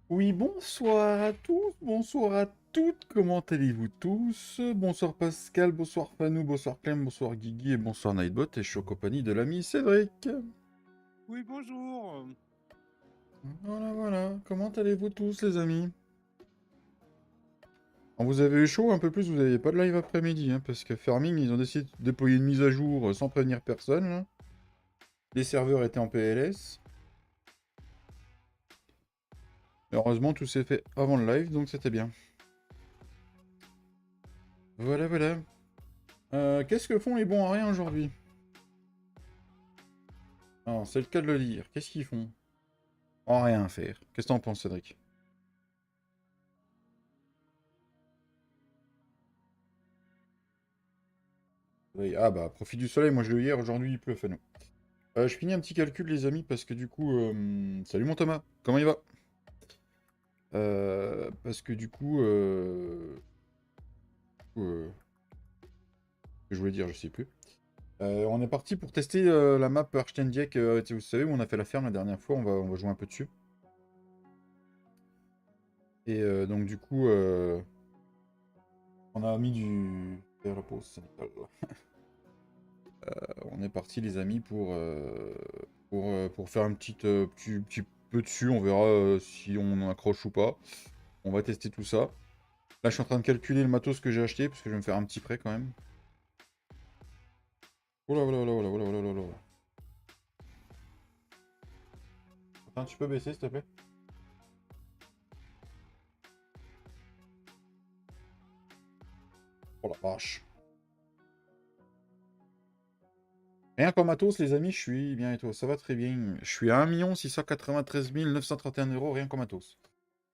Oui, bonsoir à tous, bonsoir à toutes, comment allez-vous tous? Bonsoir Pascal, bonsoir Fanou, bonsoir Clem, bonsoir Guigui et bonsoir Nightbot, et je suis en compagnie de l'ami Cédric. Oui, bonjour. Voilà, voilà, comment allez-vous tous les amis? Vous avez eu chaud un peu plus, vous n'avez pas de live après-midi, hein, parce que Farming, ils ont décidé de déployer une mise à jour sans prévenir personne, là. Les serveurs étaient en PLS. Heureusement, tout s'est fait avant le live, donc c'était bien. Voilà, voilà. Qu'est-ce que font les bons à rien aujourd'hui? Alors, c'est le cas de le dire. Qu'est-ce qu'ils font? Oh, rien à faire. Qu'est-ce que t'en penses, Cédric? Oui, ah bah, profite du soleil, moi je l'ai eu hier, aujourd'hui il pleut, Fano. Je finis un petit calcul, les amis, parce que du coup... Salut mon Thomas, comment il va? Parce que du coup... que je voulais dire, je sais plus. On est parti pour tester la map Archtendiek, vous savez, où on a fait la ferme la dernière fois, on va jouer un peu dessus. Et donc du coup... on a mis du... Vers la pause, c'est pas grave. On est parti les amis pour faire un petit peu dessus, on verra si on en accroche ou pas. On va tester tout ça. Là je suis en train de calculer le matos que j'ai acheté, parce que je vais me faire un petit prêt quand même. Oh là là là là là là là là. Attends, tu peux baisser s'il te plaît? Oh la vache. Rien qu'en matos les amis, je suis bien et toi, ça va très bien. Je suis à 1 693 931 € rien qu'en matos.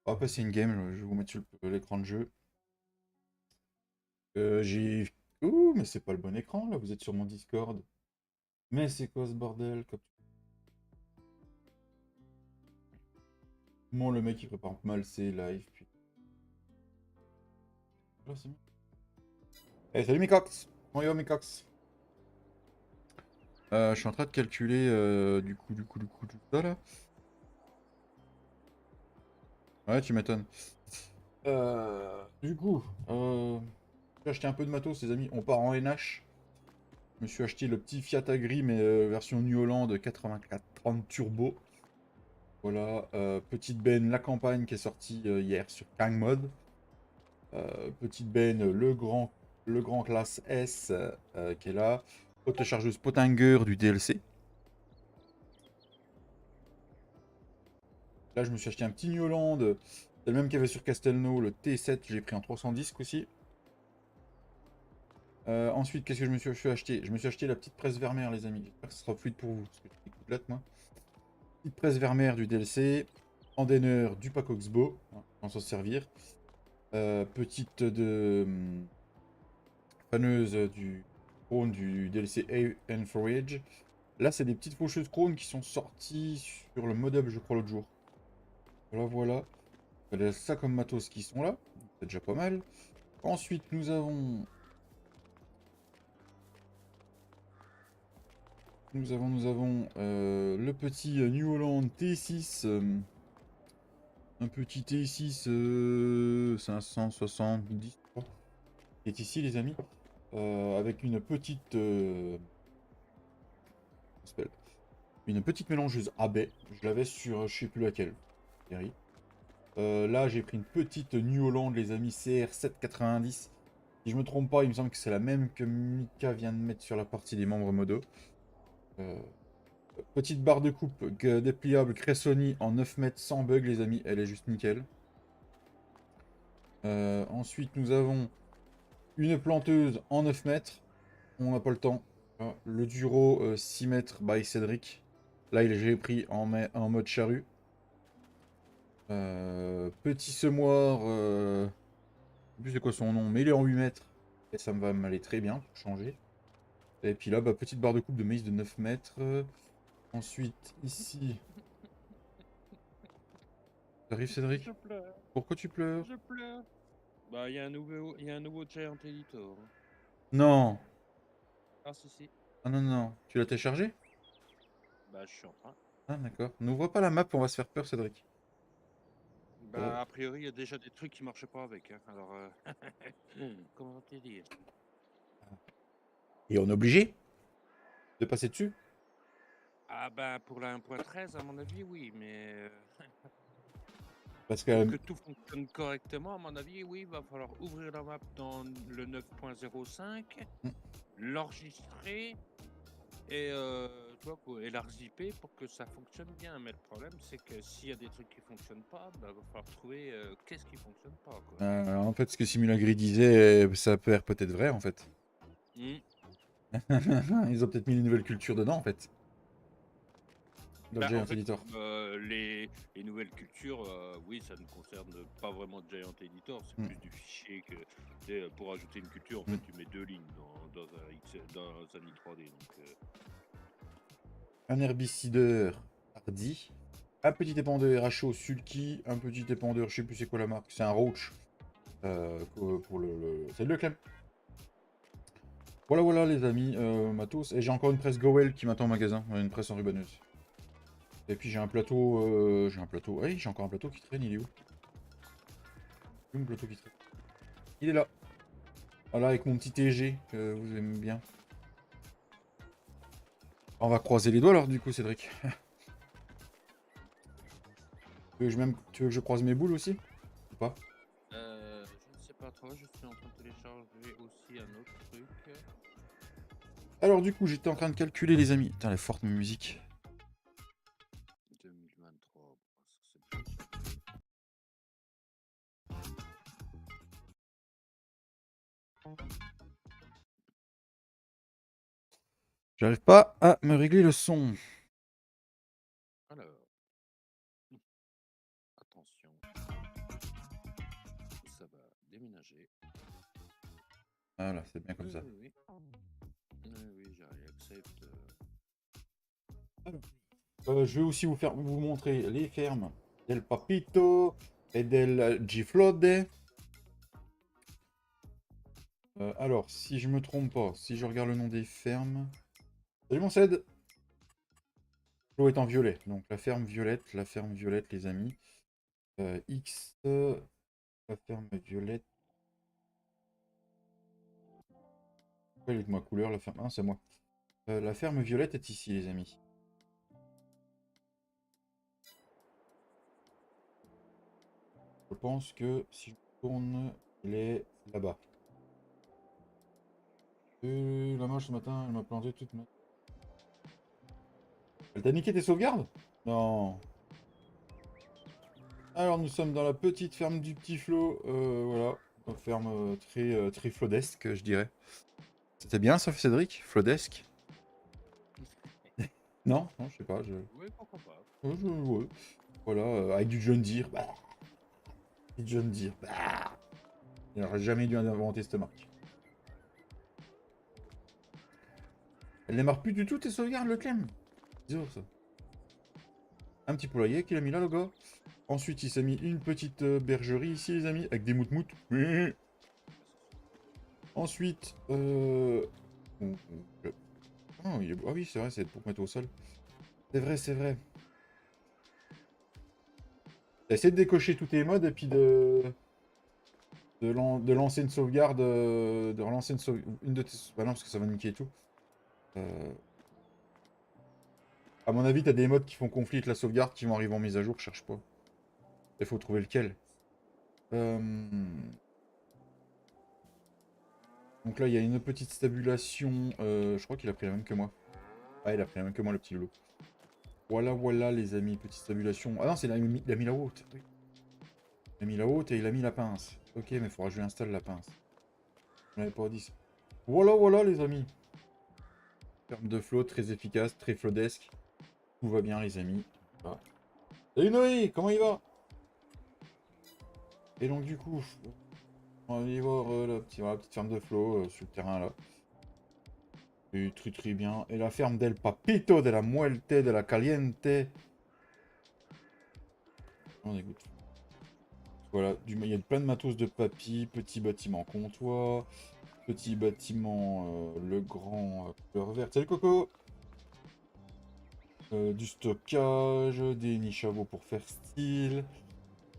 On va passer une game, je vais vous mettre sur l'écran de jeu. J'ai... Ouh, mais c'est pas le bon écran là, vous êtes sur mon Discord. Mais c'est quoi ce bordel? Comment le mec il prépare mal ses lives, puis... Là, c'est mieux. Eh, salut Mikox! Comment il va Mikox? Je suis en train de calculer tout ça là. Ouais, tu m'étonnes. Du coup, j'ai acheté un peu de matos, les amis. On part en NH. Je me suis acheté le petit Fiat Agri, mais version New Holland 8430 Turbo. Voilà, petite benne La Campagne qui est sortie hier sur Kang Mode. Petite benne le grand classe S qui est là. Autochargeuse Pottinger du DLC. Là, je me suis acheté un petit New Holland. C'est le même qu'il y avait sur Castelnau, le T7. J'ai pris en 310 aussi. Ensuite, qu'est-ce que je me suis acheté? Je me suis acheté la petite presse Vermeer, les amis. J'espère que ce sera fluide pour vous, parce que je suis complète, moi. Petite presse Vermeer du DLC. Andener du pack Oxbow, hein, on s'en servir. Petite faneuse du crône du DLC Air and Forage. Là, c'est des petites faucheuses crônes qui sont sorties sur le mod up, je crois, l'autre jour. Voilà, voilà. Il y a ça comme matos qui sont là. C'est déjà pas mal. Ensuite, nous avons... le petit New Holland T6. Un petit T6 570, je crois, qui est ici, les amis. Avec une petite... comment ça s'appelle, une petite mélangeuse AB. Je l'avais sur je sais plus laquelle. Là, j'ai pris une petite New Holland, les amis, CR790. Si je me trompe pas, il me semble que c'est la même que Mika vient de mettre sur la partie des membres modo. Petite barre de coupe dépliable Cressoni en 9 mètres sans bug, les amis. Elle est juste nickel. Ensuite, nous avons une planteuse en 9 mètres. On n'a pas le temps. Le Duro 6 mètres by Cédric. Là, j'ai pris en mode charrue. Petit semoir. Je sais plus c'est quoi son nom, mais il est en 8 mètres. Et ça me va m'aller très bien pour changer. Et puis là, bah, petite barre de coupe de maïs de 9 mètres. Ensuite, ici. T'arrives, Cédric? Je pleure, Pourquoi tu pleures? je pleure. Bah, il y a un nouveau Giant Editor. Non. Ah, si, si. Ah non, non. Tu l'as téléchargé? Bah, je suis en train. Ah, d'accord. N'ouvre pas la map, on va se faire peur, Cédric. Bah, a priori, il y a déjà des trucs qui marchaient pas avec. Hein. Alors, comment te dire? Et on est obligé de passer dessus? Ah, bah, pour la 1.13, à mon avis, oui, mais Parce pour que... que tout fonctionne correctement, à mon avis, oui, il va falloir ouvrir la map dans le 9.05, l'enregistrer et tu vois, et la zipper pour que ça fonctionne bien. Mais le problème, c'est que s'il y a des trucs qui fonctionnent pas, bah, va falloir trouver qu'est-ce qui fonctionne pas, quoi. En fait, ce que Simulagri disait, ça peut être peut-être vrai, en fait. Hmm. Ils ont peut-être mis une nouvelle culture dedans, en fait. Dans le Bah, en Giant fait, Editor. les nouvelles cultures, oui, ça ne concerne pas vraiment Giant Editor, c'est Mm. plus du fichier que tu sais, pour ajouter une culture, en fait, tu mets 2 lignes dans un i3D. Donc, Un herbicideur hardy. Un petit épandeur RHO Sulky. Un petit épandeur, je sais plus c'est quoi la marque. C'est un Roach. Pour Salut le Clem. Voilà, voilà les amis, matos. Et j'ai encore une presse Gowell qui m'attend au magasin. Une presse en rubaneuse. Et puis j'ai un plateau. J'ai un plateau. Ah oui, j'ai encore un plateau qui traîne, il est où? Où est mon plateau qui traîne? Il est là. Voilà, avec mon petit TG que vous aimez bien. On va croiser les doigts alors, du coup, Cédric. Tu veux que je croise mes boules aussi? Ou pas? je ne sais pas trop, je suis en train de télécharger aussi un autre truc. Alors, du coup, j'étais en train de calculer, les amis. Putain, elle est forte, ma musique. 2023, ça c'est J'arrive pas à me régler le son. Alors, attention, ça va déménager. Voilà, c'est bien comme ça. Oui, oui, j'arrive, accepte. Je vais aussi vous montrer les fermes del Papito et del Giflode. Alors, si je me trompe pas, si je regarde le nom des fermes... Salut mon Ced. L'eau est en violet, donc la ferme violette, les amis. X, la ferme violette. Pourquoi elle est de ma couleur, la ferme... Ah, c'est moi. La ferme violette est ici, les amis. Je pense que si je tourne, elle est là-bas. La marche ce matin, elle m'a planté toute ma... Elle t'a niqué tes sauvegardes? Non. Alors nous sommes dans la petite ferme du petit Flo. Voilà. Une ferme très flodesque, je dirais. C'était bien ça, Cédric? Flodesque? Non? Non, je sais pas. Oui, pourquoi pas. Ouais. Voilà, avec du John Deere. Bah, du John Deere. Bah. Il n'aurait jamais dû inventer cette marque. Elle démarre plus du tout tes sauvegardes, le Clem. Bizarre ça. Un petit poulailler qu'il a mis là, le gars. Ensuite, il s'est mis une petite bergerie ici, les amis, avec des moutes-moutes. Ensuite, ah oui, c'est vrai, c'est pour mettre au sol. C'est vrai, c'est vrai. Essaie de décocher tous tes modes et puis de lancer une sauvegarde, de relancer une sauvegarde. Une de tes... Bah non, parce que ça va niquer et tout. À mon avis, t'as des modes qui font conflit avec la sauvegarde qui vont arriver en mise à jour, je cherche pas. Il faut trouver lequel. Donc là, il y a une petite stabulation. Je crois qu'il a pris la même que moi. Ah, il a pris la même que moi, le petit loup. Voilà, voilà, les amis, petite stabulation. Ah non, il a mis la haute. Oui. Il a mis la haute et il a mis la pince. Ok, mais il faudra que je lui installe la pince. On n'avait pas dit ça. Voilà, voilà, les amis. Ferme de flot, très efficace, très flodesque. Tout va bien, les amis. Voilà. Salut Noé, comment il va? Et donc, du coup, on va aller voir la petite ferme de flot sur le terrain là. Et très très bien. Et la ferme del Papito, de la Muerte, de la Caliente. On écoute. Voilà, il y a plein de matos de papy, petit bâtiment comptoir, petit bâtiment le grand couleur verte. Salut Coco! Du stockage, des niches à veau pour faire style.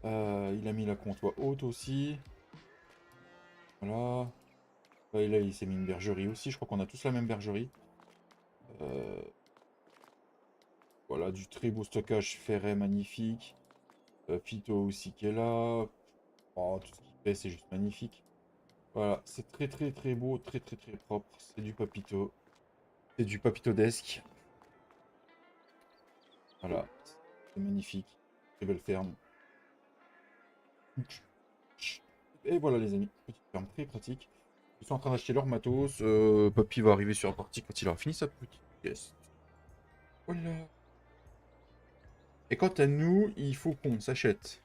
Il a mis la comptoir haute aussi. Voilà. Et là, il s'est mis une bergerie aussi. Je crois qu'on a tous la même bergerie. Voilà, du très beau stockage ferré magnifique. Phyto aussi qui est là. Oh, tout ce qu'il fait, c'est juste magnifique. Voilà, c'est très très très beau, très très très propre. C'est du papito. C'est du papitodesque. Voilà, c'est magnifique. Très belle ferme. Et voilà les amis, petite ferme très pratique. Ils sont en train d'acheter leur matos. Papy va arriver sur la partie quand il aura fini sa petite pièce. Voilà. Et quant à nous, il faut qu'on s'achète.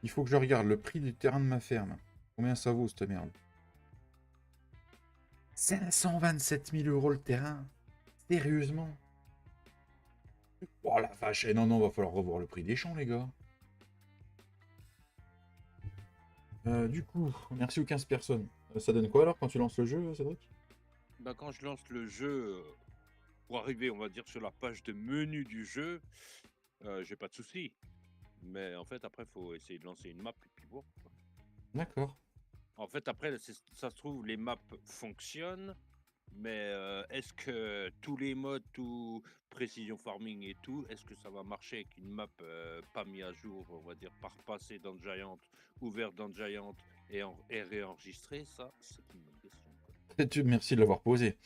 Il faut que je regarde le prix du terrain de ma ferme. Combien ça vaut cette merde? 527 000 € le terrain. Sérieusement? Oh la vache. Et non, non, va falloir revoir le prix des champs, les gars. Du coup, merci aux 15 personnes. Ça donne quoi alors quand tu lances le jeu, Cédric? Bah, quand je lance le jeu, pour arriver, on va dire, sur la page de menu du jeu, j'ai pas de souci. Mais en fait, après, il faut essayer de lancer une map et puis voir, quoi. D'accord. En fait, après, ça se trouve, les maps fonctionnent, mais est-ce que tous les modes, tout précision farming et tout, est-ce que ça va marcher avec une map pas mise à jour, on va dire, par passé dans Giant, ouverte dans Giant et réenregistrée? Ça, c'est une bonne question, quoi. Merci de l'avoir posé.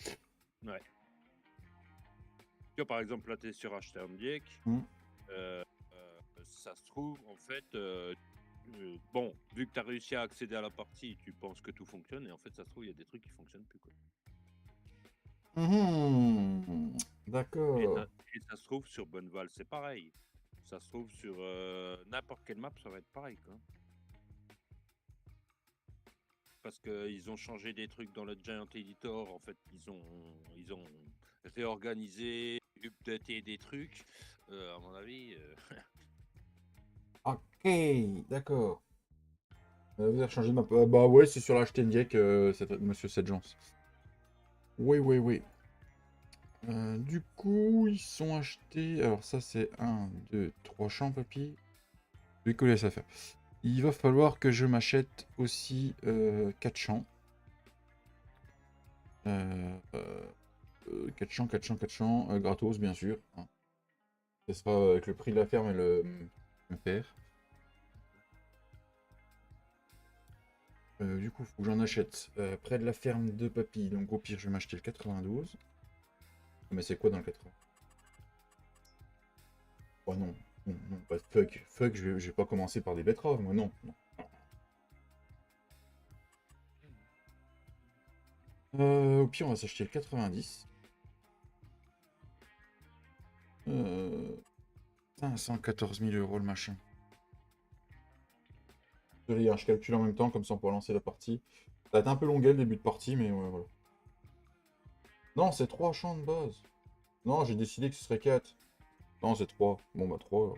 Ouais. Tu vois, par exemple, là, tu es sur HTML, Hmm. ça se trouve, en fait, bon, vu que tu as réussi à accéder à la partie, tu penses que tout fonctionne, et en fait, ça se trouve, il y a des trucs qui fonctionnent plus, quoi. Mhm. Et D'accord. ça, et ça se trouve sur Bonneval, c'est pareil. Ça se trouve sur n'importe quelle map, ça va être pareil, quoi. Parce qu'ils ont changé des trucs dans le Giant Editor, en fait, ils ont réorganisé, updaté des trucs. À mon avis, Ok, d'accord. Vous avez changé de map. Bah ouais, c'est sur l'HTNDEC, monsieur Sedjans. Oui, oui, oui. Du coup, ils sont achetés. Alors, ça, c'est 1, 2, 3 champs, papy. Je vais coller ça faire. Il va falloir que je m'achète aussi 4 champs. 4 champs, 4 champs, 4 champs, gratos, bien sûr. Hein. Ce sera avec le prix de la ferme et le père. Du coup, faut que j'en achète près de la ferme de papy. Donc, au pire, je vais m'acheter le 92. Mais c'est quoi dans le 80? Oh non, non, non, pas fuck. Fuck, je vais pas commencer par des betteraves, moi, non. Non. Au pire, on va s'acheter le 90. 514 000 € le machin. Désolé, hein, je calcule en même temps, comme ça on pourra lancer la partie. Ça va être un peu longuet le début de partie, mais ouais, voilà. Non, c'est 3 champs de base. Non, j'ai décidé que ce serait 4. Non, c'est 3. Bon, bah 3.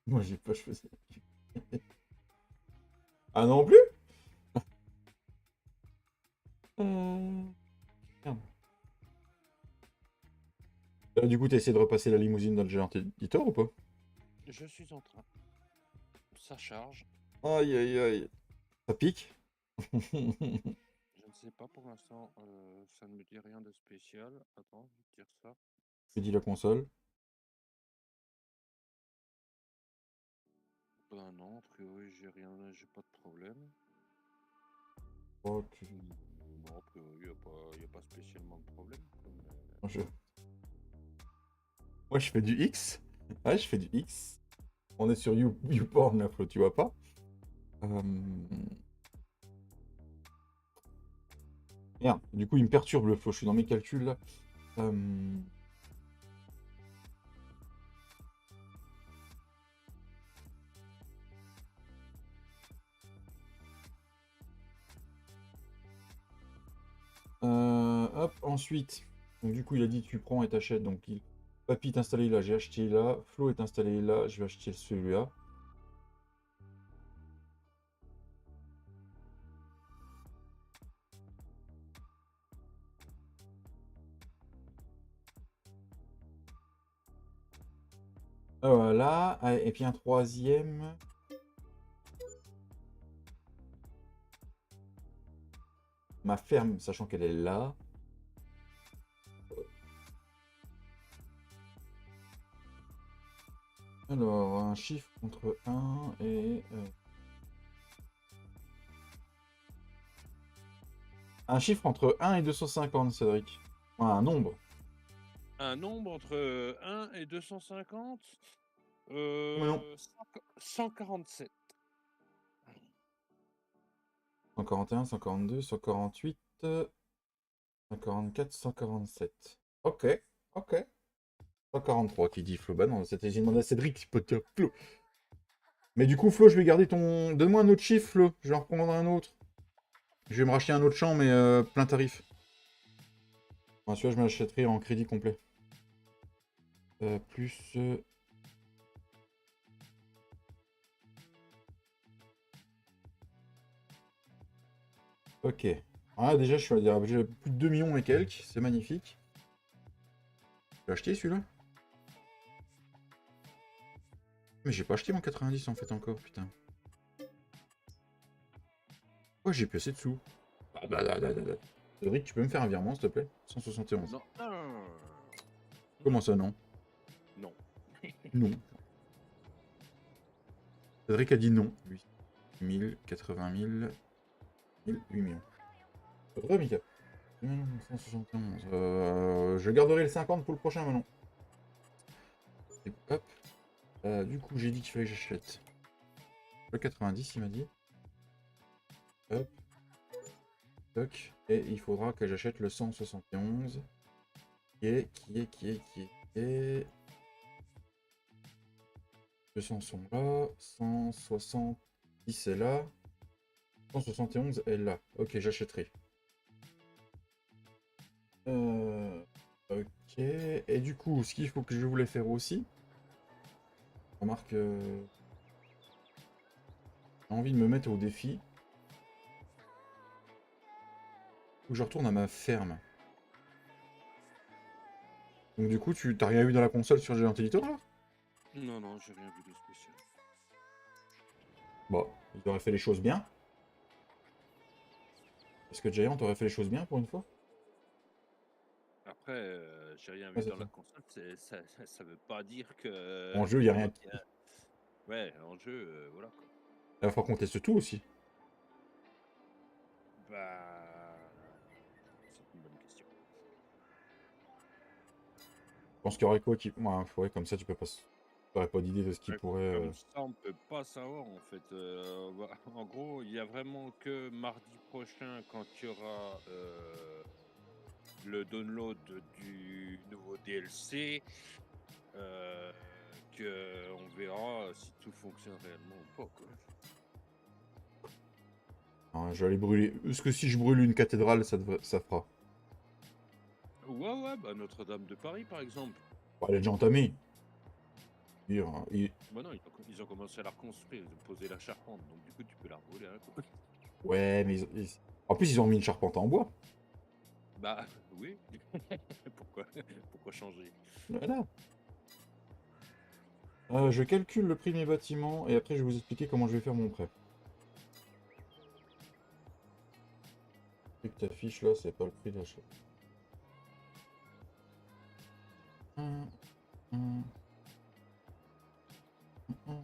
Moi, j'ai pas choisi. Ah non plus. Merde. Du coup, t'as essayé de repasser la limousine dans le géant éditeur ou pas? Je suis en train. Ça charge. Aïe, aïe, aïe. Ça pique? Je ne sais pas pour l'instant. Ça ne me dit rien de spécial. Attends, je vais te dire ça. Je dis la console. Ben non, a priori, j'ai rien, j'ai pas de problème. Oh, Non, a priori, y a pas spécialement de problème. je- Moi, je fais du X. Ouais, je fais du X. On est sur YouPorn, là, Flo, tu vois pas? Merde, du coup, il me perturbe le flow. Je suis dans mes calculs, là. Hop, ensuite. Donc, du coup, il a dit tu prends et t'achètes. Donc, Papy est installé là, j'ai acheté là. Flo est installé là, je vais acheter celui-là. Voilà. Et puis un troisième. Ma ferme, sachant qu'elle est là. Alors, un chiffre entre 1 et... Un chiffre entre 1 et 250, Cédric. Enfin, un nombre. Un nombre entre 1 et 250 Mais non. 147. 141, 142, 148, 144, 147. Ok, ok. 143 qui dit Flo. Bah non, c'était j'ai demandé à Cédric, peut dire Flo. Mais du coup, Flo, je vais garder ton... Donne-moi un autre chiffre, Flo. Je vais en reprendre un autre. Je vais me racheter un autre champ, mais plein tarif. Enfin, celui-là, je m'achèterai en crédit complet. Plus... Ok. Ah, déjà, je suis à dire, j'ai plus de 2 millions et quelques. C'est magnifique. Je vais acheter celui-là. Mais j'ai pas acheté mon 90 en fait encore, putain. Ouais, j'ai plus assez de sous. Ah, Cédric, tu peux me faire un virement, s'il te plaît? 171. Non, non, non, non, Comment ça, non? non. Non. Cédric a dit non, lui. 1000, 80 000, 1000, 8 millions. Très Mika. 171. Je garderai le 50 pour le prochain, maintenant. Et hop. Du coup, j'ai dit qu'il fallait que j'achète le 90, il m'a dit. Hop. Toc. Et il faudra que j'achète le 171. Qui est. 200 sont là. 170 est là. 171 est là. Ok, j'achèterai. Ok. Et du coup, ce qu'il faut que je voulais faire aussi. Remarque. J'ai envie de me mettre au défi. Faut que je retourne à ma ferme. Donc du coup, tu t'as rien vu dans la console sur Giant Editor là? Non, non, j'ai rien vu de spécial. Bon, il aurait fait les choses bien. Est-ce que Giant aurait fait les choses bien pour une fois? Après, j'ai rien Ouais, vu c'est dans ça. la console, ça veut pas dire que En jeu, il il n'y y a aura rien. bien. Ouais, en jeu, voilà quoi. Il va falloir qu'on teste tout aussi. Bah, c'est une bonne question. Je pense qu'il y aurait quoi qui. Ouais, ouais, comme ça, tu peux pas. J'aurais pas d'idée de ce qui Ouais, pourrait... comme ça, on peut pas savoir en fait. En gros, il y a vraiment que mardi prochain, quand il y aura le download du nouveau DLC, euh, que on verra si tout fonctionne réellement ou pas, quoi. Hein, je vais aller brûler... Est-ce que si je brûle une cathédrale, ça fera? Ouais, bah Notre-Dame de Paris, par exemple. Bon, elle est déjà entamée. Dire, hein, Bah non, ils ont commencé à la reconstruire, ils ont posé la charpente, donc du coup, tu peux la rouler, hein, quoi. Ouais, mais en plus, ils ont mis une charpente en bois. Bah oui. Pourquoi, pourquoi changer? Voilà. Je calcule le prix de mes bâtiments et après je vais vous expliquer comment je vais faire mon prêt. Le prix que t'affiches là, c'est pas le prix d'achat. Hum, hum, hum.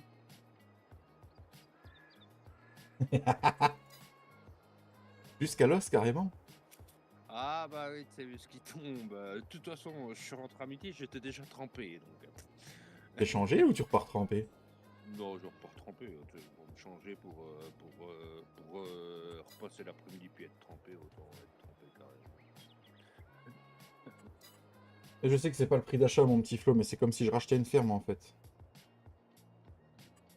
Jusqu'à l'os carrément. Ah bah oui, tu sais vu ce qui tombe. De toute façon, je suis rentré à midi, j'étais déjà trempé, donc. T'es changé ou tu repars trempé? Non, je repars trempé. Tu sais, pour me changer pour repasser l'après-midi puis être trempé, autant être trempé carrément. Et je sais que c'est pas le prix d'achat mon petit Flo, mais c'est comme si je rachetais une ferme en fait.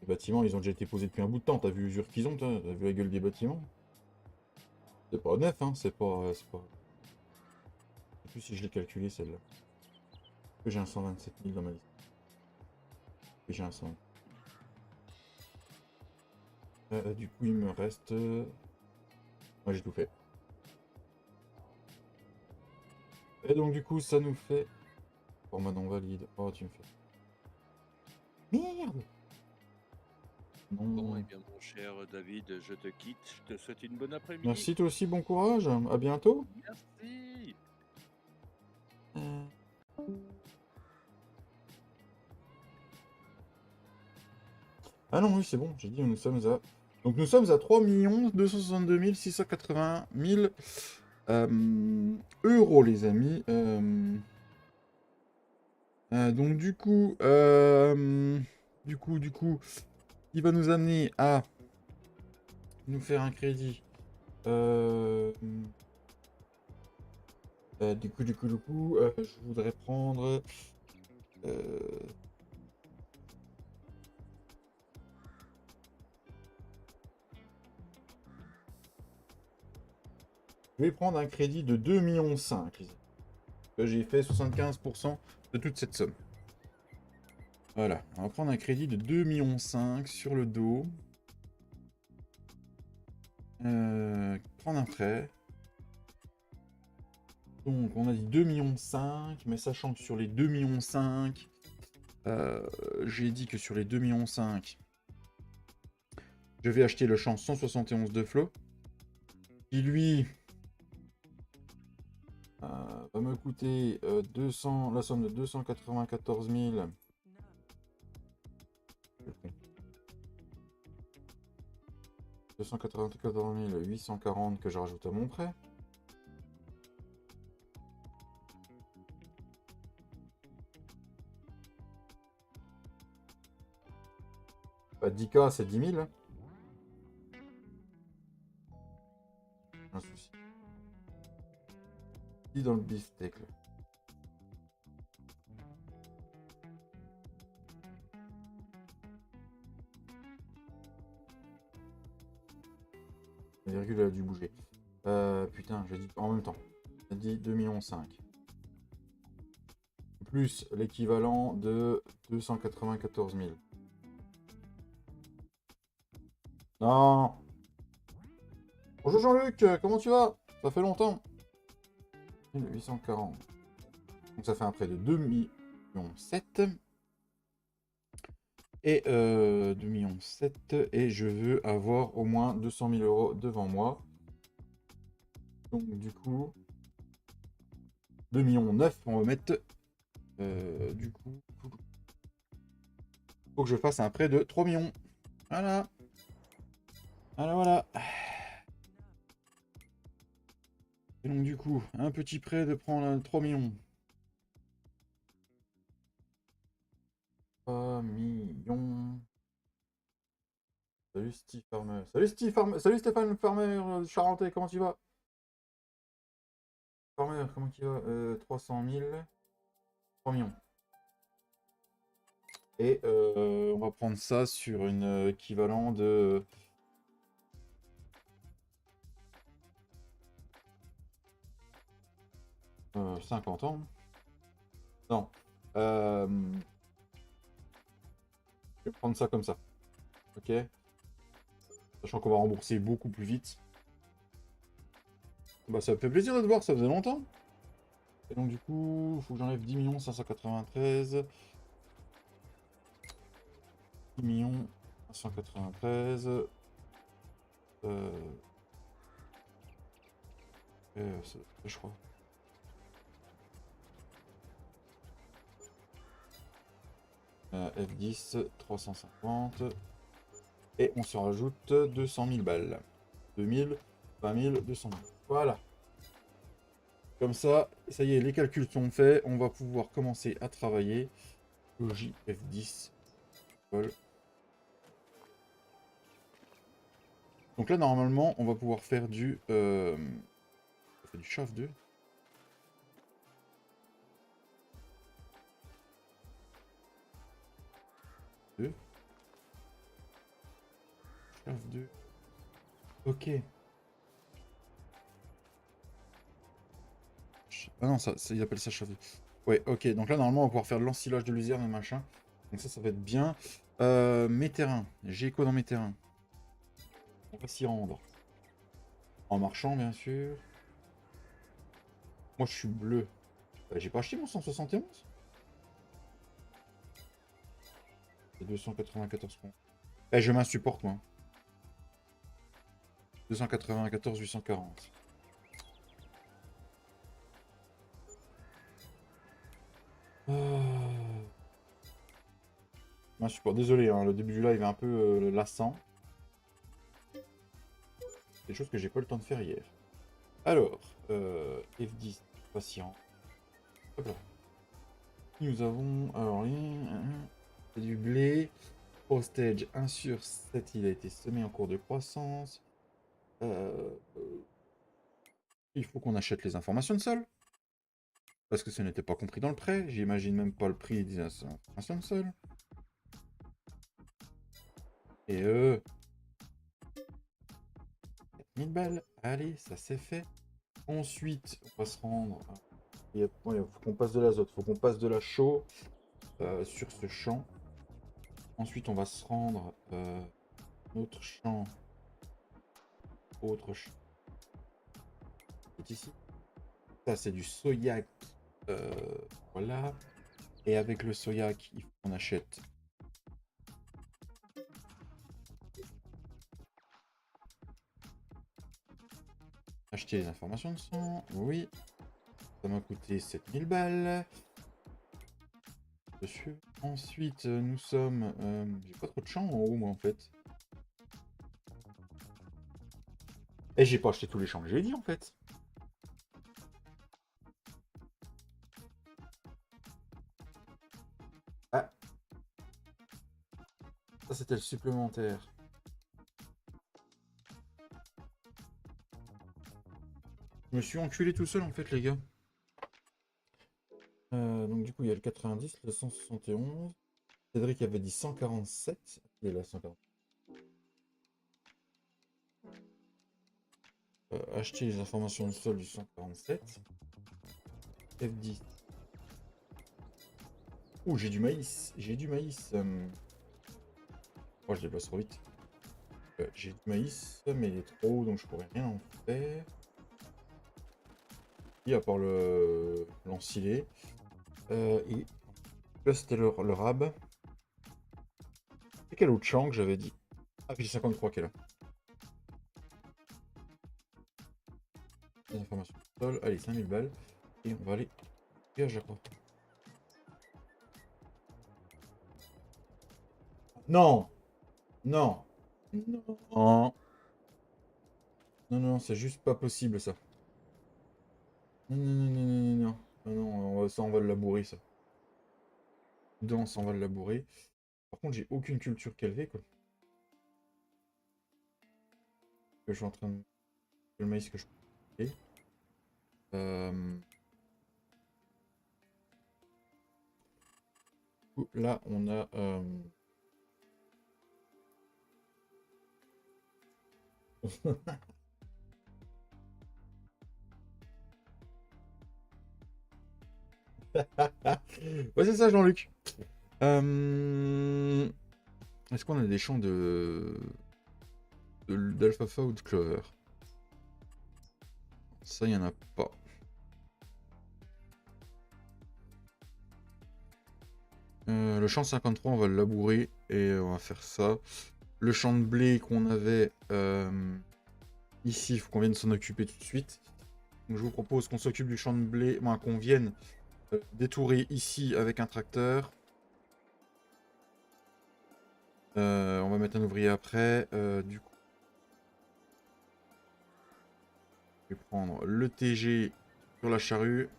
Les bâtiments, ils ont déjà été posés depuis un bout de temps. T'as vu l'usure qu'ils ont, toi? T'as vu la gueule des bâtiments? C'est pas neuf, hein, c'est pas... c'est pas... Je sais plus si je l'ai calculé celle-là. Que j'ai un 127 000 dans ma liste. Que j'ai un 100. Du coup, il me reste... Moi, j'ai tout fait. Et donc, du coup, ça nous fait... Format non valide. Oh, tu me fais... Merde! Bon, et Non. bien mon cher David, je te quitte. Je te souhaite une bonne après-midi. Merci, toi aussi, bon courage. À bientôt. Merci. Euh, Ah non, oui, c'est bon. J'ai dit, nous sommes à... Donc, nous sommes à 3 262 680 000 euros, les amis. Donc, du coup, il va nous amener à nous faire un crédit. Je voudrais prendre... euh, je vais prendre un crédit de 2,5 millions. J'ai fait 75% de toute cette somme. Voilà, on va prendre un crédit de 2,5 millions sur le dos. Prendre un prêt. Donc, on a dit 2,5 millions, mais sachant que sur les 2,5 millions, j'ai dit que sur les 2,5 millions, je vais acheter le champ 171 de Flo, qui lui va me coûter la somme de 294 000. 294 840 que je rajoute à mon prêt. Bah, 10K, c'est 10 000. Un souci. Qui dans le beefsteak là. La virgule a dû bouger. Putain, j'ai dit en même temps. J'ai dit 2,5 millions. Plus l'équivalent de 294 000. Non. Bonjour Jean-Luc, comment tu vas? Ça fait longtemps. 1840. Donc ça fait un prêt de 2,7 millions. Et 2,7 millions. Et je veux avoir au moins 200 000 euros devant moi. Donc du coup, 2,9 millions, on va mettre. Du coup, faut que je fasse un prêt de 3 millions. Voilà. Voilà. Et donc du coup, un petit prêt de prendre 3 millions. 3 millions. Salut Steve Farmer. Salut Steve Farmer. Salut Stéphane Farmer Charentais, comment tu vas? Farmer, comment tu vas? 300 000. 3 millions. Et on va prendre ça sur une équivalent de 50 ans. Non. Je vais prendre ça comme ça. Ok. Sachant qu'on va rembourser beaucoup plus vite. Bah ça me fait plaisir de te voir, ça faisait longtemps. Et donc du coup, il faut que j'enlève 10 593. 10 593. Je crois. F10, 350. Et on se rajoute 200 000 balles. 2000, 20 000, 200 000. Voilà. Comme ça y est, les calculs sont faits. On va pouvoir commencer à travailler. Logis F10. Voilà. Donc là, normalement, on va pouvoir faire du... on fait du chaff 2. Chaff 2. Ok. Ah non, ça, il appelle ça chaff 2. Ouais, ok. Donc là, normalement, on va pouvoir faire de l'ensilage de luzerne et machin. Donc ça va être bien. Mes terrains. J'ai quoi dans mes terrains? On va s'y rendre. En marchant, bien sûr. Moi, je suis bleu. J'ai pas acheté mon 171. C'est 294 points. Je m'insupporte, moi. 294, 840. M'insupporte. Désolé, hein, le début du live est un peu lassant. C'est des choses que j'ai pas le temps de faire hier. Alors, F10, patient. Hop là. Nous avons... Alors, c'est du blé. Postage 1 sur 7, il a été semé en cours de croissance. Il faut qu'on achète les informations de sol. Parce que ça n'était pas compris dans le prêt. J'imagine même pas le prix des informations de sol. Et 4000 balles. Allez, ça c'est fait. Ensuite, on va se rendre... Il faut qu'on passe de l'azote. Il faut qu'on passe de la chaux sur ce champ. Ensuite, on va se rendre notre champ. Autre champ. C'est ici. Ça, c'est du soyac. Voilà. Et avec le soyac, il faut qu'on achète. Acheter les informations de sang. Oui. Ça m'a coûté 7000 balles. Dessus. Ensuite, nous sommes... j'ai pas trop de champs en haut, moi, en fait. Et j'ai pas acheté tous les champs que j'ai dit, en fait. Ah. Ça, c'était le supplémentaire. Je me suis enculé tout seul, en fait, les gars. Donc, du coup, il y a le 90, le 171. Cédric avait dit 147. Il est là, 140. Acheter les informations de sol du 147. F10. Oh, j'ai du maïs. J'ai du maïs. Oh, je déplace trop vite. J'ai du maïs, mais il est trop haut, donc je pourrais rien en faire. Et à part l'ensilé. Et là, c'était le rab. Et quel autre champ que j'avais dit? Ah, j'ai 53 qui est là. Les informations du sol. Allez, 5000 balles. Et on va aller gage à quoi? Non! Non! Non! Non, non, c'est juste pas possible ça. Non, non, non, non, non, non, non. Non, non, ça on va le labourer ça. dense, on va le labourer. Par contre, j'ai aucune culture calvée, quoi. Je suis en train de... Le maïs que je fais. Là, on a... Ouais, c'est ça, Jean-Luc. Est-ce qu'on a des champs d'alfalfa ou de clover? Ça, il n'y en a pas. Le champ 53, on va le labourer et on va faire ça. Le champ de blé qu'on avait ici, il faut qu'on vienne s'en occuper tout de suite. Donc, je vous propose qu'on s'occupe du champ de blé, qu'on vienne détourer ici avec un tracteur. On va mettre un ouvrier après. Du coup, je vais prendre le TG sur la charrue.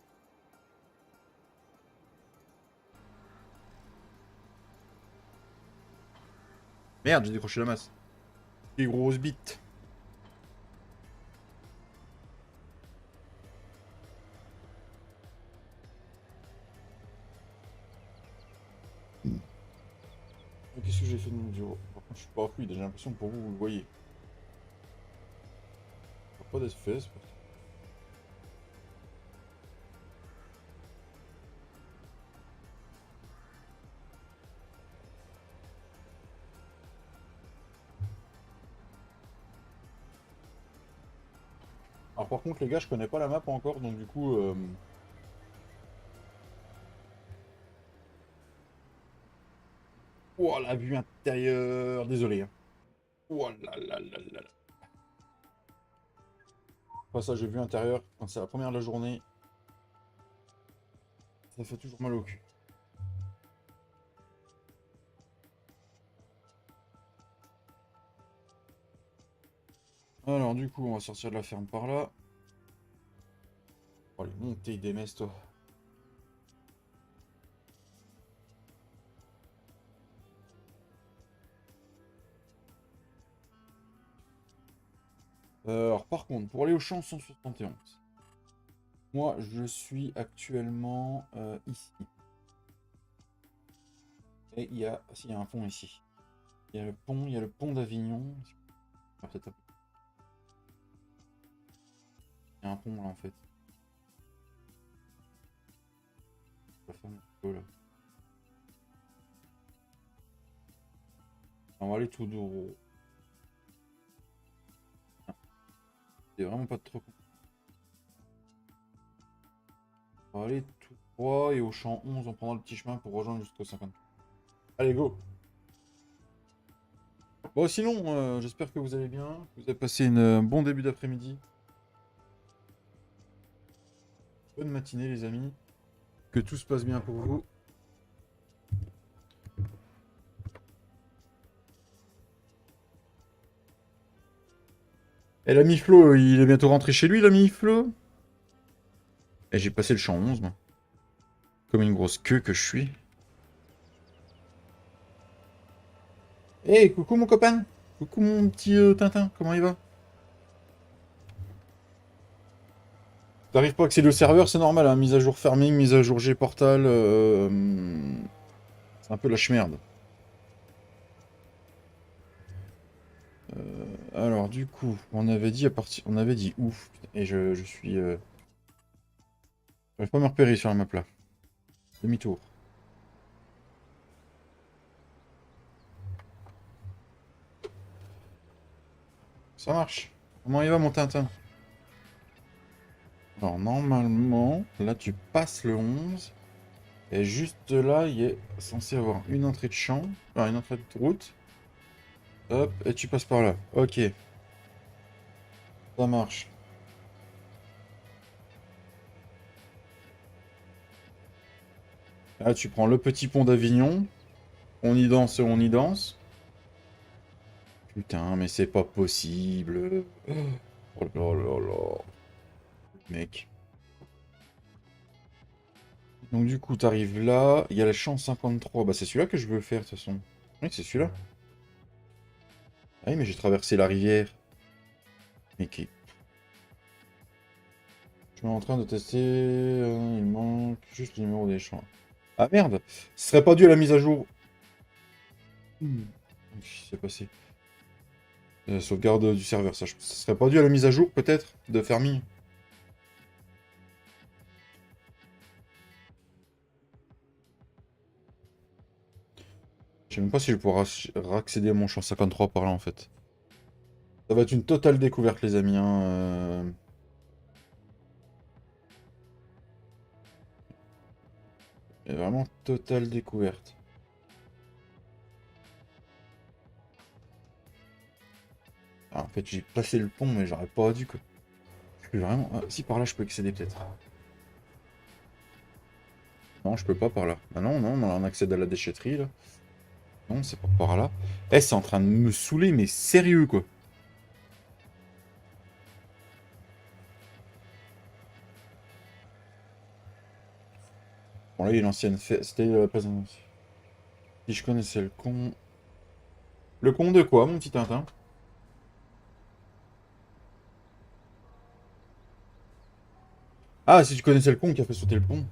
Merde, j'ai décroché la masse. Des grosses bites. Qu'est-ce que j'ai fait de mon bureau? Par contre, je suis pas fluide, j'ai l'impression que pour vous, vous le voyez. Pas d'FPS. Alors par contre les gars, je connais pas la map encore, donc du coup... Oh la vue intérieure, désolé. Hein. Oh là là là là là. Enfin ça, j'ai vu intérieur, quand c'est la première de la journée, ça fait toujours mal au cul. Alors du coup, on va sortir de la ferme par là. Oh les montées des messes, toi. Alors par contre, pour aller au champ 171, moi je suis actuellement ici. Et il y a un pont ici. Il y a le pont d'Avignon. Ah, peut-être un peu. Il y a un pont là en fait. La ferme, là. On va aller tout droit. C'est vraiment pas trop. On va aller tout droit et au champ 11, on prendra le petit chemin pour rejoindre jusqu'au 50. Allez, go! Bon, sinon, j'espère que vous allez bien. Vous avez passé un bon début d'après-midi. Bonne matinée, les amis. Que tout se passe bien pour vous. Et l'ami Flo, il est bientôt rentré chez lui, l'ami Flo? Et j'ai passé le champ 11, moi. Comme une grosse queue que je suis. Hey, coucou mon copain! Coucou mon petit Tintin, comment il va? T'arrives pas à accéder au serveur, c'est normal, hein. Mise à jour farming, mise à jour G-Portal, c'est un peu la schmerde. Alors du coup, on avait dit on avait dit ouf, et je suis... J'arrive pas à me repérer sur la map là. Demi-tour. Ça marche. Comment il va mon Tintin? Alors normalement, là tu passes le 11. Et juste là, il est censé avoir une entrée de champ. Enfin, une entrée de route. Hop, et tu passes par là. Ok. Ça marche. Là, tu prends le petit pont d'Avignon. On y danse, on y danse. Putain, mais c'est pas possible. Oh là là là. Mec. Donc du coup, t'arrives là, il y a la champ 53. Bah c'est celui-là que je veux faire de toute façon. Oui, c'est celui-là. Ah oui, mais j'ai traversé la rivière. Mais qui... Je suis en train de tester... il manque juste le numéro des champs. Ah merde! Ce serait pas dû à la mise à jour. Qu'est-ce qui s'est passé? Sauvegarde du serveur, ça. Ce serait pas dû à la mise à jour, peut-être, de Farming? Je sais même pas si je pourrais accéder à mon champ 53 par là, en fait. Ça va être une totale découverte, les amis, hein. Et vraiment totale découverte. Ah, en fait, j'ai passé le pont, mais j'aurais pas dû, quoi. Je peux vraiment... Ah, si, par là, je peux accéder, peut-être. Non, je peux pas par là. Ah non, non, on accède à la déchetterie, là. Non, c'est pas par là. Eh, c'est en train de me saouler, mais sérieux, quoi. Bon, là, il y a l'ancienne fête. C'était la place d'un- Si je connaissais le con... Le con de quoi, mon petit Tintin? Ah, si tu connaissais le con qui a fait sauter le pont.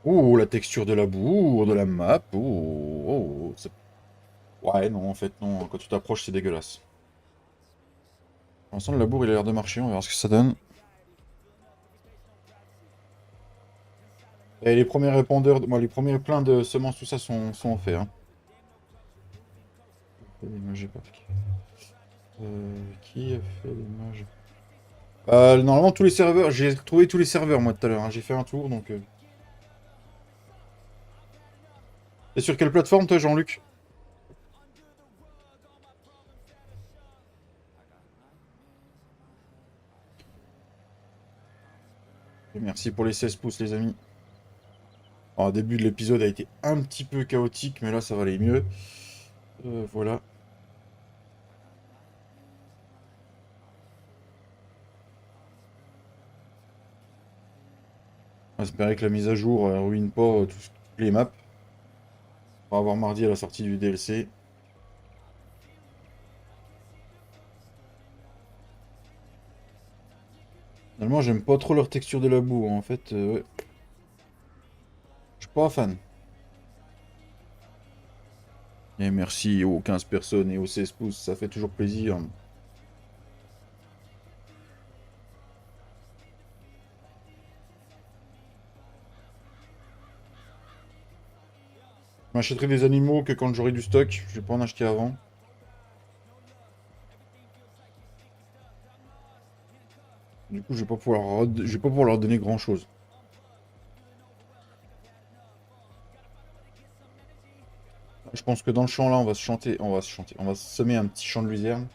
Oh, la texture de la boue, de la map. Oh, oh, ouais, non, en fait, non. Quand tu t'approches, c'est dégueulasse. Pour l'instant, le labour, il a l'air de marcher. On va voir ce que ça donne. Et les premiers répondeurs, moi, les premiers pleins de semences, tout ça sont faits. Hein. Moi, j'ai pas fait. Qui a fait l'image? Normalement, tous les serveurs, j'ai retrouvé tous les serveurs, moi, tout à l'heure. Hein. J'ai fait un tour, donc... T'es sur quelle plateforme, toi, Jean-Luc? Et merci pour les 16 pouces, les amis. Alors, au début de l'épisode a été un petit peu chaotique, mais là, ça va aller mieux. Voilà. On va espérer que la mise à jour ruine pas toutes les maps. On va avoir mardi à la sortie du DLC. Finalement, j'aime pas trop leur texture de la boue. En fait, ouais. Je suis pas fan. Et merci aux 15 personnes et aux 16 pouces, ça fait toujours plaisir. Je m'achèterai des animaux que quand j'aurai du stock. Je vais pas en acheter avant. Du coup, je vais pas pouvoir leur donner grand chose. Je pense que dans le champ là, on va se semer un petit champ de luzerne.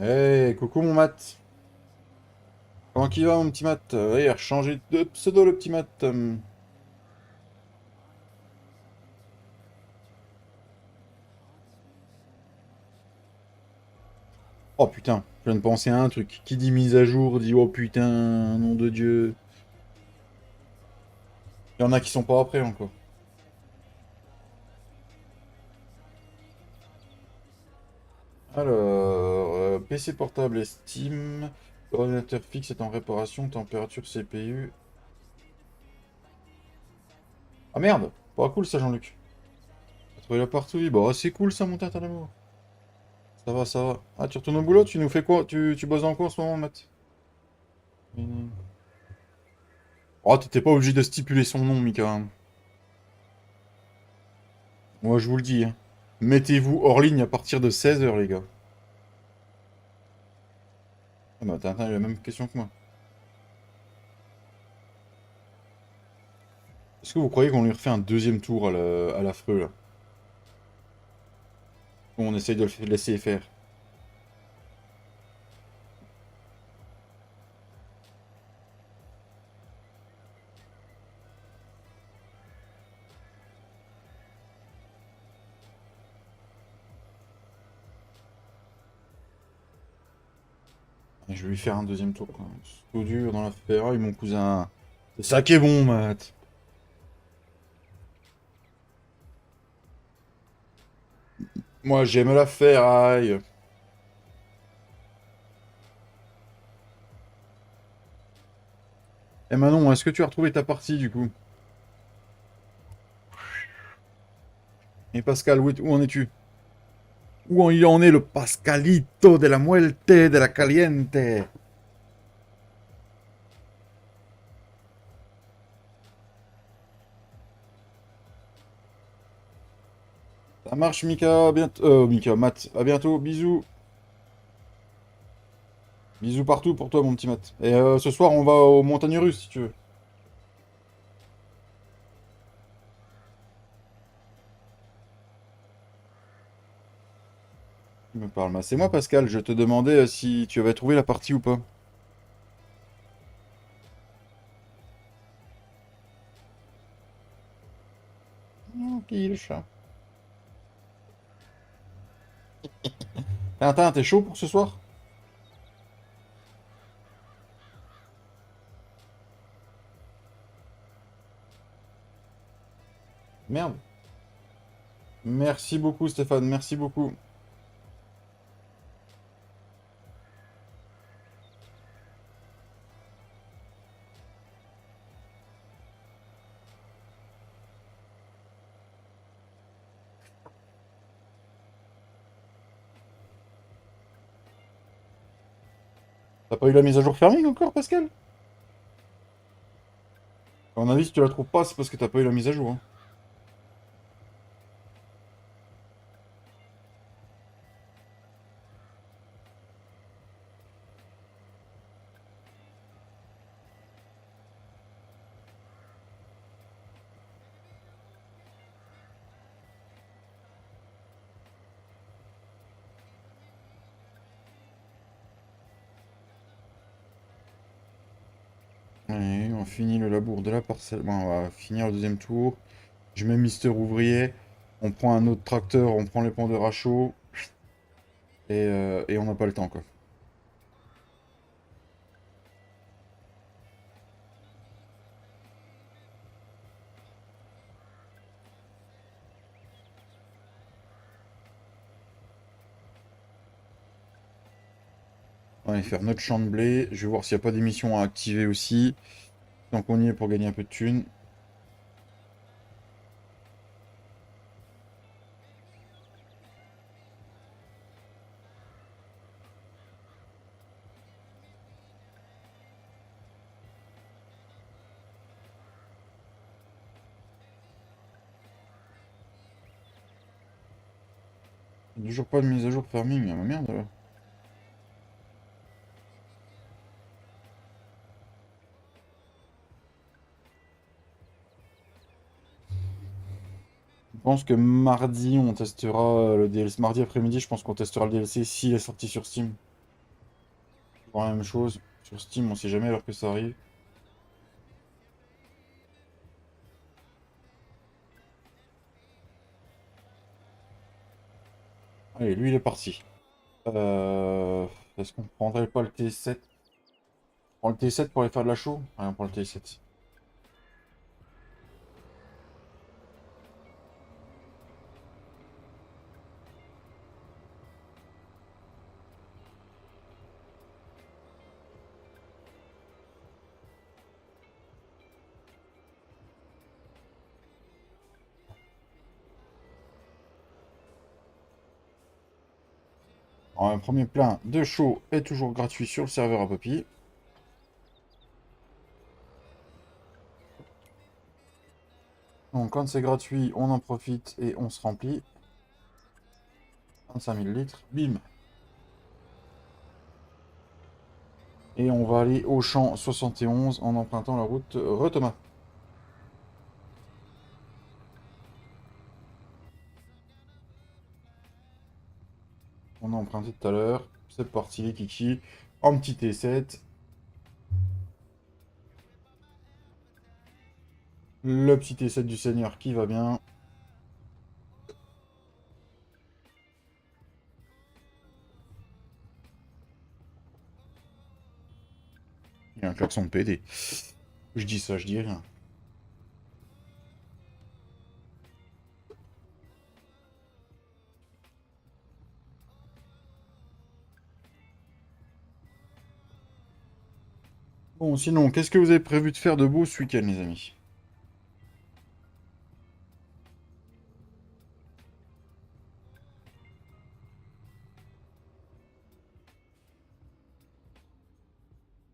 Hey, coucou mon Mat. Comment qu'il va mon petit Mat? Il a changé de pseudo le petit Mat. Oh putain, je viens de penser à un truc. Qui dit mise à jour dit oh putain, nom de Dieu. Il y en a qui sont pas après encore. Alors, PC portable et Steam. Ordinateur fixe est en réparation, température CPU. Ah merde! Pas cool ça, Jean-Luc. T'as trouvé la partout, oui. Bah, c'est cool ça, mon tata d'amour. Ça va, ça va. Ah, tu retournes au boulot? Tu nous fais quoi? Tu bosses dans quoi en ce moment, Matt? Oh, t'étais pas obligé de stipuler son nom, Mika. Hein. Moi, je vous le dis. Hein. Mettez-vous hors ligne à partir de 16 h, les gars. Ah bah, Tintin, il a la même question que moi. Est-ce que vous croyez qu'on lui refait un deuxième tour à l'affreux, là? On essaye de le laisser faire. Je vais lui faire un deuxième tour. Tout dur dans la ferraille, mon cousin. C'est ça qui est bon, Matt. Moi, j'aime la ferraille. Et Manon, est-ce que tu as retrouvé ta partie, du coup? Et Pascal, où en es-tu? Il en est le Pascalito de la muerte de la caliente? Ça marche, Mika. À bientôt. Mika, Matt. À bientôt. Bisous. Bisous partout pour toi, mon petit Matt. Et ce soir, on va aux montagnes russes, si tu veux. Tu me parles, c'est moi, Pascal. Je te demandais si tu avais trouvé la partie ou pas. Qui le chat. Tintin, t'es chaud pour ce soir? Merde. Merci beaucoup, Stéphane. Merci beaucoup. T'as pas eu la mise à jour Farming encore, Pascal? À mon avis, si tu la trouves pas, c'est parce que t'as pas eu la mise à jour. Hein. Allez, on finit le labour de la parcelle. Bon, on va finir le deuxième tour. Je mets Mister Ouvrier. On prend un autre tracteur, on prend les pondeurs à chaud. Et on n'a pas le temps, quoi. On va aller faire notre champ de blé. Je vais voir s'il n'y a pas d'émission à activer aussi. Tant qu'on y est pour gagner un peu de thunes. Toujours pas de mise à jour farming. Ah, merde alors. Je pense que mardi, on testera le DLC. Mardi après-midi, je pense qu'on testera le DLC s'il est sorti sur Steam. Pour la même chose. Sur Steam, on sait jamais alors que ça arrive. Allez, lui, il est parti. Est-ce qu'on prendrait pas le T7? On prend le T7 pour aller faire de la chaux? Allez, on prend le T7. Alors, un premier plein de chaux est toujours gratuit sur le serveur à Poppy. Donc quand c'est gratuit, on en profite et on se remplit. 25 000 litres, bim. Et on va aller au champ 71 en empruntant la route Retoma. emprunté tout à l'heure. C'est parti les kikis. En petit T7. Le petit T7 du Seigneur qui va bien. Il y a un klaxon de PD. Je dis ça, je dis rien. Bon, sinon, qu'est-ce que vous avez prévu de faire de beau ce week-end, les amis?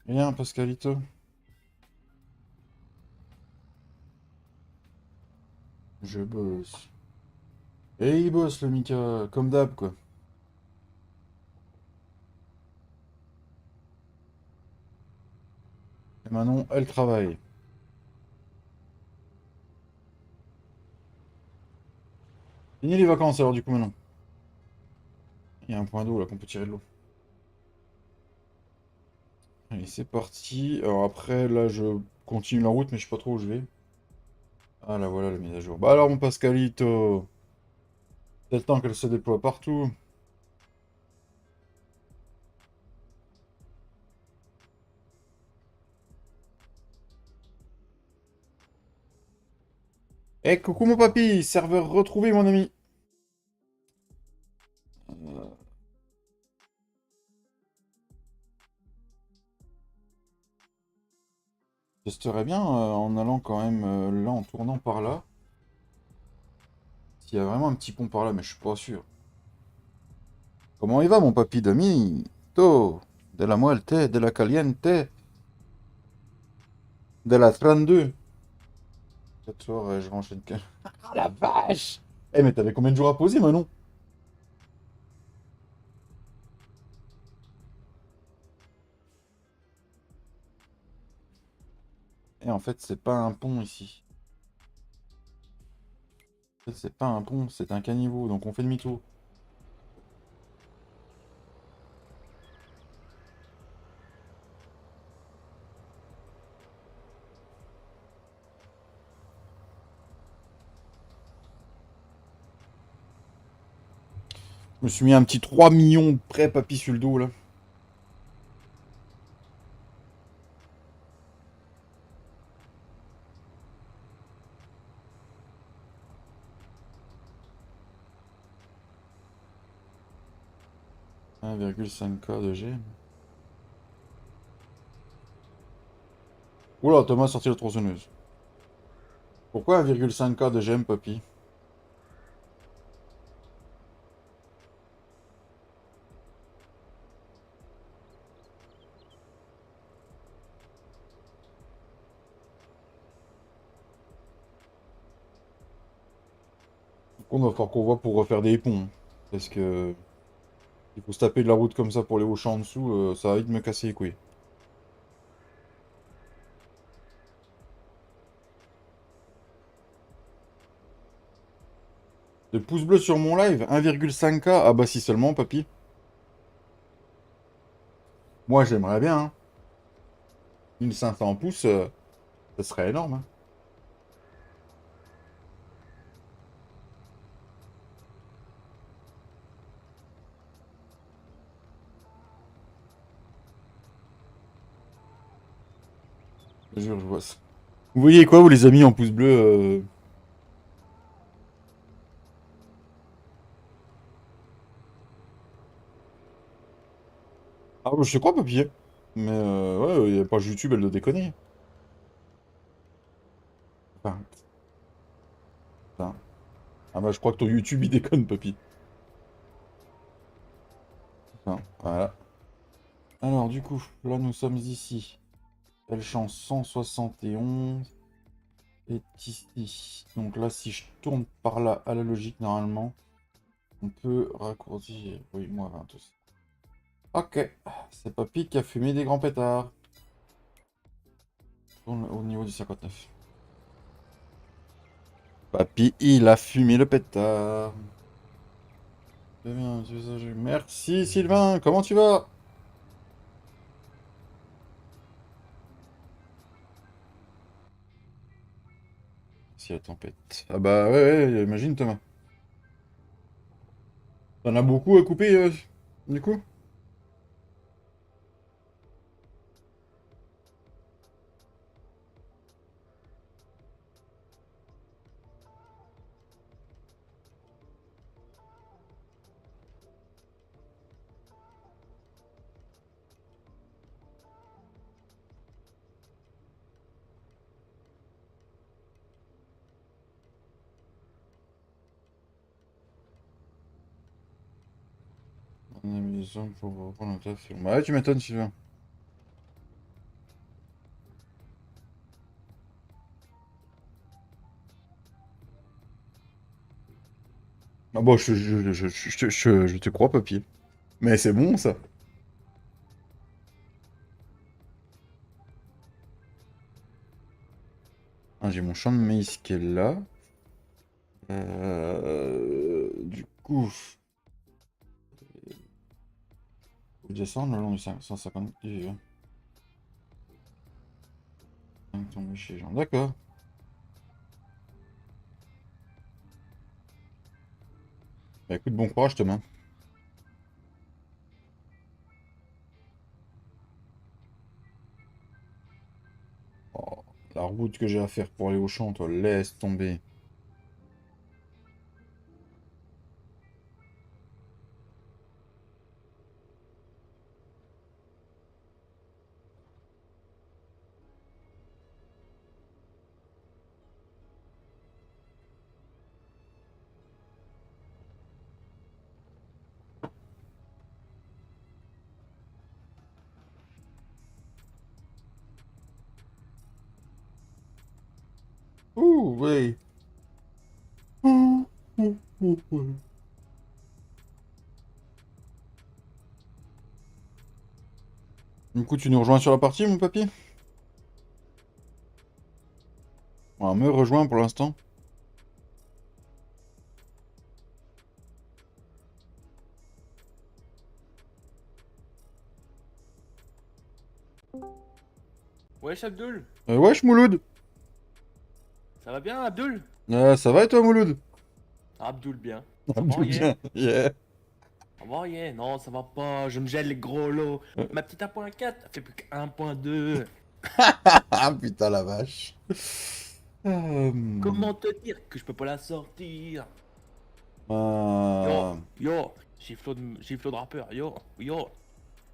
Rien, Pascalito? Je bosse. Et il bosse, le Mika, comme d'hab, quoi. Et Manon, elle travaille. Fini les vacances, alors, du coup, Manon. Il y a un point d'eau, là, qu'on peut tirer de l'eau. Allez, c'est parti. Alors après, là, je continue la route, mais je sais pas trop où je vais. Ah, là, voilà, la mise à jour. Bah alors, mon Pascalito, c'est le temps qu'elle se déploie partout. Eh, coucou, mon papy! Serveur retrouvé, mon ami! Euh, Testerais bien en allant quand même là, en tournant par là. S'il y a vraiment un petit pont par là, mais je suis pas sûr. Comment il va, mon papy d'ami? To, de la muerte, de la caliente, de la 32. 4 soirs, je renchaîne. Ah la vache! Eh, mais t'avais combien de jours à poser, Manon? Et en fait, c'est pas un pont ici. En fait, c'est pas un pont, c'est un caniveau, donc on fait demi-tour. Je me suis mis un petit 3 millions de prêts papy sur le dos, là. Un virgule cinq k de G. Oula, Thomas a sorti la tronçonneuse. Pourquoi 1,5K de GM, papy? On va falloir qu'on voit pour refaire des ponts. Parce que il faut se taper de la route comme ça pour les Auchan en dessous, ça va vite me casser les couilles. De pouces bleus sur mon live, 1,5K. Ah bah si seulement, papy. Moi j'aimerais bien, hein. 1500 pouces, ça serait énorme, hein. Je te jure, je vois ça. Vous voyez quoi, vous les amis, en pouces bleus Ah, je te crois, papy. Mais ouais, y a pas YouTube, elle doit déconner. Enfin, putain. Ah bah je crois que ton YouTube il déconne, papy. Enfin, voilà. Alors du coup, là nous sommes ici. Quelle chance 171 est ici. Donc là, si je tourne par là, à la logique, normalement, on peut raccourcir. Oui, moi 20 aussi. Ok, c'est Papy qui a fumé des grands pétards. Tourne au niveau du 59. Papy, il a fumé le pétard. Très bien, merci Sylvain, comment tu vas? Si la tempête. Ah bah ouais, imagine Thomas. T'en as beaucoup à couper du coup? On a mis les hommes pour reprendre un taf. Bah ouais, tu m'étonnes Sylvain. Ah bon, je te crois, papier. Mais c'est bon ça. Ah, j'ai mon champ de maïs qui est là. Du coup, faut descendre le long du 150. Tomber chez Jean. D'accord. Bah écoute, bon courage Thomas. Oh, la route que j'ai à faire pour aller au champ, toi, laisse tomber. Ouh, ouais. Ouh, ouh, ouh, ouais. Du coup, tu nous rejoins sur la partie, mon papy? On me rejoint pour l'instant. Wesh Abdul, Wesh, Mouloud. ça va bien Abdul? Ça va et toi, Mouloud? Abdul bien. Ça va Abdou rien? bien. Yeah. Ça va rien? Non, ça va pas, je me gèle les gros lots. Ma petite 1.4, elle fait plus que 1.2. Ah putain la vache. Euh, Comment te dire que je peux pas la sortir? euh, Yo, yo, j'ai flot de rappeur, yo, yo.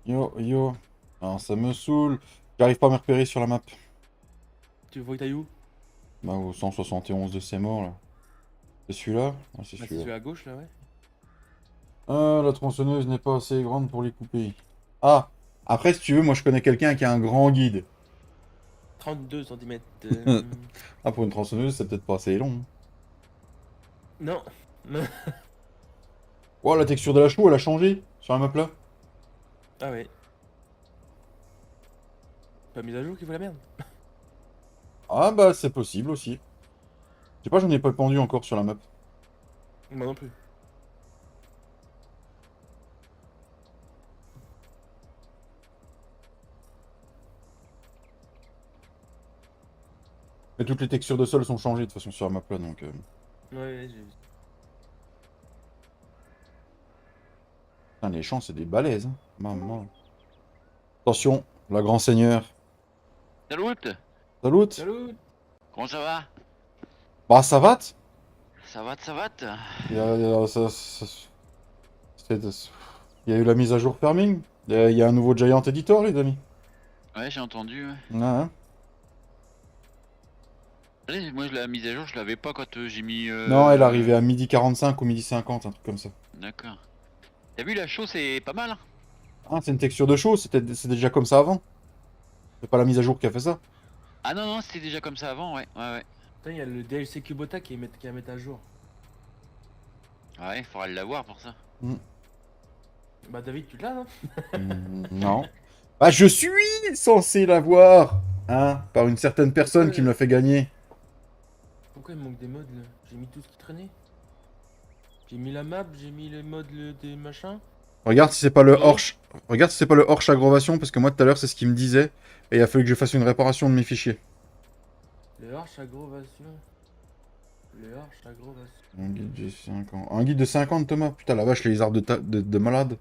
Yo. Alors, ça me saoule. J'arrive pas à me repérer sur la map. Tu vois que t'as où? Bah, au 171 de ces morts là. C'est celui-là? Ah, c'est Ah, c'est celui-là. celui à gauche là, ouais. Ah, la tronçonneuse n'est pas assez grande pour les couper. Ah! Après, si tu veux, moi je connais quelqu'un qui a un grand guide. 32 cm. Ah, pour une tronçonneuse, c'est peut-être pas assez long. Non. Oh, la texture de la chaux, elle a changé sur la map là. Ah ouais. Pas mise à jour qui vaut la merde. Ah, bah, c'est possible aussi. Je sais pas, j'en ai pas pendu encore sur la map. Moi non plus. Mais toutes les textures de sol sont changées de toute façon sur la map là, donc. Ouais, j'ai vu. Putain, les champs, c'est des balaises. Hein. Maman. Attention, la grand seigneur. Salut, Salut. Salut! comment ça va? Bah, ça va? Ça va? C'est- il y a eu la mise à jour farming. Il y a un nouveau Giant Editor, les amis. Ouais, j'ai entendu. Ouais. Ah, hein. Allez, moi, la mise à jour, je l'avais pas quand j'ai mis. Non, elle est arrivée à midi 45 ou midi 50, un truc comme ça. D'accord. T'as vu, la chose, c'est pas mal. Hein. Ah, c'est une texture de chaud, c'était déjà comme ça avant. C'est pas la mise à jour qui a fait ça. Ah non, non, c'était déjà comme ça avant, ouais. Ouais. Putain, il y a le DLC Kubota qui est à mettre à jour. Ouais, faudra l'avoir pour ça. Bah David, tu l'as, non? Non. Ah, je suis censé l'avoir, hein, par une certaine personne qui me l'a fait gagner. Pourquoi il me manque des modes là? J'ai mis tout ce qui traînait. J'ai mis la map, j'ai mis les modes des machins. Regarde si c'est pas le Oh. Regarde si c'est pas le hors aggravation, parce que moi tout à l'heure c'est ce qu'il me disait. Et il a fallu que je fasse une réparation de mes fichiers. Le Arch aggravation. Le Arch aggravation. Un guide de 50. Un guide de 50 Thomas. Putain la vache les arbres de malade.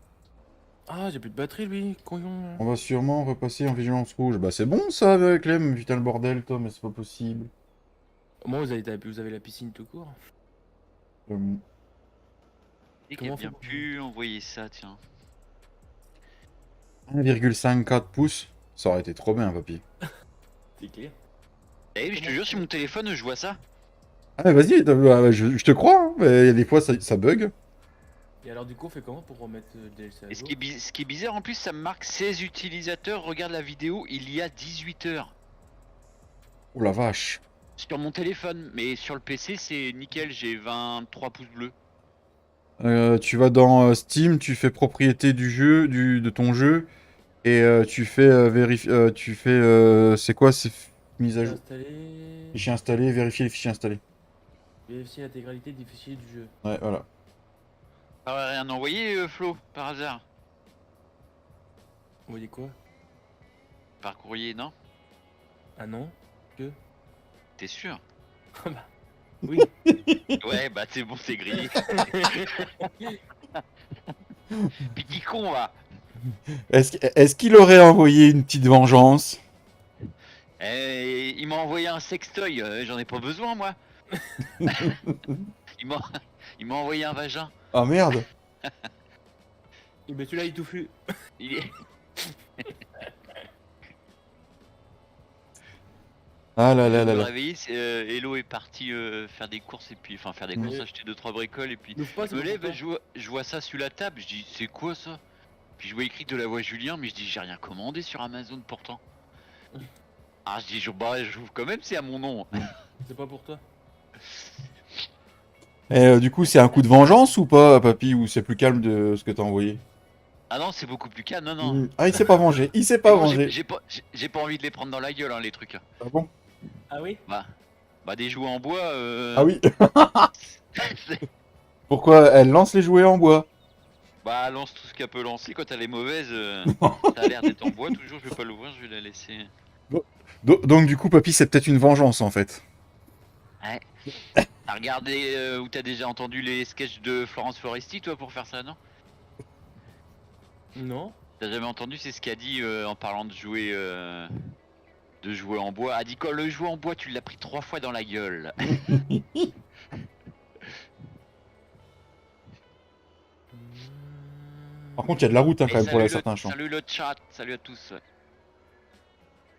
Ah, j'ai plus de batterie lui, couillon. On va sûrement repasser en vigilance rouge. Bah c'est bon ça avec Clem, putain le bordel toi, mais c'est pas possible. Au moins vous avez la piscine tout court. Euh, Et qu'il a Comment bien faut- pu envoyer ça, tiens. 1,54 pouces. Ça aurait été trop bien papy. C'est clair. Eh, je te jure, sur mon téléphone, je vois ça. Ah mais vas-y, je te crois, hein, mais il y a des fois ça bug. Et alors du coup on fait comment pour remettre DLC à Et ce jour qui est bizarre, en plus, ça me marque 16 utilisateurs. Regarde la vidéo, il y a 18 heures. Oh la vache. Sur mon téléphone, mais sur le PC, c'est nickel, j'ai 23 pouces bleus. Tu vas dans Steam, tu fais propriété du jeu, de ton jeu, et tu fais c'est quoi, c'est mise à jour, Installer. fichiers installés, vérifier les fichiers installés. Vérifier l'intégralité des fichiers du jeu. Ouais, voilà. T'as rien envoyé, Flo, par hasard? Vous voyez quoi? Par courrier, non? Ah non? T'es sûr? Oui. Ouais, bah c'est bon, c'est grillé. Petit con, va. Est-ce qu'il aurait envoyé une petite vengeance? Eh, il m'a envoyé un sextoy, j'en ai pas besoin, moi. il m'a il m'a envoyé un vagin. Ah merde. Mais celui-là il touffu. Il est... Ah là là Je là me là. réveiller, Hello est parti faire des courses et puis faire des courses, Oui. acheter 2-3 bricoles et puis N'ouvre pas, je c'est me pas lève, pour toi. je vois ça sur la table, je dis c'est quoi ça? Puis je vois écrit de la voix Julien, mais je dis j'ai rien commandé sur Amazon pourtant. Ah je dis j'ouvre quand même, c'est à mon nom. C'est pas pour toi. Et du coup, c'est un coup de vengeance ou pas, papy, ou c'est plus calme de ce que t'as envoyé? Ah non, c'est beaucoup plus calme, non. Ah, il s'est pas vengé, il s'est Mais pas bon, vengé. j'ai pas envie de les prendre dans la gueule, hein, les trucs. Ah bon? Ah oui? Bah des jouets en bois. Ah oui. Pourquoi elle lance les jouets en bois? Bah lance tout ce qu'elle peut lancer, quand elle est mauvaise, ça a l'air d'être en bois toujours, je vais pas l'ouvrir, je vais la laisser. Donc du coup, papy, c'est peut-être une vengeance en fait. Ouais. T'as regardé ou t'as déjà entendu les sketchs de Florence Foresti, toi, pour faire ça, non? Non? T'as jamais entendu, c'est ce qu'a dit en parlant de jouer en bois. A dit quoi, le jouet en bois, tu l'as pris 3 fois dans la gueule. Par contre, il y a de la route hein, Et quand même pour salut certains champs. salut le chat, salut à tous. Ouais.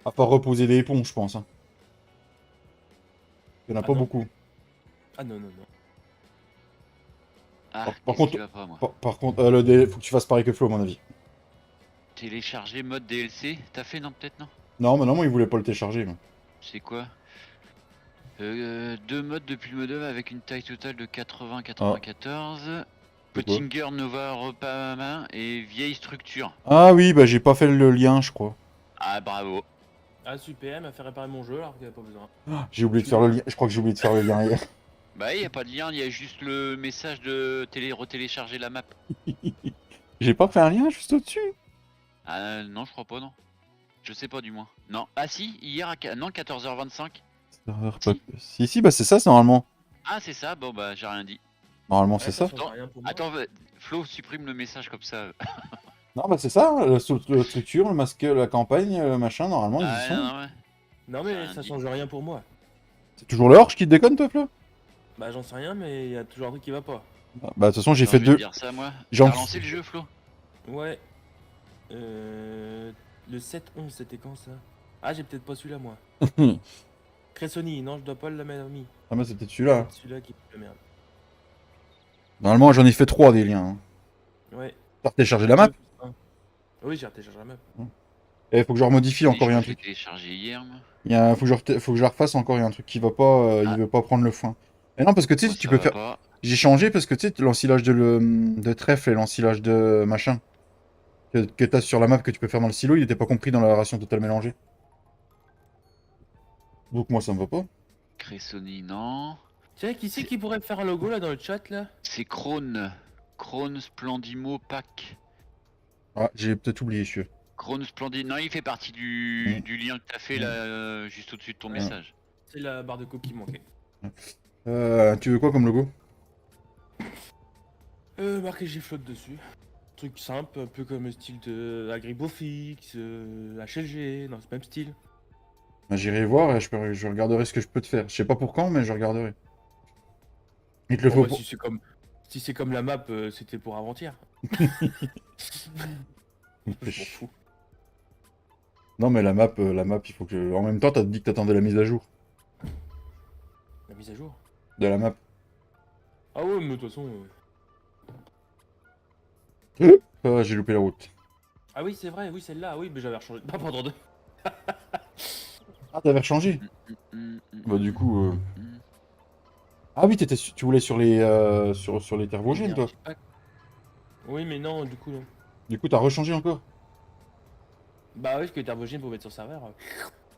À part reposer des ponts, je pense. Hein. Il y en a Ah pas non. beaucoup. Ah non, non, non. Ah, Par qu'est-ce contre- qui va pas, moi? Par contre, faut que tu fasses pareil que Flo, à mon avis. Télécharger mode DLC, t'as fait, non, peut-être, non? Non, mais non, moi, il voulait pas le télécharger. Moi. C'est quoi? Deux modes depuis le modem avec une taille totale de 80-94. C'est quoi Pottinger Nova repas main et vieille structure. Ah oui, bah j'ai pas fait le lien, je crois. Ah bravo. Ah super, elle m'a fait réparer mon jeu alors qu'il avait pas besoin. Ah, j'ai oublié de faire le lien. Je crois que j'ai oublié de faire le lien hier. Bah y a pas de lien, il y a juste le message de retélécharger la map. J'ai pas fait un lien juste au-dessus. Ah non, je crois pas, non. Je sais pas du moins. Non. Ah si, hier à non 14h25. Si, bah c'est ça, c'est normalement. Ah c'est ça, bon bah j'ai rien dit. Normalement, Ouais, c'est ça. change rien pour moi. Attends, Flo supprime le message comme ça. Non, bah c'est ça, hein, la structure, le masque, la campagne, le machin, normalement, ils y Ah sont. non, ouais. Non mais Ça ça dit. change rien pour moi. C'est toujours le Horch qui te déconne, toi, Flo? Bah j'en sais rien mais il y a toujours un truc qui va pas. Bah, de toute façon, j'ai Non, fait je vais te deux. dire ça moi. J'en- T'as relancé le jeu, Flo? Ouais. Le 7-11 c'était quand ça? Ah j'ai peut-être pas celui-là moi. Cressoni, non je dois pas le mettre mis. Ah, bah c'est peut-être celui-là. hein. Celui-là qui est la merde. Normalement, j'en ai fait 3 des liens. Hein. Ouais. T'as téléchargé la map? Oui j'ai téléchargé la map. Et faut que je remodifie encore, il y a un Je l'ai truc. téléchargé hier, moi. Faut que je la refasse encore, il y a un truc qui va pas, il Ah. veut pas prendre le foin. Et non, parce que tu sais, Moi, tu ça peux va faire. pas. J'ai changé parce que tu sais, l'ensilage de trèfle et l'ensilage de machin que t'as sur la map que tu peux faire dans le silo, il était pas compris dans la ration totale mélangée. Donc moi ça me va pas. Cressoni, non. Tiens, qui c'est qui pourrait faire un logo là dans le chat là? C'est Krone. Krone Splendimo Pack. Ah, j'ai peut-être oublié, celui-là. Krone Splendid. Non, il fait partie du lien que t'as fait là, juste au-dessus de ton message. C'est la barre de code qui manquait. Tu veux quoi comme logo? Marqué G flotte dessus. Truc simple, un peu comme le style de Agribofix, HLG, dans ce même style. Bah, j'irai voir et je regarderai ce que je peux te faire. Je sais pas pour quand, mais je regarderai. Il te le Bon, faut bah, pour... si c'est comme la map, c'était pour avant-hier. Je m'en fous. Non, mais la map, il faut que... En même temps, t'as dit que t'attendais la mise à jour La mise à jour. de la map. Ah ouais, mais de toute façon. Ah, j'ai loupé la route. Ah oui, c'est vrai, oui, celle-là, oui, mais j'avais rechangé. Pas pendant deux. Ah, t'avais rechangé? Bah, du coup... Ah oui, tu voulais sur les, sur les Tervogènes, toi. Oui, mais non, du coup, non. Du coup, t'as rechangé encore. Bah oui, parce que Turbogene pour mettre sur serveur.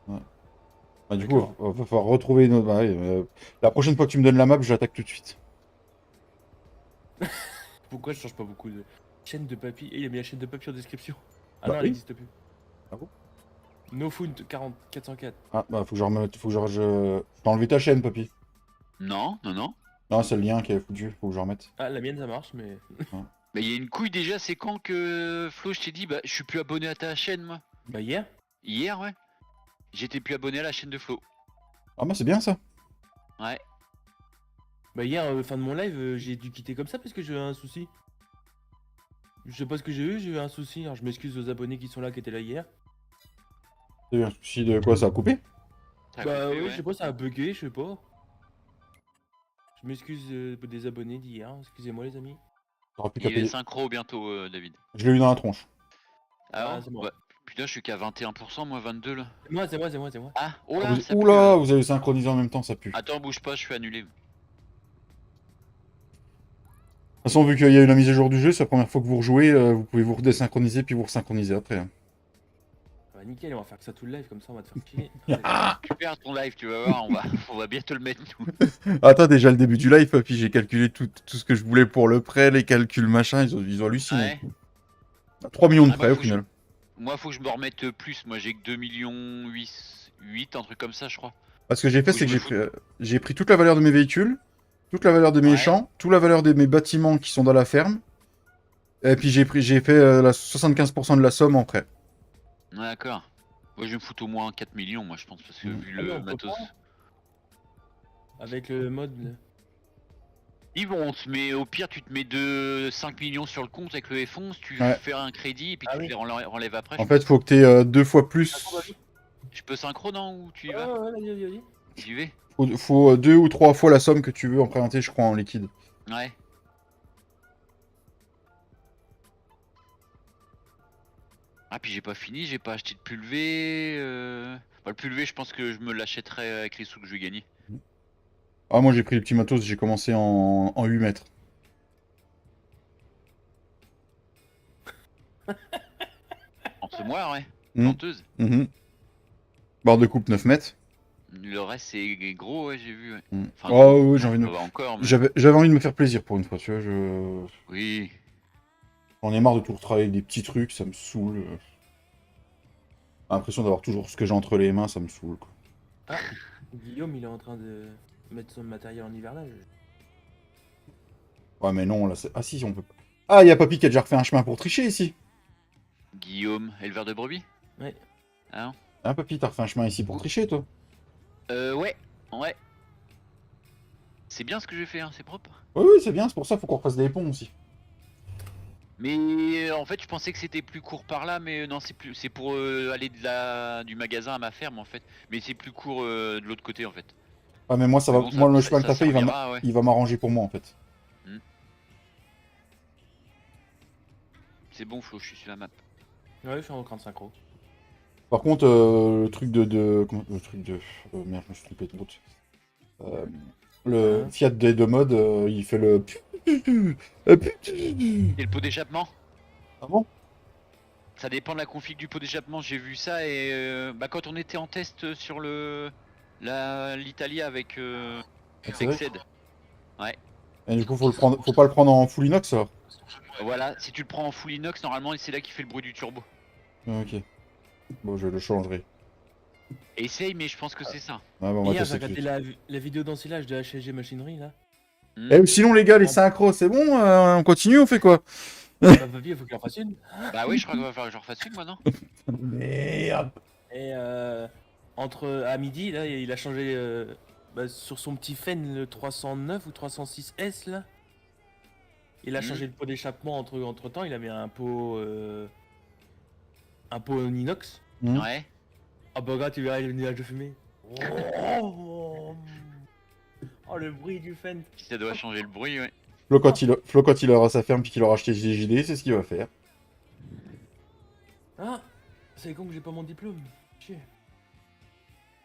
Bah, du coup, D'accord. va falloir retrouver une autre... Bah, ouais, la prochaine fois que tu me donnes la map, je l'attaque tout de suite. Pourquoi je change pas beaucoup de chaîne de papier? Et il a mis la chaîne de papier en description. Ah Bah non, elle oui. n'existe plus. Ah bon? No Food 404. Ah, bah, faut que je remette... Faut que je t'ai enlevé ta chaîne, papy. Non, non, non. Non, c'est le lien qui est foutu, faut que je remette. Ah, la mienne ça marche, mais. Mais il y a une couille déjà, c'est quand que Flo, je t'ai dit, bah je suis plus abonné à ta chaîne, moi. Bah, hier. Hier, ouais. J'étais plus abonné à la chaîne de Flo. Ah, bah, c'est bien, ça. Ouais. Bah, hier, fin de mon live, j'ai dû quitter comme ça parce que j'ai eu un souci. Je sais pas ce que j'ai eu un souci. Alors, je m'excuse aux abonnés qui sont là, qui étaient là hier. C'est un souci de quoi, ça a coupé? Ça a Bah, coupé, oui, ouais. je sais pas, ça a bugué, je sais pas. Je m'excuse des abonnés d'hier, excusez-moi les amis. T'auras plus Il qu'à y a les payer. synchros bientôt, David. Je l'ai eu dans la tronche. Ah, Ah, c'est moi. ouais. Putain, je suis qu'à 21%, moi 22 là. C'est moi. Ah, oh Ah, là, vous... ça pue, Oula, vous avez synchronisé en même temps, ça pue. De Attends, bouge pas, je suis annulé. toute façon, vu qu'il y a eu la mise à jour du jeu, c'est la première fois que vous rejouez, vous pouvez vous redésynchroniser puis vous resynchroniser après. Hein. Bah, nickel, on va faire que ça tout le live, comme ça on va te faire chier. Récupère ton live, tu vas voir, on va bien te le mettre nous. Attends, déjà le début du live, puis j'ai calculé tout ce que je voulais pour le prêt, les calculs, machin, ils ont halluciné. Ouais. 3 millions de Ah, prêts au moi, final. Moi, faut que je me remette plus. Moi, j'ai que 2 millions 8, un truc comme ça, je crois. Ce que j'ai fait, Faut c'est que que je me j'ai pris toute la valeur de mes véhicules, toute la valeur de mes Ouais. champs, toute la valeur de mes bâtiments qui sont dans la ferme, et puis j'ai fait la 75% de la somme en prêt. Ouais, d'accord. Moi, je vais me foutre au moins 4 millions, moi, je pense, parce que vu Ah oui, le on peut matos. pas. Avec le mode. Ils vont, on se met, au pire, tu te mets de 5 millions sur le compte avec le F11, tu Ouais. fais un crédit et puis Ah tu oui. les relèves après. En fait, faut que t'aies 2 fois plus. Je peux synchro, non? Ou tu y Ouais, vas? ouais, vas-y. J'y vais? Faut 2 ou 3 fois la somme que tu veux emprunter, je crois, en liquide. Ouais. Ah, puis j'ai pas fini, j'ai pas acheté de pulvé. Bah, le pulvé, je pense que je me l'achèterai avec les sous que je vais gagner. Ah, moi j'ai pris le petit matos, j'ai commencé en 8 mètres. Ensemoir, ouais. Hmm. Planteuse. Mhm. Barre de coupe 9 mètres. Le reste, c'est gros, ouais, j'ai vu. Ouais. Hmm. Enfin, Oh gros. oui, j'ai envie de... Ça va encore, mais... J'avais envie de me faire plaisir pour une fois, tu vois. Oui. J'en ai marre de tout retravailler avec des petits trucs, ça me saoule. J'ai l'impression d'avoir toujours ce que j'ai entre les mains, ça me saoule. Quoi. Guillaume, il est en train de mettre son matériel en hivernage. Ouais, mais non, là c'est. Ah si, on peut pas. Ah, il y a Papy qui a déjà refait un chemin pour tricher ici. Guillaume, éleveur de brebis? Ouais. Ah non? Ah, Papy, t'as refait un chemin ici pour tricher, toi. Ouais. Ouais. C'est bien ce que j'ai fait, hein, c'est propre. Oui, oui, c'est bien, c'est pour ça, faut qu'on refasse des ponts aussi. Mais en fait, je pensais que c'était plus court par là, mais non, c'est pour aller du magasin à ma ferme en fait. Mais c'est plus court de l'autre côté en fait. Ouais, mais moi, ça va. Mais bon, Moi, le chemin que ça t'as fait, servira, ouais. il va m'arranger pour moi, en fait. C'est bon, Flo, je suis sur la map. Ouais, je suis en train de synchro. Par contre, le truc le truc de... merde, je me suis trompé de route. Le Hein Fiat de mode, il fait le... Et le pot d'échappement? Ah bon? Ça dépend de la config du pot d'échappement, j'ai vu ça et bah, quand on était en test sur l'Italie avec C'est vrai. Excède. Et du coup, faut pas le prendre en full inox alors. Voilà, si tu le prends en full inox, normalement c'est là qui fait le bruit du turbo. Ah, ok. Bon, je le changerai. Essaye, mais je pense que c'est ça. Ah, bon, on va Hier, j'ai tester tout de regardé suite. la vidéo d'ensilage de HLG Machinerie là. Eh, sinon, les gars, les synchros, c'est bon? On continue, on fait quoi? Bah, papy, il faut qu'il en fasse une. Bah oui, je crois qu'il va falloir que j'en refasse une moi, non? Merde! Et à midi, là, il a changé sur son petit Fen, le 309 ou 306S là. Il a changé le pot d'échappement entre temps, il a mis un pot en inox. Ouais. Ah bah regarde, tu verras le nuage de fumée. Oh, le bruit du Fen. Si ça doit changer le bruit, ouais. Flo, quand il aura sa ferme puis qu'il aura acheté JD, c'est ce qu'il va faire. Ah, c'est con que j'ai pas mon diplôme. Chier.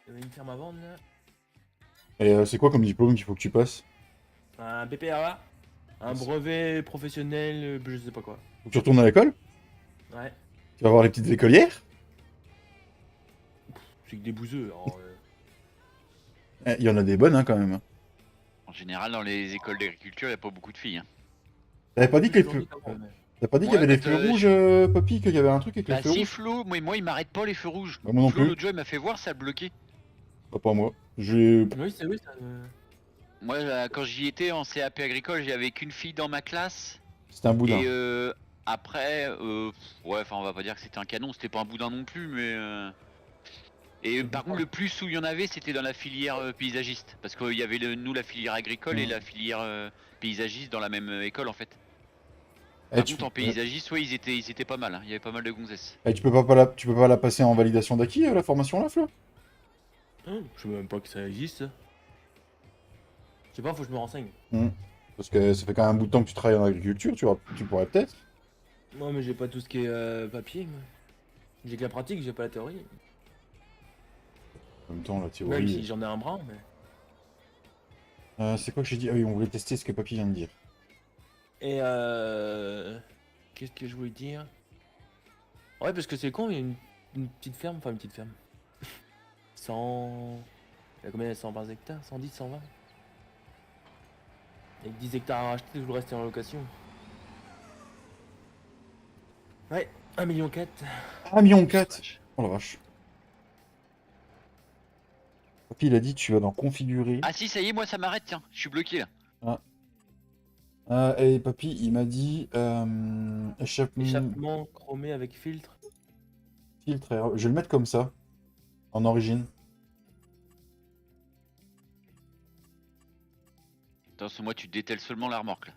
Il y avait une ferme à vendre là. Et c'est quoi comme diplôme qu'il faut que tu passes? Un BPRA. Un brevet professionnel, je sais pas quoi. Faut que tu retournes à l'école? Ouais. Tu vas voir les petites écolières? C'est que des bouseux. Alors, Il y en a des bonnes, hein, quand même. En général, dans les écoles d'agriculture, il n'y a pas beaucoup de filles. Hein. T'avais pas dit que les j'en feux... dis quand même. T'as pas dit qu'il y Ouais, avait des quand, feux rouges, papy, qu'il y avait un truc avec les Bah feux si rouges? Flo, moi il m'arrête pas les feux rouges. Bah, moi non Flo plus. l'autre jour il m'a fait voir, ça a bloqué. Pas moi. J'ai... Oui, c'est oui, ça. Moi quand j'y étais en CAP agricole, j'avais qu'une fille dans ma classe. C'était un boudin. Et après, ouais, enfin on va pas dire que c'était un canon, c'était pas un boudin non plus, mais... Et par contre le plus où il y en avait, c'était dans la filière paysagiste. Parce qu'il y avait nous la filière agricole et la filière paysagiste dans la même école en fait. Par contre en paysagiste, ouais, ils étaient pas mal, hein. Il y avait pas mal de gonzesses. Et tu peux pas la passer en validation d'acquis, la formation là, Flo? Je sais même pas que ça existe. Je sais pas, faut que je me renseigne. Parce que ça fait quand même un bout de temps que tu travailles en agriculture, tu pourrais peut-être. Non, mais j'ai pas tout ce qui est papier. Moi. J'ai que la pratique, j'ai pas la théorie. En même temps, la Même théorie... si j'en ai un brin, mais. c'est quoi que j'ai dit? Ah oui, on voulait tester ce que papy vient de dire. Et qu'est-ce que je voulais dire? Ouais, parce que c'est con, il y a une petite ferme, enfin une petite ferme. 100. Il y a combien? 120 hectares? 110, 120? Avec 10 hectares à racheter, tout le reste est en location. Ouais, 1,4 million. 1,4 million. Oh la vache. Papy, il a dit tu vas dans configurer. Ah si, ça y est, moi ça m'arrête, tiens, je suis bloqué là. Et papy, il m'a dit Échappement chromé avec filtre. filtre. Je vais le mettre comme ça, en origine. Attends, moi tu dételles seulement la remorque là.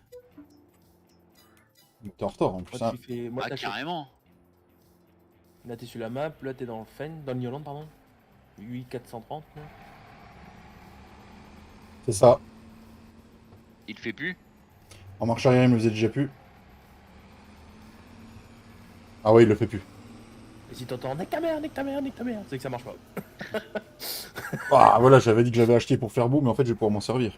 T'es en retard en plus. Moi, Hein. tu fais... Moi, Ah carrément. Là, t'es sur la map, là, t'es dans le Fen, dans le Nioland, pardon. 8430, là. C'est ça. Il te fait plus. En marche arrière, il me le faisait déjà plus. Ah ouais, il le fait plus. Et si t'entends nique ta mère, nique ta mère, nique ta mère, c'est que ça marche pas. Ah voilà, j'avais dit que j'avais acheté pour faire beau, mais en fait, je vais pouvoir m'en servir.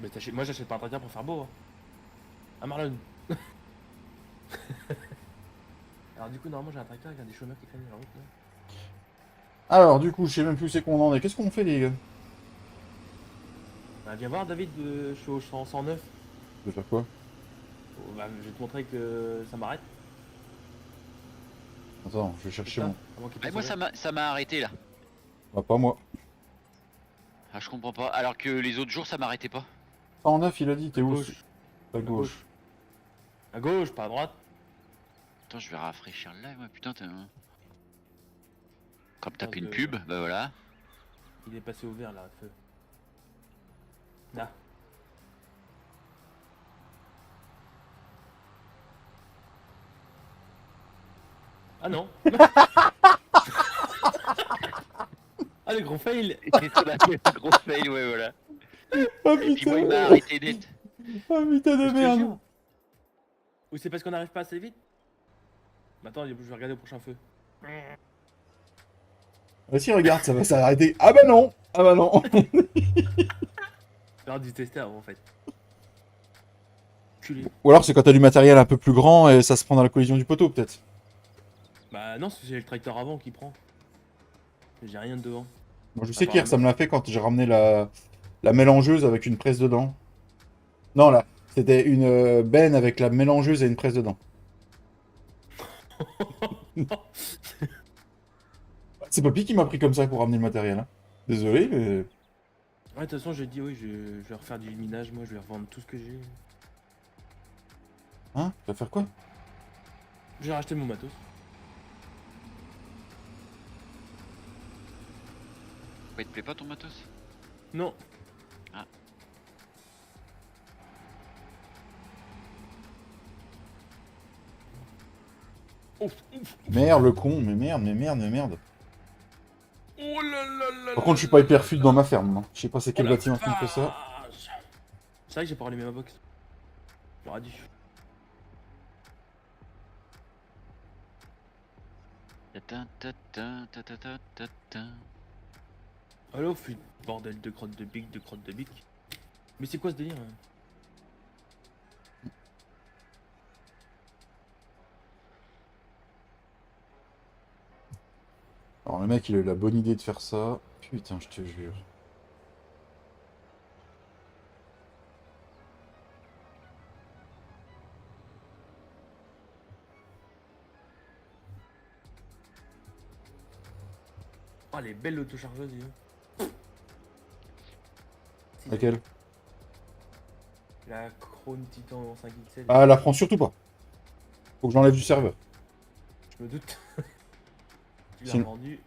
Mais moi, j'achète pas un tracteur pour faire beau. Hein. Ah, Marlon. Alors, du coup, normalement, j'ai un tracteur avec un des chômeurs qui traîne la route, là. Alors, du coup, je sais même plus c'est qu'on en est. Qu'est-ce qu'on fait, les gars? Viens voir, David, je suis au 109. Je vais faire quoi? Oh, bah, je vais te montrer que ça m'arrête. Attends, je vais chercher mon... Ah, moi ça m'a arrêté là. Bah, pas moi. Ah je comprends pas. Alors que les autres jours ça m'arrêtait pas. 109, il a dit, t'es où? Gauche. À gauche. À gauche, pas à droite. Attends, je vais rafraîchir le live, moi putain t'es un... Comme taper une que- pub, bah voilà. Il est passé au vert, là, feu. Là. Ah non. Ah, le gros fail. Et sur la gros fail, ouais voilà. Oh Et puis moi il m'a putain! arrêté net. Oh putain de Je te merde! jure. Ou c'est parce qu'on n'arrive pas assez vite? Mais attends, je vais regarder au prochain feu. Vas-y, regarde, ça va s'arrêter. Ah bah non! Ah bah non! Faire du tester avant en fait. Culé. Ou alors c'est quand t'as du matériel un peu plus grand et ça se prend dans la collision du poteau, peut-être. Bah non, c'est le tracteur avant qui prend. J'ai rien de devant. Moi, je sais qu'hier, ça Apparemment. me l'a fait quand j'ai ramené la mélangeuse avec une presse dedans. Non, là, c'était une benne avec la mélangeuse et une presse dedans. C'est Papy qui m'a pris comme ça pour ramener le matériel. Hein. Désolé, mais... Ouais, de toute façon, j'ai dit oui, je vais refaire du minage, moi, je vais revendre tout ce que j'ai. Hein? Tu vas faire quoi? J'ai racheté mon matos. Pourquoi il te plaît pas ton matos? Non. Ah. Ouf, ouf. Merde, le con, mais merde, mais merde, mais merde. Oh là là là Par contre, je suis pas hyper fluide dans ma ferme. Hein. Je sais pas c'est quel Oh la bâtiment qui me fait ça. vache. C'est vrai que j'ai pas rallumé ma box. J'aurais dû. Ta ta ta ta ta ta ta ta. Allo, fut bordel de crotte de bique, de crotte de bique. Mais c'est quoi ce délire hein? Alors, le mec, il a eu la bonne idée de faire ça. Putain, je te jure. Oh, elle est belle l'autochargeuse, dis donc. Laquelle? La Chrome Titan 5XL. Ah, la prends surtout pas. Faut que j'enlève du serveur. Je me doute. Tu l'as Sinon- vendu.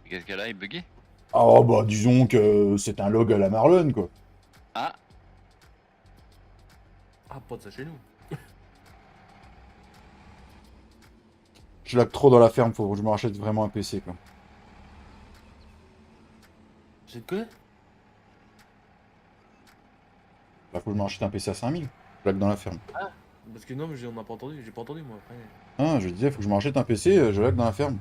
Qu'est-ce qu'elle a, il bugué? Ah, bah, disons que c'est un log à la Marlon, quoi. Ah, Ah, pas de ça chez nous. Je lag trop dans la ferme, faut que je me rachète vraiment un PC, quoi. J'ai de quoi? Là, faut que je me rachète un PC à 5000. Je lag dans la ferme. Parce que non, mais on n'a pas entendu. J'ai pas entendu moi après. Ah, je disais, faut que je me rachète un PC, je lag dans la ferme.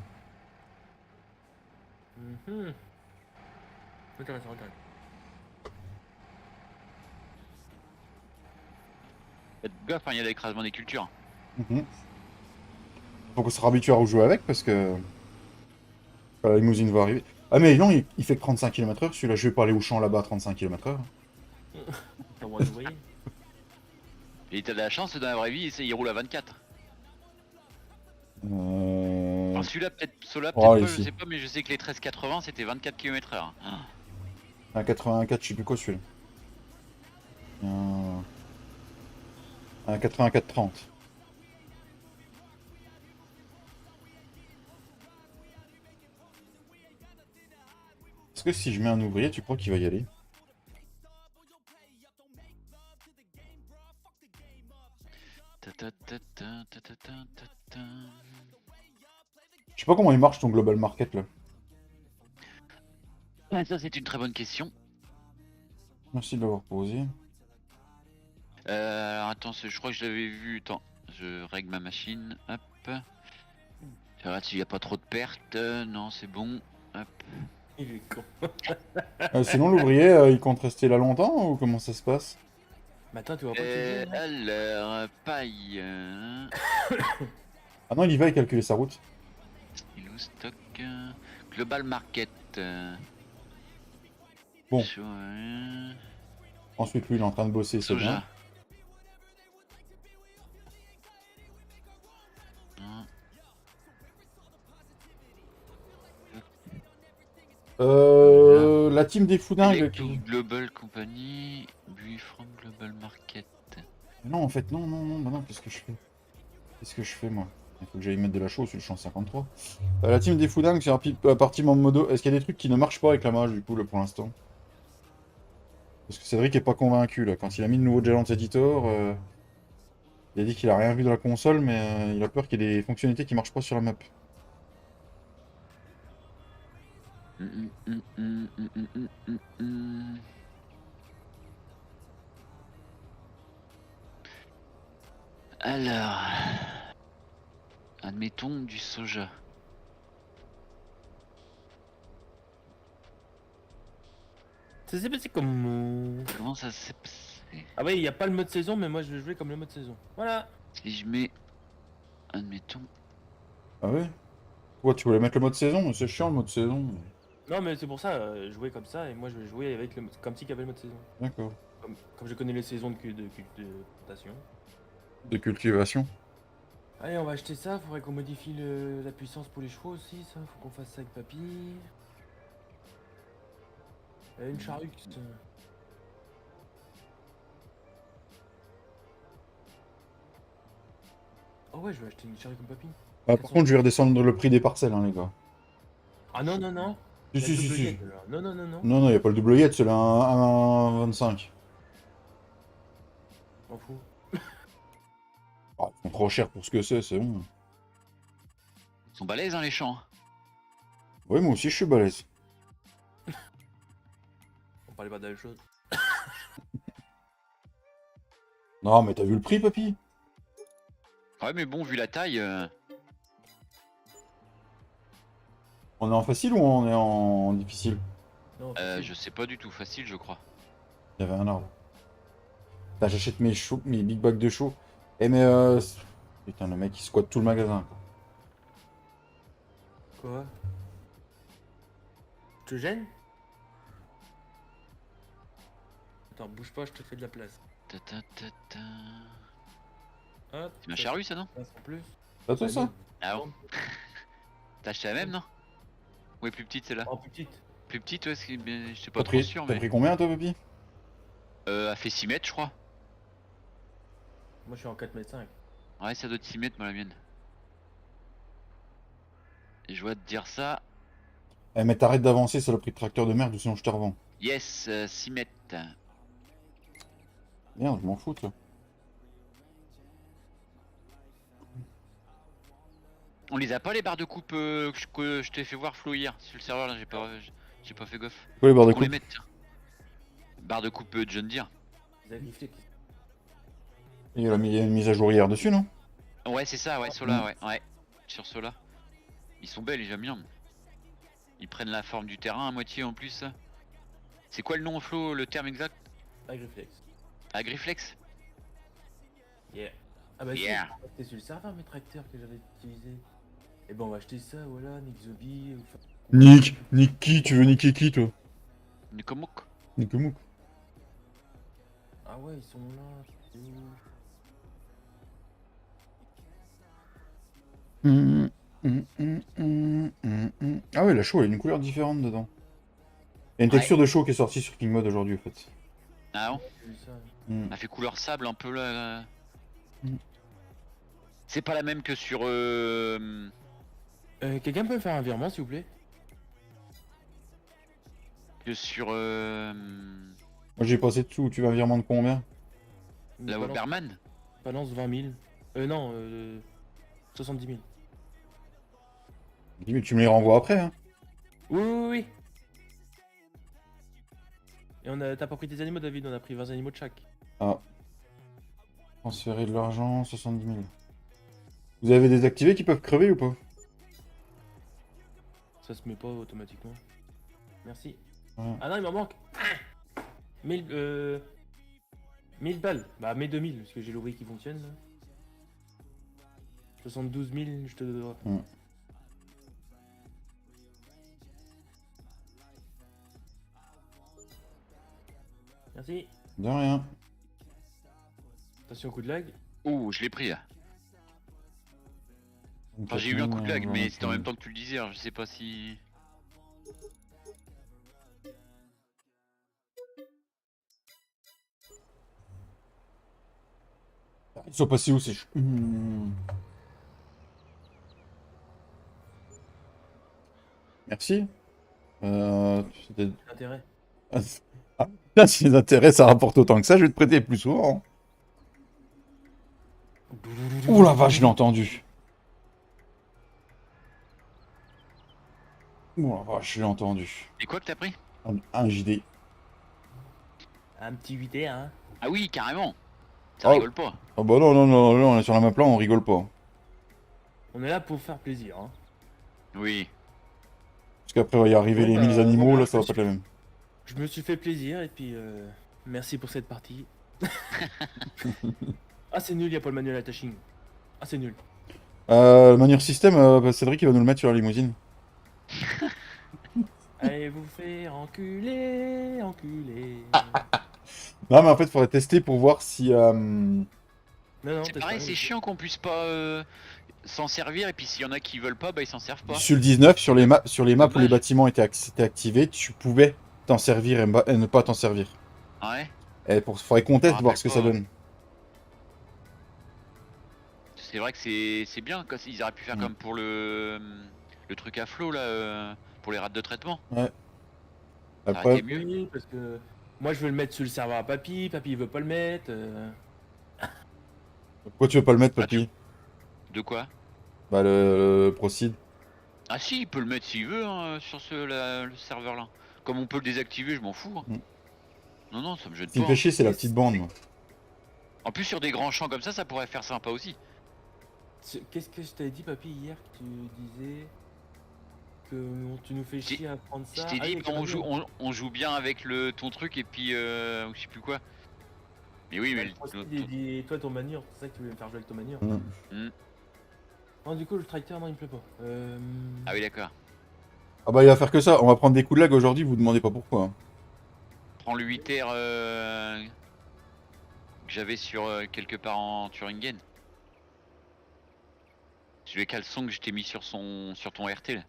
Intéressant, intéressant. faites gaffe, hein, il y a l'écrasement des cultures. Mhm. Faut qu'on se habitué à rejouer avec parce que quand la limousine va arriver. Ah mais non, il fait que 35 km/h celui-là, je vais pas aller au champ là-bas à 35 km/h. T'as moins de voyer. Et t'as de la chance, dans la vraie vie, il roule à 24. Euh... Enfin, celui-là, peut-être, ceux-là, Oh, peut-être pas, ici. je sais pas, mais je sais que les 1380 c'était 24 km/h. Ah. Un 84, je sais plus quoi celui-là. Un 84-30. Est-ce que si je mets un ouvrier, tu crois qu'il va y aller? Ta ta ta ta ta ta ta ta ta. Je sais pas comment il marche ton global market là. Ouais, ça, c'est une très bonne question. Merci de l'avoir posé. Attends, je crois que je l'avais vu. Attends, je règle ma machine. Hop. Je regarde s'il n'y a pas trop de pertes. Non, c'est bon. Hop. Il est con. Sinon l'ouvrier, il compte rester là longtemps ou comment ça se passe? Mais attends, tu vois pas que c'est bien, là Alors, paille. Ah non, il y va, il calculer sa route. Stylo, stock. Global market. Bon. Soja. Ensuite, lui, il est en train de bosser, c'est bien. La team des foudingues Electo qui... Global Company. Buy from Global Market. Non, en fait, non, non, non, bah non, qu'est-ce que je fais? Qu'est-ce que je fais, moi? Il faut que j'aille mettre de la chose sur le champ 53. La team des foudingues, c'est un parti en modo. Est-ce qu'il y a des trucs qui ne marchent pas avec la mage, du coup, là, pour l'instant? Parce que Cédric est pas convaincu, là. Quand il a mis le nouveau Giant Editor, il a dit qu'il a rien vu de la console, mais il a peur qu'il y ait des fonctionnalités qui marchent pas sur la map. Alors, admettons du soja. Ça s'est passé comme. Comment ça s'est passé? Ah ouais, il n'y a pas le mode saison, mais moi je vais jouer comme le mode saison. Voilà. Si je mets, admettons, Ah ouais? Ouais, tu voulais mettre le mode saison, mais c'est chiant le mode saison. Non, mais c'est pour ça, jouer comme ça, et moi je vais jouer avec le comme si qu'il y avait le mode saison. D'accord. Comme je connais les saisons de plantation. De cultivation. Allez, on va acheter ça, faudrait qu'on modifie la puissance pour les chevaux aussi, ça, faut qu'on fasse ça avec papy. Une charrue. Oh ouais, je vais acheter une charrue comme papy. Ah, par contre, je vais redescendre le prix des parcelles, hein, les gars. Ah non, non, non. Si, La si, si, double si. yet, alors. Non, non, non, non. Non, non, y a pas le double yet, c'est là 1,25. M'en fous. Ah, ils font trop cher pour ce que c'est bon. Ils sont balèzes, hein, les champs. Oui, moi aussi, je suis balèze. On parlait pas de la même chose. Non, mais t'as vu le prix, papy? Ouais, mais bon, vu la taille. On est en facile ou on est en difficile? Non, facile. Je sais pas du tout, facile, je crois. Il y avait un arbre. Là, j'achète mes choux, mes big bags de choux. Eh, mais putain, le mec, il squatte tout le magasin, quoi. Quoi? Je te gêne? Attends, bouge pas, je te fais de la place. Ta ta ta ta. Hop. C'est ma charrue, ça, non? Place en plus. T'as toi, ça? Ah bon. T'as acheté la même, non? Ouais, plus petite, celle-là. Oh, plus petite. Plus petite, ouais, je sais pas T'as trop pris, sûr, t'as mais. pris combien, toi, papy? Elle fait 6 mètres, je crois. Moi, je suis en 4,5 m. Ouais, ça doit être 6 mètres, moi, la mienne. Et je dois te dire ça. Eh, mais t'arrêtes d'avancer, c'est le prix de tracteur de merde, ou sinon je te revends. Yes, 6 mètres. Merde, je m'en fous, toi. On les a pas, les barres de coupe que je t'ai fait voir, Flo, hier sur le serveur, là, j'ai pas fait gaffe. Quoi, les barres de Qu'on les coupe? mette, tiens. Barre de coupe John Deere. Ils avaient giflé. Il y a une mise à jour hier dessus, non? Ouais, c'est ça, ouais, ceux-là, ouais. Sur ceux-là. Ils sont belles, j'aime bien. Ils prennent la forme du terrain à moitié en plus. C'est quoi le nom, Flo, le terme exact? Agriflex. Agriflex? Yeah. Ah bah Yeah. si, c'était sur le serveur mes tracteurs que j'avais utilisé. Et ben on va acheter ça, voilà, Nick Zobi. Nick qui? Tu veux niquer qui, toi? Nikomok. Nick Mouk. Ah ouais, ils sont là. c'est où? Ah ouais, la chaux, elle a une couleur différente dedans. Il y a une Ouais. texture de chaux qui est sortie sur King Mode aujourd'hui, en fait. Ah bon? J'ai vu ça. Elle fait couleur sable un peu là. Mm. C'est pas la même que sur. Quelqu'un peut me faire un virement s'il vous plaît? Que sur. Moi, j'ai passé dessous. Tu vas un virement de combien? La Oberman? Balance 20 000. Non, 70 000. Dis, mais tu me les renvoies après, hein. Oui, oui, oui. Et t'as pas pris tes animaux, David, on a pris 20 animaux de chaque. Ah. Transférer de l'argent, 70 000. Vous avez désactivé qui peuvent crever ou pas? Ça se met pas automatiquement. Merci. Ouais. Ah non, il m'en manque 1000 balles. Bah, mets 2000, parce que j'ai l'ouvrier qui fonctionne là. 72 000, je te dois. Mm. Merci. De rien. Attention, coup de lag. Oh, je l'ai pris là. Enfin, j'ai eu un coup de lag, mais c'était en même temps que tu le disais, alors je sais pas si. Ils sont passés où ces Merci. C'était... Intérêt. Ah, si les intérêts ça rapporte autant que ça, je vais te prêter plus souvent. Ouh la vache, je l'ai entendu. Ouh la vache, je l'ai entendu. Et quoi que t'as pris? Un JD. Un petit 8 hein. Ah oui, carrément. Ça Oh. rigole pas. Oh bah non, non, non, non, on est sur la map là, on rigole pas. On est là pour faire plaisir, hein. Oui. Parce qu'après, il va y arriver Bon, les bah, 1000 animaux, voilà, là, ça va pas être la même. Je me suis fait plaisir et puis merci pour cette partie. Ah c'est nul, y a pas le manuel attaching. Ah c'est nul. Le Manure System, Cédric, il va nous le mettre sur la limousine. Allez vous faire enculer, enculer. Non, mais en fait, il faudrait tester pour voir si... Non, C'est teste pareil, pas, c'est chiant qu'on puisse pas s'en servir, et puis s'il y en a qui veulent pas, bah ils s'en servent pas. Sur le 19, sur les maps où les Dommage. bâtiments étaient activés, tu pouvais t'en servir et ne pas t'en servir. Ouais, Et faudrait qu'on teste, me voir ce que ça rappelle donne. c'est vrai que c'est bien, ils auraient pu faire Mm. comme pour le truc à flot là, pour les rats de traitement. Ouais. Ça aurait Après, été mieux. Oui, parce que moi je veux le mettre sur le serveur à papy, papy il veut pas le mettre. pourquoi tu veux pas le mettre, Ah, papy? De quoi? Bah, le Procid. Ah si, il peut le mettre s'il veut hein, sur le serveur là. Comme on peut le désactiver, je m'en fous. Hein. Mm. Non, non, ça me gêne Ce qui me pas. fait Hein. chier, c'est la petite bande, moi. En plus, sur des grands champs comme ça pourrait faire sympa aussi. Qu'est-ce que je t'avais dit papy hier que tu disais que tu nous fais chier à prendre Je ça? t'ai Ah, dit, oui, on joue bien avec ton truc et puis je sais plus quoi. Mais oui, mais le Procid, il dit, toi ton manure, c'est ça que tu voulais me faire jouer avec ton manure. Mm. Non, du coup le tracteur non il me plaît pas. Ah oui, d'accord. Ah bah, il va faire que ça. On va prendre des coups de lag aujourd'hui, vous demandez pas pourquoi. Hein. Prends le 8R que j'avais sur quelque part en Thuringen. C'est le caleçon que je t'ai mis sur ton RT là.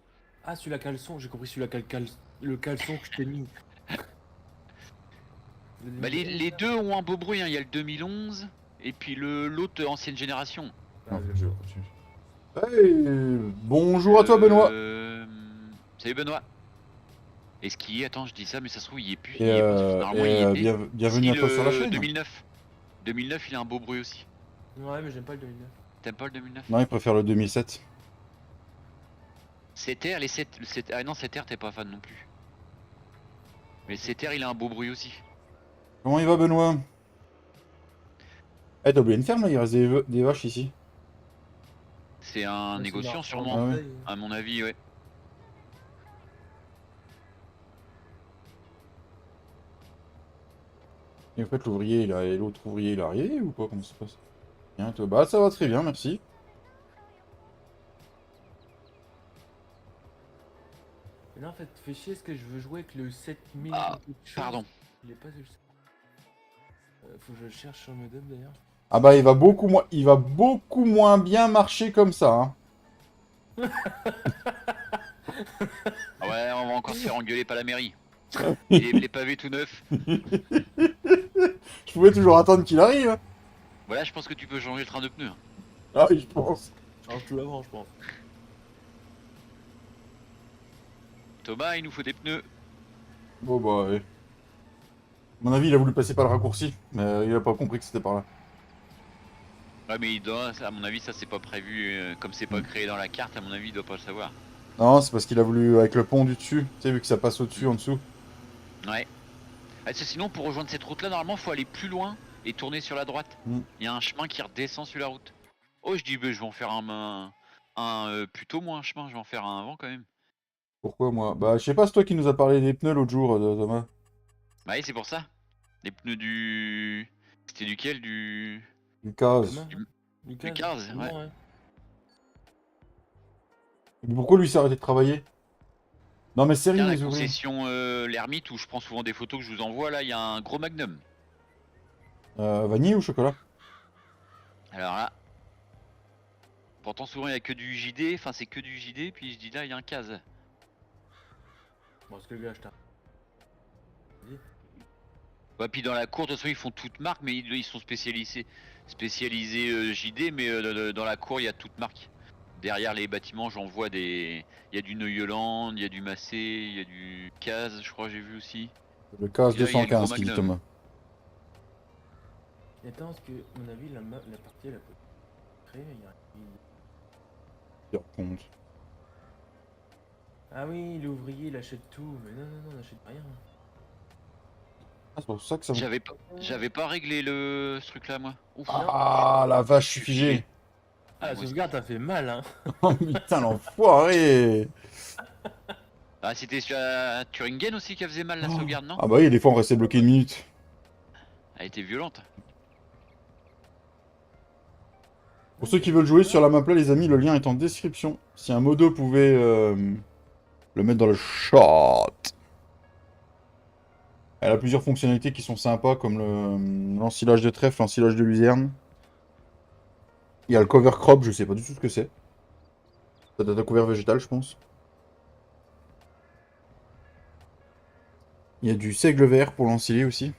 Ah celui-là caleçon, j'ai compris celui-là le caleçon que je t'ai mis. Bah les deux ont un beau bruit, hein. Il y a le 2011 et puis l'autre ancienne génération. Ah, Non, je- Hey, bonjour à toi, Benoît. Salut Benoît. Est-ce qu'il y est? Attends, je dis ça, mais ça se trouve il y est plus. Et, Il y est pas, normalement il y était. bienvenue à Si, toi sur la chaîne. 2009. 2009, il a un beau bruit aussi. Ouais mais j'aime pas le 2009. T'aimes pas le 2009? Non, il préfère le 2007. 7R, les 7, ah non, 7R, t'es pas fan non plus. Mais 7R, il a un beau bruit aussi. Comment il va, Benoît? Eh, t'as oublié une ferme, là? Il reste des vaches ici. C'est un Ouais, négociant c'est sûrement, Ah ouais. marrant. à mon avis, ouais. Et en fait, l'ouvrier, l'autre ouvrier, il est arrivé ou pas? Comment ça se passe? Bien, toi. Bah, ça va très bien, merci. Mais là en fait fais chier, est-ce que je veux jouer avec le 7000 Ah, quelque chose. pardon. Il est pas sur le... faut que je le cherche sur le modem d'ailleurs. Ah bah, il va beaucoup moins bien marcher comme ça, hein. Ah ouais, on va encore se faire engueuler par la mairie. Les pavés tout neufs. Je pouvais toujours attendre qu'il arrive, hein. Voilà, je pense que tu peux changer le train de pneus. Hein. Ah oui, je pense. Alors tout avant je pense. Thomas, il nous faut des pneus. Bon, bah, ouais. À mon avis, il a voulu passer par le raccourci, mais il a pas compris que c'était par là. Ouais, mais il doit, à mon avis, ça c'est pas prévu, comme c'est pas créé dans la carte, à mon avis, il doit pas le savoir. Non, c'est parce qu'il a voulu, avec le pont du dessus, tu sais, vu que ça passe au-dessus, en dessous. Ouais. Ah, sinon, pour rejoindre cette route-là, normalement, faut aller plus loin et tourner sur la droite. Mm. Il y a un chemin qui redescend sur la route. Oh, je dis, bah, je vais en faire plutôt moins un chemin, je vais en faire un avant quand même. Pourquoi, moi? Bah, je sais pas, c'est toi qui nous a parlé des pneus l'autre jour, Thomas. Bah oui, c'est pour ça. Les pneus du... C'était duquel? Du... Lucas. Lucas, Cars, non, ouais. Mais pourquoi lui s'est arrêté de travailler? Non, mais sérieux, Tiens, la les ouvriers. concession l'ermite où je prends souvent des photos que je vous envoie, là, il y a un gros magnum. Vanille ou chocolat? Alors là... Pourtant, souvent, il n'y a que du JD, enfin, c'est que du JD, puis je dis là, il y a un case. Bon, ce que le gars, je t'ai... Ouais, puis dans la cour, de toute façon, ils font toute marque, mais ils sont spécialisés JD, mais dans la cour, il y a toute marque. Derrière les bâtiments, j'en vois des... Il y a du Neuilland, il y a du Massé, il y a du Caz, je crois, j'ai vu aussi. Le CAS Et là, il y a le 215 gros qui dit Magnum. Thomas. Et attends, parce que, à mon avis, la partie, elle a pas créé, il y a... Il raconte. Ah oui, l'ouvrier, il achète tout. Mais non, non, non, on n'achète rien. Ah, c'est pour ça que ça... J'avais pas réglé ce truc-là, moi. Ouf. Ah, la vache, je suis figé. Ah, la moi, sauvegarde, t'as fait mal, hein. Oh putain, l'enfoiré. Ah, c'était sur la Thuringen aussi qui faisait mal la sauvegarde, non? Ah bah oui, des fois on restait bloqué une minute. Elle était violente. Pour ceux qui veulent jouer sur la map là, les amis, le lien est en description. Si un modo pouvait le mettre dans le chat. Elle a plusieurs fonctionnalités qui sont sympas, comme l'ensilage de trèfle, l'ensilage de luzerne. Il y a le cover crop, je sais pas du tout ce que c'est. Ça doit être un couvert végétal, je pense. Il y a du seigle vert pour l'ensiler aussi.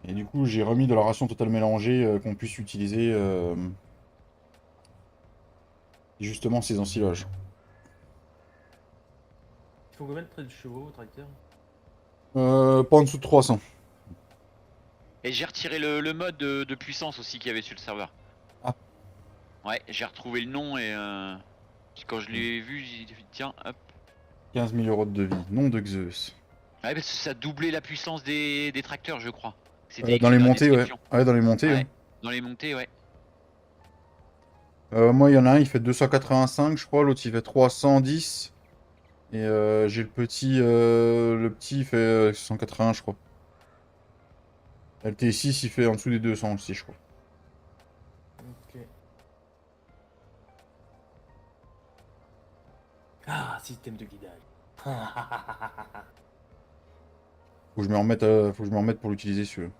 Et du coup, j'ai remis de la ration totale mélangée qu'on puisse utiliser justement ces ensilages. Il faut combien de traits de chevaux au tracteur? Pas en dessous de 300. Et j'ai retiré le mode de puissance aussi qu'il y avait sur le serveur. Ah. Ouais, j'ai retrouvé le nom et quand je l'ai vu, j'ai dit tiens, hop. 15 000 € de devis, nom de Zeus. Ouais, parce que ça doublait la puissance des tracteurs, je crois. Dans C'était écrit les la montées, ouais. description. Ouais, dans les montées. Ouais. hein. Dans les montées, ouais. Moi, il y en a un, il fait 285, je crois. L'autre, il fait 310. Et j'ai le petit, il fait 180, je crois. LT6, il fait en dessous des 200 aussi, je crois. Ok. Ah, système de guidage. Faut que je me remette pour l'utiliser, celui-là.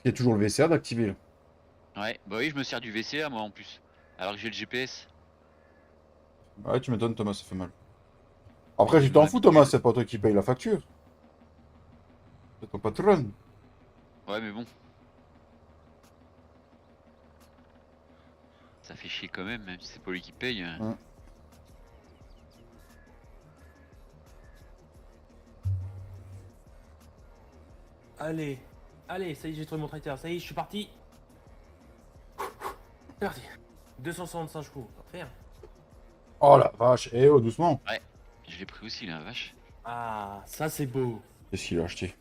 Il y a toujours le VCA d'activer, là. Ouais, bah oui, je me sers du VCA moi en plus. Alors que j'ai le GPS. Ouais, tu m'étonnes, Thomas, ça fait mal. Après, J'ai tu t'en mon fous, habitude. Thomas, c'est pas toi qui paye la facture. C'est ton patron. Ouais, mais bon. Ça fait chier quand même si c'est pas lui qui paye. Ouais. Allez, allez, ça y est, j'ai trouvé mon tracteur. Ça y est, je suis parti. C'est parti. 265 chevaux. Parfait. Oh la vache, eh oh, doucement. Je l'ai pris aussi la vache. Ah, ça c'est beau. Qu'est-ce qu'il a acheté?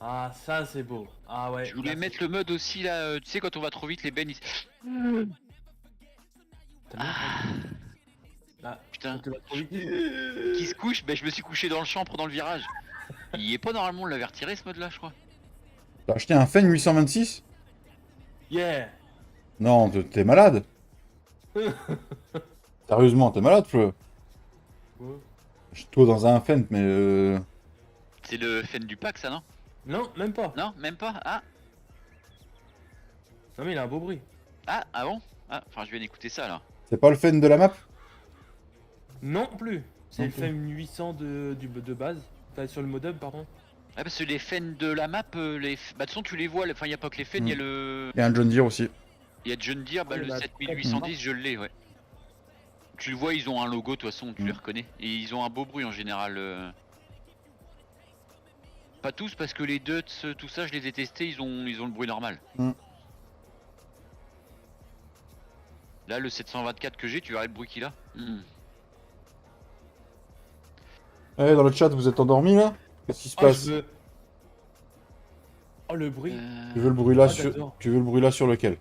Ah, ça c'est beau. Ah ouais. Je voulais là, mettre le mode aussi là, tu sais quand on va trop vite les bennes ils... T'as mis Ah, Ah, putain, tu vas trop vite. qui se couche, bah je me suis couché dans le champ pendant le virage. Il est pas normalement, on l'avait retiré ce mode là je crois. T'as acheté un Fen 826? Yeah. Non, t'es malade. Sérieusement, t'es malade, Fleu. Ouais. Je suis toi dans un Fent, mais C'est le Fen du pack ça non? Non, même pas. Non, même pas. Ah, Non mais il a un beau bruit. ah bon? Ah, enfin je viens d'écouter ça là. c'est pas le Fen de la map? Non plus. C'est Non le plus. FEM 800 de base. Enfin, sur le modem, pardon. Ah parce que les Fen de la map, bah de toute façon tu les vois, enfin il y a pas que les Fen, il y a Il y a un John Deere aussi. il y a John Deere, bah Ouais, le bah, 7810 je l'ai ouais. Tu le vois, ils ont un logo de toute façon, tu les reconnais. Et ils ont un beau bruit en général. Pas tous parce que les Duts, tout ça je les ai testés, ils ont le bruit normal. Mm. Là le 724 que j'ai, tu verras le bruit qu'il a. Eh, dans le chat, vous êtes endormis là? Qu'est-ce qui se Oh, passe? je veux. Oh, le bruit. Tu veux le bruit là Ah, sur... j'adore. Tu veux le bruit là sur lequel?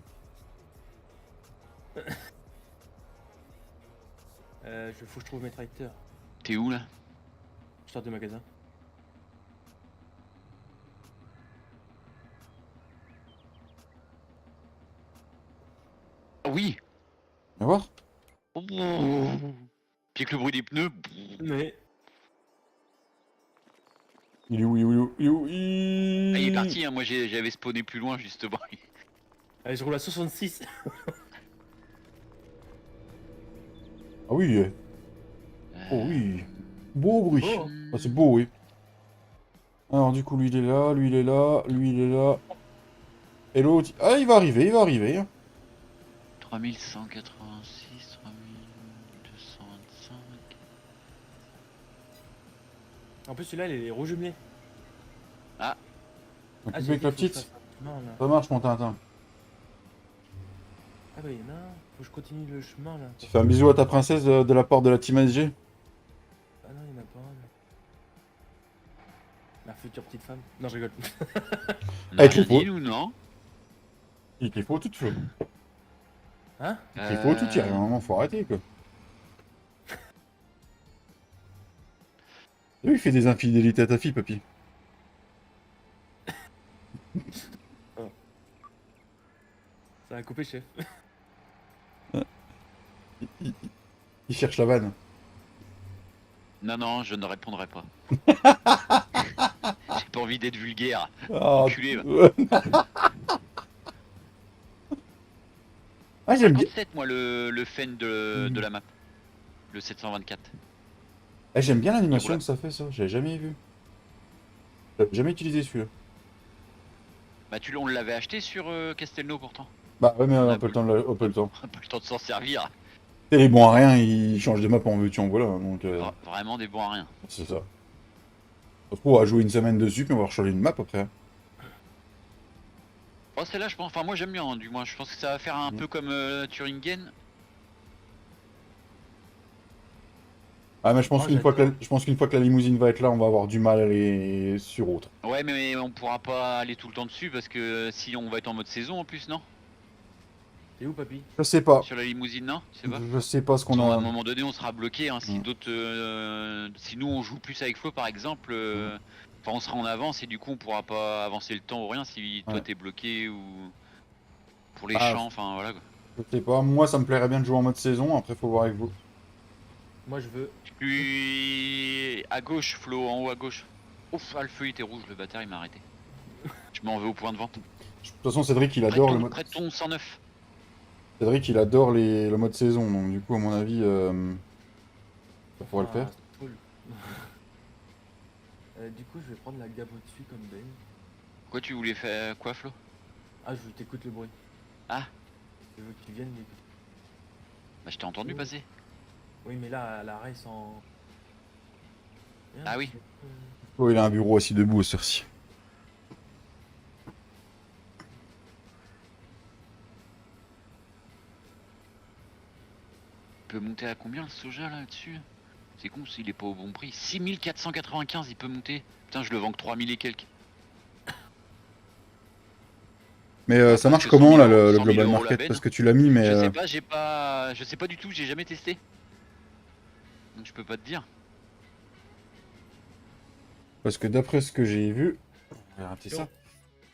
Faut que je trouve mes tracteurs. T'es où là? Je sors du magasin. Oui. Viens voir. Puis avec le bruit des pneus. Mais. Il est où? Il est où? Il est où? Ah, il est parti, hein. Moi j'avais spawné plus loin justement. Allez, je roule à 66. Ah oui. Oh oui. Beau bruit. Oh. Ah, c'est beau, oui. Alors du coup, lui il est là, lui il est là, lui il est là. Et l'autre... Ah, il va arriver, il va arriver. 3186, 3225. En plus, celui-là, il est rouge jumelé. On coupe j'ai avec dit, la faut que je petite. fasse un chemin, là. Ça marche, mon Tintin. Ah bah, il y en a un. Faut que je continue le chemin là. Tu fais un bisou à ta princesse de la part de la team SG. Ah non, il y en a pas un. Là. Ma future petite femme. Non, je rigole. On Avec a rien les pots. dit, nous, non? Il te faut tout, Flo. Hein? Il te faut tout, il y a un moment, faut arrêter quoi. Oui, il fait des infidélités à ta fille, papy. Ça a coupé, chef. Il, il cherche la vanne. Non, non, je ne répondrai pas. J'ai pas envie d'être vulgaire. Ah, Enculé, va. Ah, j'aime bien. 57, moi, le fan de la map. Le 724. Ah, j'aime bien l'animation Voilà. que ça fait, ça. J'avais jamais vu. J'avais jamais utilisé celui-là. Bah, on l'avait acheté sur Castelnau pourtant. Bah ouais, mais On on a a pas le temps. On a pas le temps. On a pas le temps de s'en servir. Et les bons à rien, ils changent de map en veux-tu en voilà. Donc, Vraiment des bons à rien. c'est ça. On se trouve, on va jouer une semaine dessus, puis on va rechanger une map après. Oh, celle-là, je pense. Enfin, moi j'aime bien, hein, du moins. Je pense que ça va faire un peu comme Thuringen. Ah, mais je pense Oh, qu'une fois j'adore. je pense qu'une fois que la limousine va être là, on va avoir du mal à aller sur autre. Ouais, mais on pourra pas aller tout le temps dessus parce que si on va être en mode saison en plus, non? T'es où, papy? Je sais pas. Sur la limousine, non? Tu sais pas? Je sais pas ce qu'on À un a. moment donné, on sera bloqué. Hein, si Mm. d'autres, si nous on joue plus avec Flo, par exemple, enfin on sera en avance et du coup on pourra pas avancer le temps ou rien si toi Ouais. t'es bloqué ou pour les Ah, champs. Enfin voilà. Quoi. je sais pas. Moi, ça me plairait bien de jouer en mode saison. Après, faut voir avec vous. Moi, je veux. Puis à gauche, Flo, en haut à gauche. Ouf, ah, le feu était rouge, le bâtard il m'a arrêté. Je m'en vais au point de vente. De toute façon, Cédric, il adore le mode. Prête ton 109. Cédric, il adore le mode saison. Donc, du coup, à mon avis, ça pourrait le faire. Ah, c'est cool. Du coup, je vais prendre la gamme au-dessus comme Ben. Quoi, tu voulais faire quoi, Flo? Ah, je t'écoute le bruit. Ah, Je veux que tu viennes l'écouter. bah je t'ai entendu Oui. passer. Oui, mais là, la race en. Ah oui. Oh, il a un bureau assis debout, ce ci. Il peut monter à combien le soja là-dessus? C'est con s'il est pas au bon prix. 6495 il peut monter. Putain, je le vends que 3000 et quelques. Mais Ouais, ça parce marche que comment 100 là 000 le 100 000 Global euros la Market? benne. Parce que tu l'as mis, mais. Je sais pas, je sais pas du tout, j'ai jamais testé. Donc je peux pas te dire. Parce que d'après ce que j'ai vu. On va rater ça.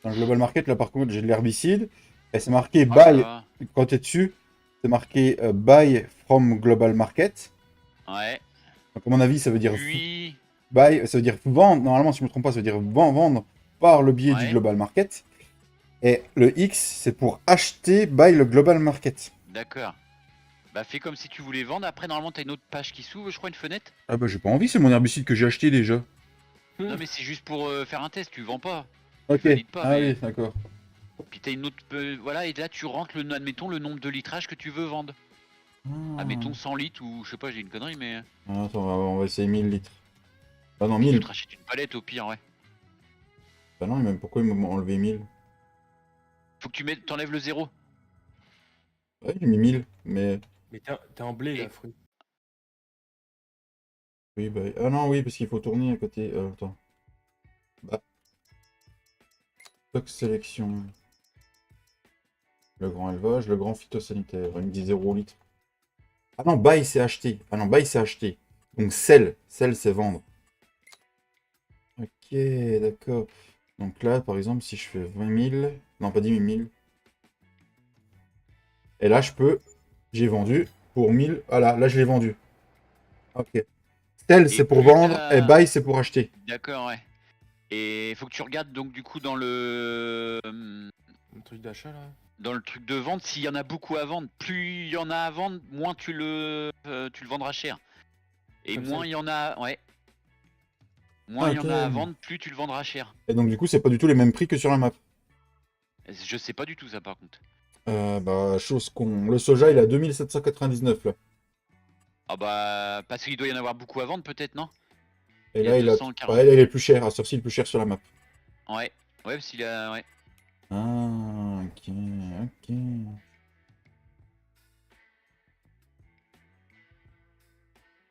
Dans le Global Market, là par contre, j'ai de l'herbicide. Et c'est marqué Ah, ça buy. va. Quand t'es dessus, c'est marqué buy from Global Market. Ouais. Donc à mon avis, ça veut dire Puis. buy, ça veut dire vendre. Normalement, si je me trompe pas, ça veut dire vendre par le biais du Ouais. Global Market. Et le X, c'est pour acheter by le Global Market. D'accord. Bah fais comme si tu voulais vendre. Après, normalement, t'as une autre page qui s'ouvre, je crois, une fenêtre. Ah bah j'ai pas envie, c'est mon herbicide que j'ai acheté déjà. Non, mais c'est juste pour faire un test, tu vends pas. Ok. Tu valides pas, Ah mais. oui, d'accord. Puis t'as une autre. Voilà, et là, tu rentres, admettons, le nombre de litrages que tu veux vendre. Admettons 100 litres ou je sais pas, j'ai une connerie, mais. Ah, attends, on va essayer 1000 litres. Ah non, Puis tu 1000. te rachètes une palette au pire, ouais. Bah non, même pourquoi il m'a enlevé 1000? Faut que t'enlèves le zéro. Ouais, j'ai mis 1000, mais. Mais t'es en blé, Et- là, fruit. Oui, bah. Ah non, oui, parce qu'il faut tourner à côté. Attends. Bah. Stock sélection. Le grand élevage, le grand phytosanitaire. Il me dit 0 litre. Ah non, buy c'est acheter. Ah non, buy c'est acheter. Donc sell. Sell c'est vendre. Ok, d'accord. Donc là, par exemple, si je fais 20 000. Non, pas 10 000. Et là, je peux. J'ai vendu pour 1000. Voilà, là, je l'ai vendu. Ok. Sell, c'est pour plus vendre. t'as- Et buy, c'est pour acheter. D'accord, ouais. Et faut que tu regardes donc du coup dans le Un truc d'achat, là. dans le truc de vente, s'il y en a beaucoup à vendre, plus il y en a à vendre, moins tu le vendras cher. Et Comme moins ça. il y en a, ouais. Moins Ah, il y en a à ok. vendre, plus tu le vendras cher. Et donc, du coup, c'est pas du tout les mêmes prix que sur la map. Je sais pas du tout ça par contre. Bah, chose con. Le soja, il est à 2799 là. Ah bah parce qu'il doit y en avoir beaucoup à vendre peut-être, non? Et Il y a là, il a. 240. Ouais, là, il est plus cher. À ce ci le plus cher sur la map. Ouais. Ouais, parce qu'il a. Ouais. Ah, ok, ok.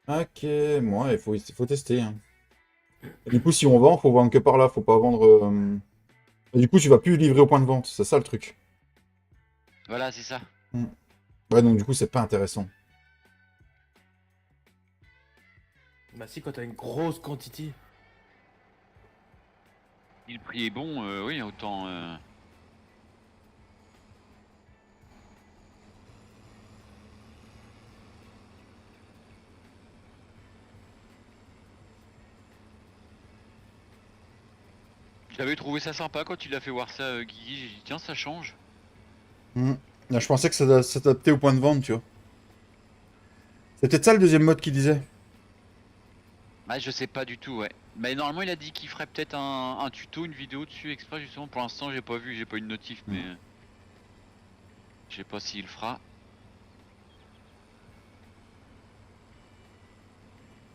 Ok, moi, il faut tester. Hein. Et du coup, si on vend, faut vendre que par là, faut pas vendre. Et du coup, tu vas plus livrer au point de vente, c'est ça le truc. Voilà, c'est ça. Ouais, donc du coup, c'est pas intéressant. Bah si, quand t'as une grosse quantité. Si le prix est bon, oui, autant. J'avais trouvé ça sympa quand tu l'as fait voir ça, Guigui. J'ai dit, tiens, ça change. Là, je pensais que ça s'adaptait au point de vente, tu vois. C'est peut-être ça le deuxième mode qu'il disait. Bah, je sais pas du tout, ouais. Mais normalement, il a dit qu'il ferait peut-être un tuto, une vidéo dessus exprès, justement. Pour l'instant, j'ai pas vu, j'ai pas eu de notif, mais. Je sais pas s'il le fera.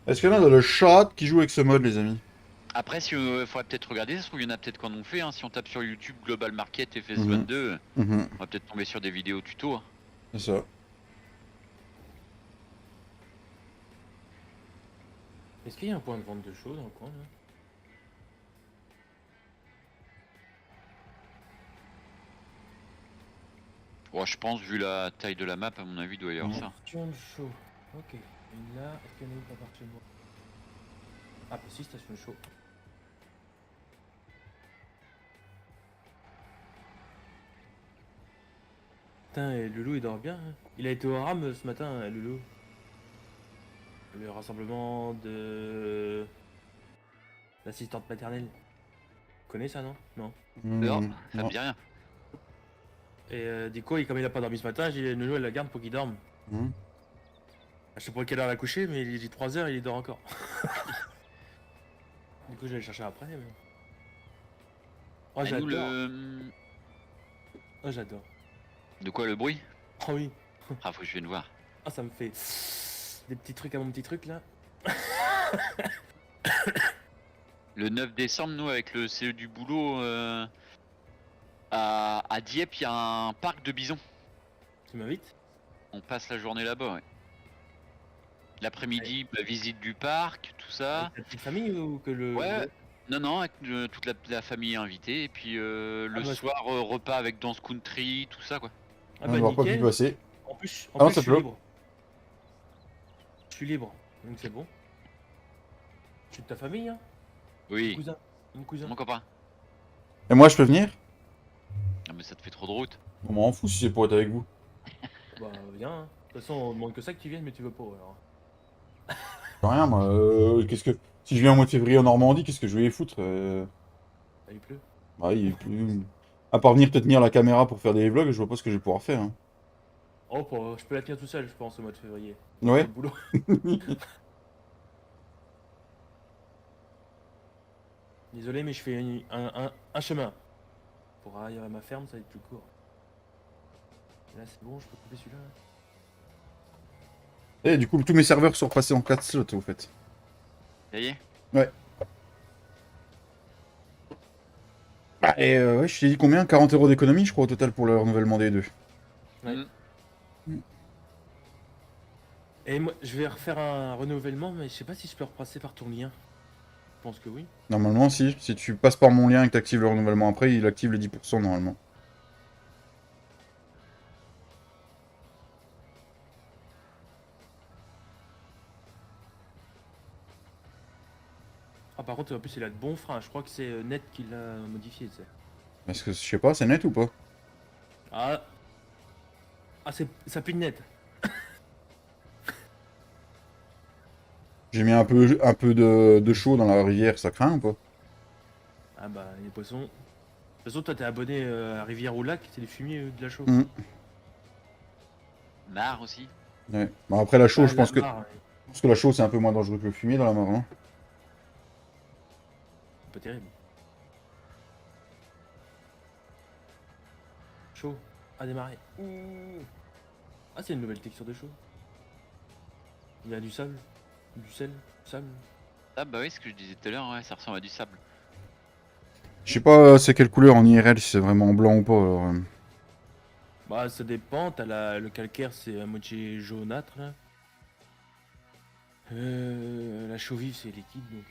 Est-ce qu'il y en a dans le chat qui joue avec ce mode, les amis? Après, si, faudrait peut-être regarder, ça se trouve, il y en a peut-être qui en ont fait. Hein. Si on tape sur YouTube Global Market FS22, Mhm. on va peut-être tomber sur des vidéos tuto. Hein. C'est ça. Est-ce qu'il y a un point de vente de show dans le coin là? Bon, je pense, vu la taille de la map, à mon avis, il doit y avoir ça. Station de show. Ok. Et là, est-ce qu'il y en a une pas par chez moi? Ah, bah si, station de show. Putain, et Loulou il dort bien. Hein. Il a été au RAM ce matin, Loulou. Le rassemblement de l'assistante maternelle. Tu connais ça, non? Non. Non, ça non. me dit rien. Et du coup, comme il a pas dormi ce matin, j'ai dit Loulou elle la garde pour qu'il dorme. Mhm. Je sais pas à quelle heure elle a couché, mais il dit 3 heures et il dort encore. Du coup, je vais le chercher après. Mais... Oh, Ah, nous, j'adore. le... Oh, j'adore. De quoi, le bruit? Oh oui. Ah, faut que je vienne voir. Ah, ça me fait des petits trucs à mon petit truc là. Le 9 décembre, nous, avec le CE du boulot, à Dieppe, il y a un parc de bisons. Tu m'invites? On passe la journée là-bas, ouais. L'après-midi, la visite du parc, tout ça. Avec ta petite famille ou que le... Ouais, non, avec toute la famille est invitée. Et puis le bah, soir, repas avec Dance Country, tout ça, quoi. Ah On bah va pas pu nickel. passer. En plus, Ah non, je ça suis pleut. libre. Je suis libre, donc c'est bon. Je suis de ta famille, hein? Mon Oui, cousin. Mon cousin. mon copain. Et moi, je peux venir? Ah, mais ça te fait trop de route. On m'en fout si c'est pour être avec vous. Bah viens, hein. De toute façon, on demande que ça que tu viennes, mais tu veux pas alors. Je peux rien, moi. Qu'est-ce que... Si je viens au mois de février en Normandie, qu'est-ce que je vais y foutre? Ah, il pleut. Bah, il est plus... À part venir te tenir la caméra pour faire des vlogs, je vois pas ce que je vais pouvoir faire. Hein. Oh, je peux la tenir tout seul, je pense, au mois de février. Ouais. Le boulot. Désolé, mais je fais un chemin. Pour arriver à ma ferme, ça va être plus court. Et là, c'est bon, je peux couper celui-là. Et du coup, tous mes serveurs sont repassés en 4 slots, au fait. Ça y est? Bah, et ouais, je t'ai dit combien? 40 € d'économie, je crois, au total, pour le renouvellement des deux. Ouais. Et moi, je vais refaire un renouvellement, mais je sais pas si je peux repasser par ton lien. Je pense que oui. Normalement, si. Si tu passes par mon lien et que tu actives le renouvellement après, il active les 10% normalement. Ah, par contre, en plus, il a de bons freins. Je crois que c'est Net qui l'a modifié, tu sais. Est-ce que, je sais pas, c'est net ou pas? Ah, ça pue de Net. J'ai mis un peu de chaud dans la rivière, ça craint ou pas? Ah bah, les poissons. De toute façon, toi, t'es abonné à Rivière ou Lac, c'est les fumiers de la chaux. Mm. Mare aussi. Ouais. Bah, après la chaux, Ah, je pense que... la mare, ouais. Je pense que la chaux, c'est un peu moins dangereux que le fumier dans la mare, hein. C'est pas terrible. Chaud, à démarrer. Ouh. Ah, c'est une nouvelle texture de chaud. Il y a du sable, du sel, du sable. Ah bah oui, ce que je disais tout à l'heure, ouais, ça ressemble à du sable. Je sais pas c'est quelle couleur en IRL, si c'est vraiment blanc ou pas, alors... Bah, ça dépend. T'as le calcaire, c'est à moitié jaunâtre. Là. La chaux vive, c'est liquide, donc.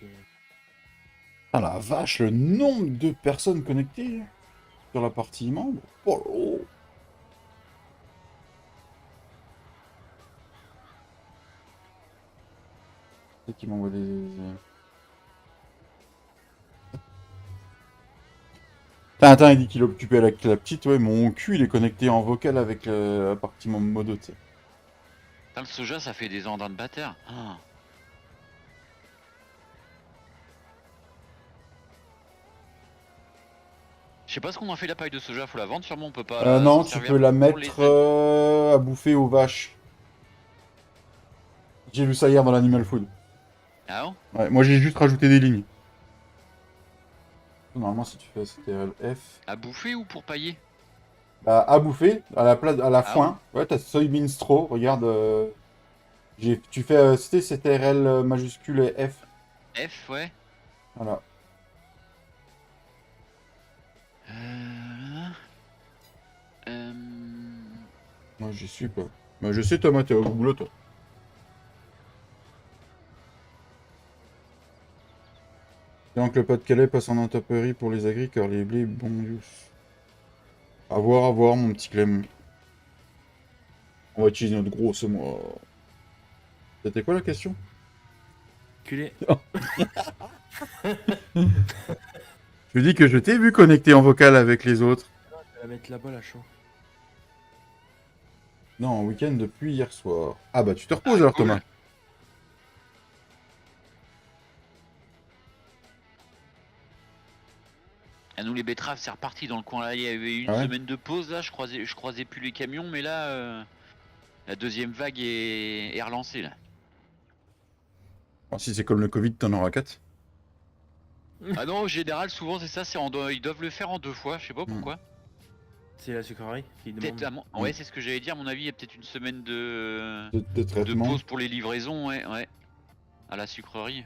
Ah la vache, le nombre de personnes connectées sur la partie membre. Oh, oh. C'est qui m'envoie des... Tintin, il dit qu'il est occupé avec la petite. Ouais, mon cul, il est connecté en vocal avec la partie modo, tu sais. Putain, le soja, ça fait des andins de bâtard. Ah. Je sais pas ce qu'on en fait la paille de soja, faut la vendre sûrement, on peut pas Non, s'en tu servir peux la pour mettre les- à bouffer aux vaches. J'ai vu ça hier dans l'Animal Food. Ah bon? Ouais, moi j'ai juste rajouté des lignes. Normalement, si tu fais CTRL F, À bouffer ou pour pailler? bah, à bouffer, à la place, à la Ah foin. Ouais, t'as soybean straw, regarde. Tu fais CTRL majuscule et F. F, ouais. Voilà. Euh... euh, Moi, j'y suis pas. Bah, je sais, Thomas, t'es au boulot, toi. Donc, le Pas-de-Calais passe en intempérie pour les agris car les blés, bon Dieu. À voir, mon petit Clem. On va utiliser notre gros semoir. C'était quoi la question? Culé. Je dis que je t'ai vu connecté en vocal avec les autres. Je vais la mettre là-bas, la chaud. Non, en week-end depuis hier soir. Ah bah tu te reposes alors, cool. Thomas. À nous les betteraves, c'est reparti dans le coin là. Il y avait une Ah ouais semaine de pause là, je croisais plus les camions, mais là, la deuxième vague est relancée là. Bon, si c'est comme le Covid, t'en auras 4. Ah non, en général, souvent c'est ça, ils doivent le faire en 2 fois, je sais pas pourquoi. C'est la sucrerie qui Peut-être demande. ouais, c'est ce que j'allais dire, à mon avis, il y a peut-être une semaine De de traitement. pause pour les livraisons, ouais. À la sucrerie.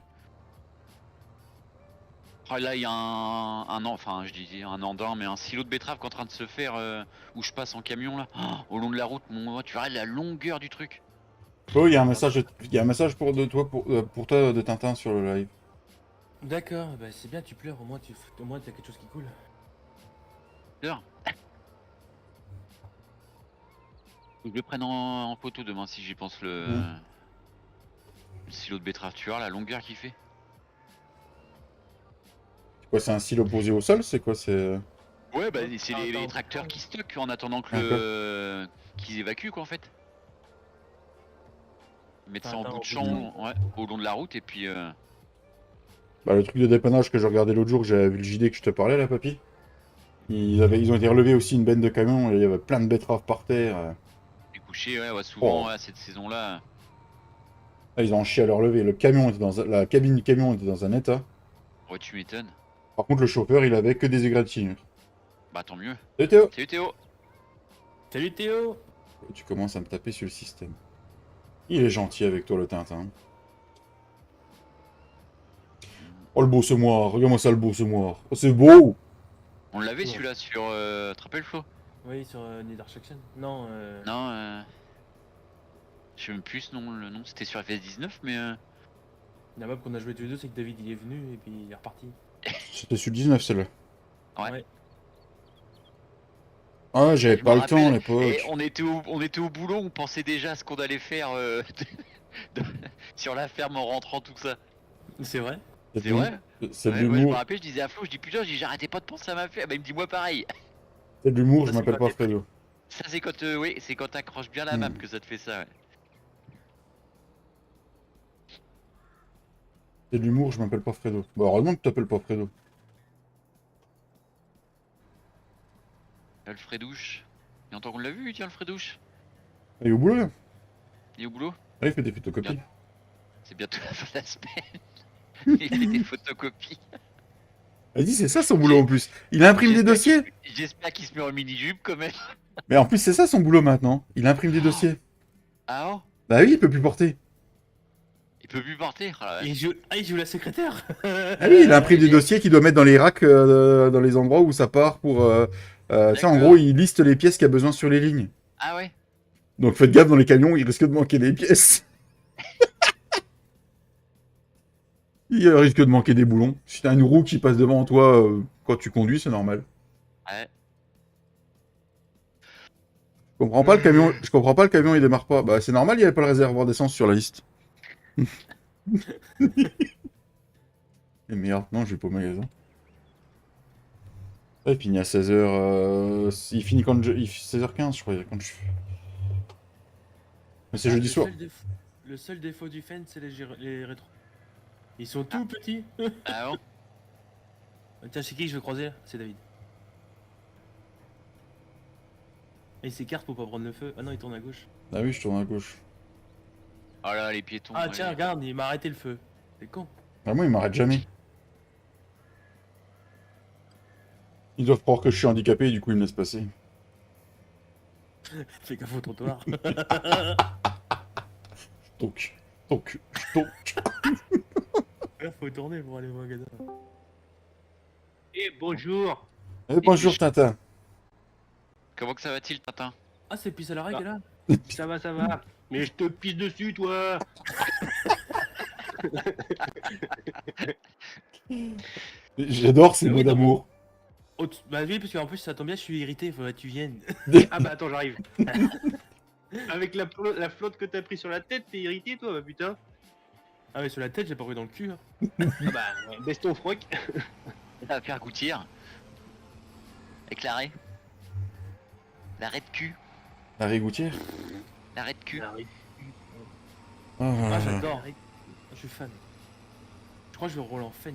Oh, là, il y a enfin, je disais un andin, mais un silo de betterave qui est en train de se faire où je passe en camion là, au long de la route. Tu verras la longueur du truc. Oh, il y a un message pour pour toi de Tintin sur le live. D'accord, bah c'est bien, tu pleures, au moins t'as quelque chose qui coule. Heure. Je le prenne en photo demain si j'y pense le silo de betterave. Tu vois la longueur qu'il fait. C'est quoi, c'est un silo posé au sol? C'est quoi, c'est... Ouais, bah c'est les Attends. tracteurs qui stockent en attendant que qu'ils évacuent quoi en fait. Ils mettent ça en bout de champ, ouais, au long de la route et puis. Bah, le truc de dépannage que je regardais l'autre jour, que j'avais vu le JD que je te parlais là, papy. Ils ont été relevés aussi une benne de camion et il y avait plein de betteraves par terre. Les couchers, ouais, souvent Oh. ouais, cette saison-là. Ah, ils ont un chien à leur lever. La cabine du camion était dans un état. Ouais, tu m'étonnes. Par contre, le chauffeur, il avait que des égratignures. Bah tant mieux. Salut Théo! Salut Théo. Salut Théo. Tu commences à me taper sur le système. Il est gentil avec toi, le Tintin. Oh, le beau semoir. Regarde-moi ça, le beau semoir. Oh, c'est beau! On l'avait Ouais. celui-là sur. Tu te rappelles Flo? Oui, sur Niedersachsen. Non, Non, je sais même plus le nom, c'était sur FS19 mais la map qu'on a joué tous les deux, c'est que David il est venu et puis il est reparti. C'était sur le 19, celle-là. Ouais. Ah, j'avais Je pas me le temps à rappelle, l'époque. et on était au boulot, on pensait déjà à ce qu'on allait faire sur la ferme en rentrant tout ça. C'est vrai. C'est vrai? C'est de Ouais, moi, je me l'humour. rappelle, je disais à Flo, je dis putain, j'arrêtais pas de penser à ma ferme. Bah, il me dit moi pareil. C'est de l'humour, Ça, je c'est m'appelle pas pas Fredo. Ça c'est quand oui, c'est quand t'accroches bien la map que ça te fait ça. Ouais. C'est de l'humour, je m'appelle pas Fredo. Bah, heureusement que tu t'appelles pas Fredo. Alfredouche. Et en tant qu'on l'a vu, tiens, Alfredouche. Il est au boulot, là. Il est au boulot? Ah, il fait des photocopies. C'est bientôt la fin de la semaine. Il fait des photocopies. Elle dit, c'est ça son boulot en plus. Il imprime des dossiers. J'espère qu'il se met en mini-jupe quand même. Mais en plus, c'est ça son boulot maintenant. Il imprime des dossiers. Ah oh, Bah oui, il peut plus porter. il peut plus porter. Oh la vache. Il joue la secrétaire. Ah oui, il imprime des dossiers qu'il doit mettre dans les racks, dans les endroits où ça part pour... tu sais, en D'accord. gros, il liste les pièces qu'il y a besoin sur les lignes. Ah ouais. Donc faites gaffe, dans les camions, il risque de manquer des pièces. Il risque de manquer des boulons. Si t'as une roue qui passe devant toi quand tu conduis, c'est normal. Ouais. Je comprends pas le camion, il démarre pas. Bah c'est normal, il y avait pas le réservoir d'essence sur la liste. Et merde, non, je vais pas au magasin. Ah, il finit à 16h. Il finit quand 16h15, je crois, quand je... Mais c'est Ah, jeudi soir. Le seul défaut du Fen, c'est les rétros. Ils sont tout petits. Ah bon? Tiens, c'est qui que je veux croiser là? C'est David. Et il s'écarte pour pas prendre le feu. Ah non, il tourne à gauche. Ah oui, je tourne à gauche. Oh là, les piétons. Ah ouais. tiens, regarde, il m'a arrêté le feu. C'est con. Ah, moi, il m'arrête jamais. Ils doivent croire que je suis handicapé et du coup, ils me laissent passer. Fais gaffe au trottoir. Donc, donc. Là, faut tourner pour aller au magasin. Et bonjour. Eh, bonjour, Tintin. Comment que ça va-t-il, Tintin? Ah, c'est Pisse à l'arrêt Ah. qui est là? Ça va, ça va. Mais je te pisse dessus, toi. J'adore ces Ah mots oui, non, d'amour. Oh, bah oui, parce qu'en plus, ça tombe bien, je suis irrité, faudrait que tu viennes. Ah bah attends, j'arrive. Avec la flotte que t'as pris sur la tête, t'es irrité, toi, bah putain. Ah, mais sur la tête, j'ai pas pris dans le cul. Hein. Ah bah, baisse ton froc. À faire gouttière. Avec l'arrêt. L'arrêt de cul. Harry Gouttière. L'arrêt de cul. Oh, Ah, voilà. j'adore. Je suis fan. Je crois que je vais rouler en Fen.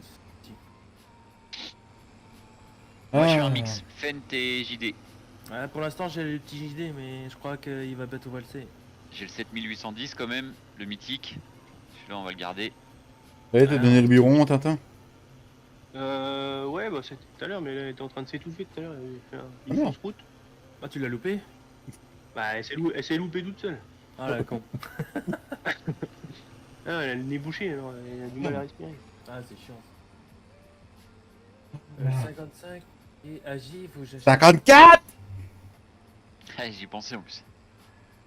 Moi, je suis Ah. un mix. Fent et JD. Ouais, pour l'instant, j'ai le petit idée, mais je crois qu'il va bientôt valser. J'ai le 7810 quand même, le mythique. Celui-là, on va le garder. Eh, t'as donné le biberon, Tintin? Ouais, bah c'était tout à l'heure, mais elle était en train de s'étouffer tout à l'heure. Elle a fait Ah une non. fausse route. Ah, tu l'as loupé? Bah, elle s'est loupée toute seule. Ah, la con. Ah, elle a le nez bouché, alors elle a du mal à respirer. Ah, c'est chiant. 55 et Agi, faut que j'achète. 54. Ah, j'y pensais en plus.